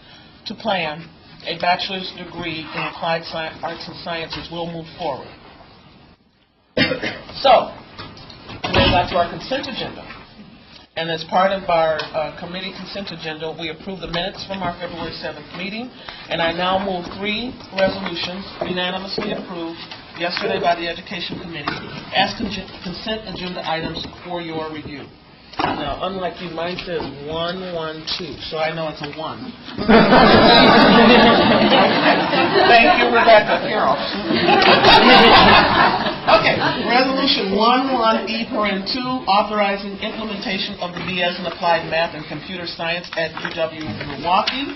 to plan a bachelor's degree in applied arts and sciences will move forward. So, we got to our consent agenda. And as part of our committee consent agenda, we approved the minutes from our February 7th meeting, and I now move 3 resolutions unanimously approved yesterday by the Education Committee as consent agenda items for your review. Now, unlike you, mine says 1, 1, 2, so I know it's a 1. Thank you, Rebecca. Carol. Okay, Resolution 11E(2), authorizing implementation of the BS in Applied Math and Computer Science at UW-Milwaukee.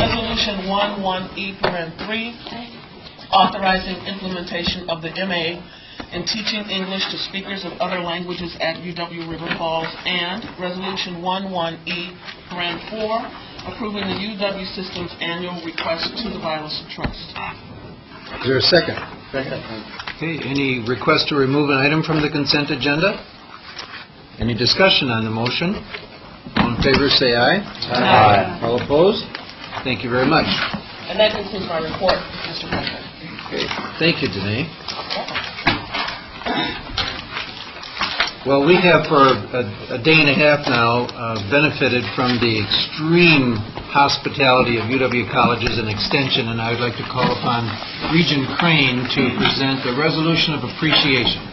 Resolution 11E(3), authorizing implementation of the MA in teaching English to speakers of other languages at UW-River Falls, and Resolution 11E(4), approving the UW System's annual request to the Violence Trust. Is there a second? Second. Okay, any request to remove an item from the consent agenda? Any discussion on the motion? All in favor say aye. Aye. All opposed? Thank you very much. And that concludes my report, Mr. President. Okay. Thank you, Danae. Well, we have for a day and a half now benefited from the extreme hospitality of UW Colleges and Extension, and I would like to call upon Regent Crane to present the resolution of appreciation.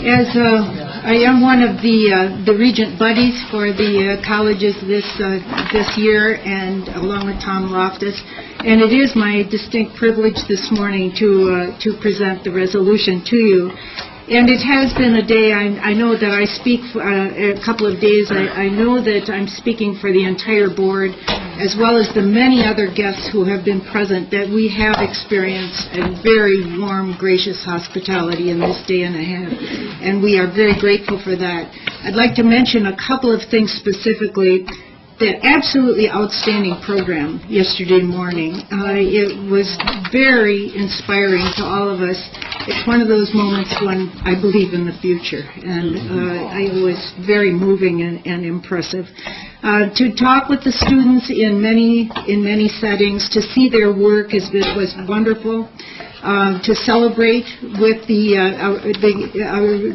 As I am one of the Regent buddies for the colleges this year, and along with Tom Loftus, and it is my distinct privilege this morning to present the resolution to you. And it has been a day, I know that I speak for a couple of days, I know that I'm speaking for the entire board, as well as the many other guests who have been present, that we have experienced a very warm, gracious hospitality in this day and a half, and we are very grateful for that. I'd like to mention a couple of things specifically. That absolutely outstanding program yesterday morning. It was very inspiring to all of us. It's one of those moments when I believe in the future, and it was very moving and impressive. To talk with the students in many settings, to see their work was wonderful. To celebrate with the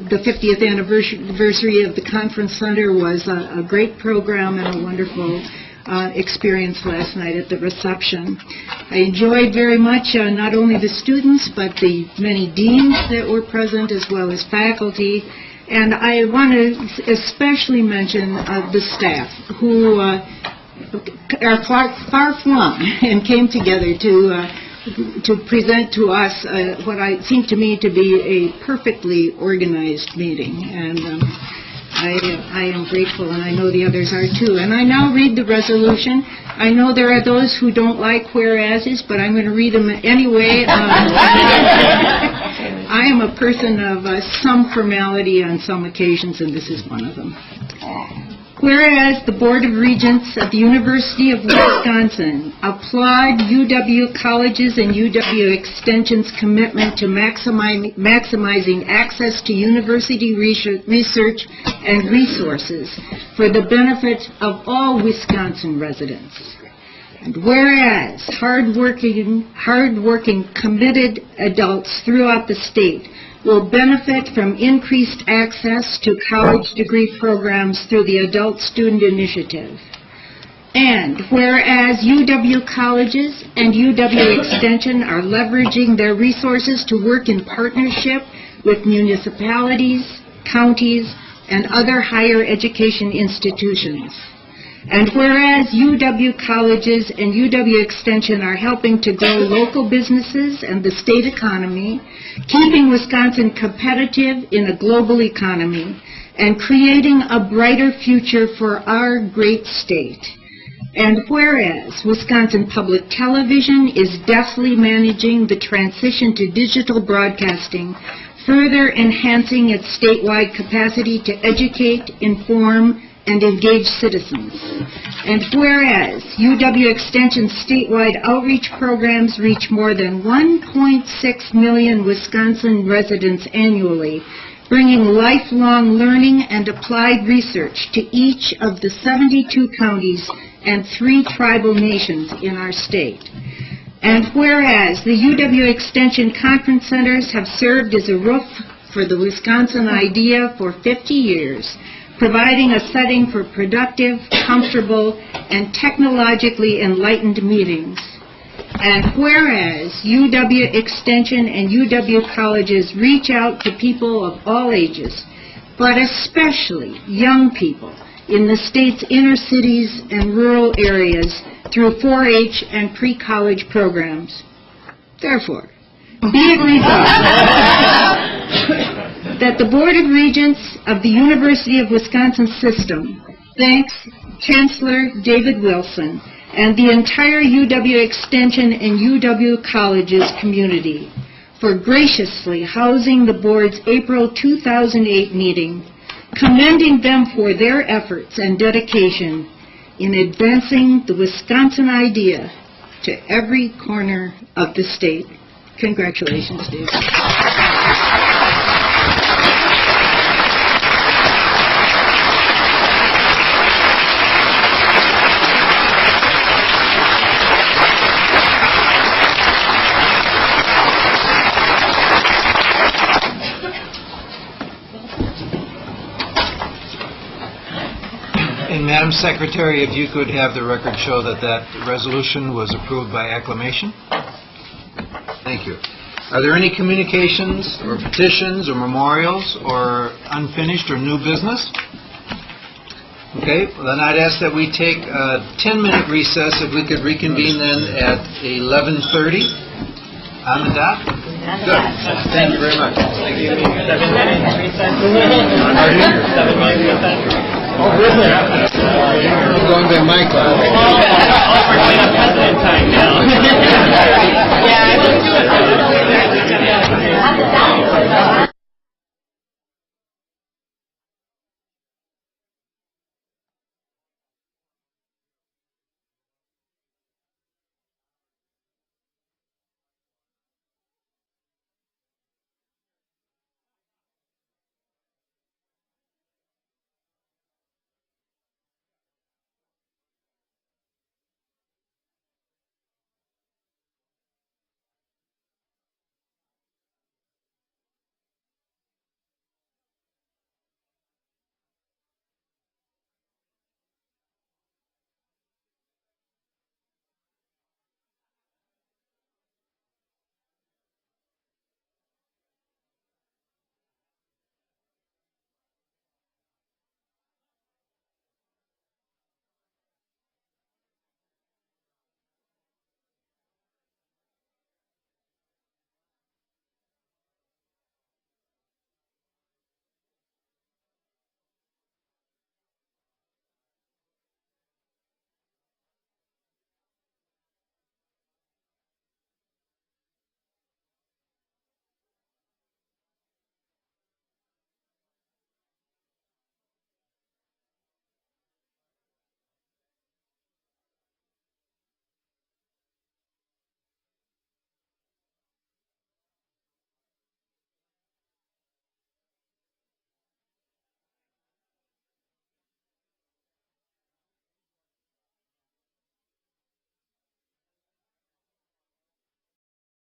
50th anniversary of the Conference Center was a great program and a wonderful experience last night at the reception. I enjoyed very much not only the students, but the many deans that were present, as well as faculty. And I want to especially mention the staff, who are far-flung and came together to present to us what seemed to me to be a perfectly organized meeting. And I am grateful, and I know the others are too. And I now read the resolution. I know there are those who don't like whereases, but I'm going to read them anyway. I am a person of some formality on some occasions, and this is one of them. Whereas the Board of Regents of the University of Wisconsin applaud UW Colleges and UW Extension's commitment to maximizing access to university research and resources for the benefit of all Wisconsin residents. And whereas hardworking, committed adults throughout the state will benefit from increased access to college degree programs through the Adult Student Initiative. And whereas UW colleges and UW Extension are leveraging their resources to work in partnership with municipalities, counties, and other higher education institutions. And whereas UW colleges and UW Extension are helping to grow local businesses and the state economy, keeping Wisconsin competitive in a global economy, and creating a brighter future for our great state. And whereas Wisconsin Public Television is deftly managing the transition to digital broadcasting, further enhancing its statewide capacity to educate, inform, and engage citizens. And whereas UW Extension's statewide outreach programs reach more than 1.6 million Wisconsin residents annually, bringing lifelong learning and applied research to each of the 72 counties and 3 tribal nations in our state. And whereas the UW Extension Conference Centers have served as a roof for the Wisconsin idea for 50 years, providing a setting for productive, comfortable, and technologically enlightened meetings. And whereas UW Extension and UW colleges reach out to people of all ages, but especially young people in the state's inner cities and rural areas through 4-H and pre-college programs. Therefore, be it resolved that the Board of Regents of the University of Wisconsin System thanks Chancellor David Wilson and the entire UW Extension and UW Colleges community for graciously housing the board's April 2008 meeting, commending them for their efforts and dedication in advancing the Wisconsin idea to every corner of the state. Congratulations, Dave. And Madam Secretary, if you could have the record show that that resolution was approved by acclamation. Thank you. Are there any communications or petitions or memorials or unfinished or new business? Okay, well then I'd ask that we take a 10-minute recess, if we could reconvene then at 11:30 on the dot. Good. Thank you very much. Thank you. 7 minutes recess. Oh, really? I'm going by my class.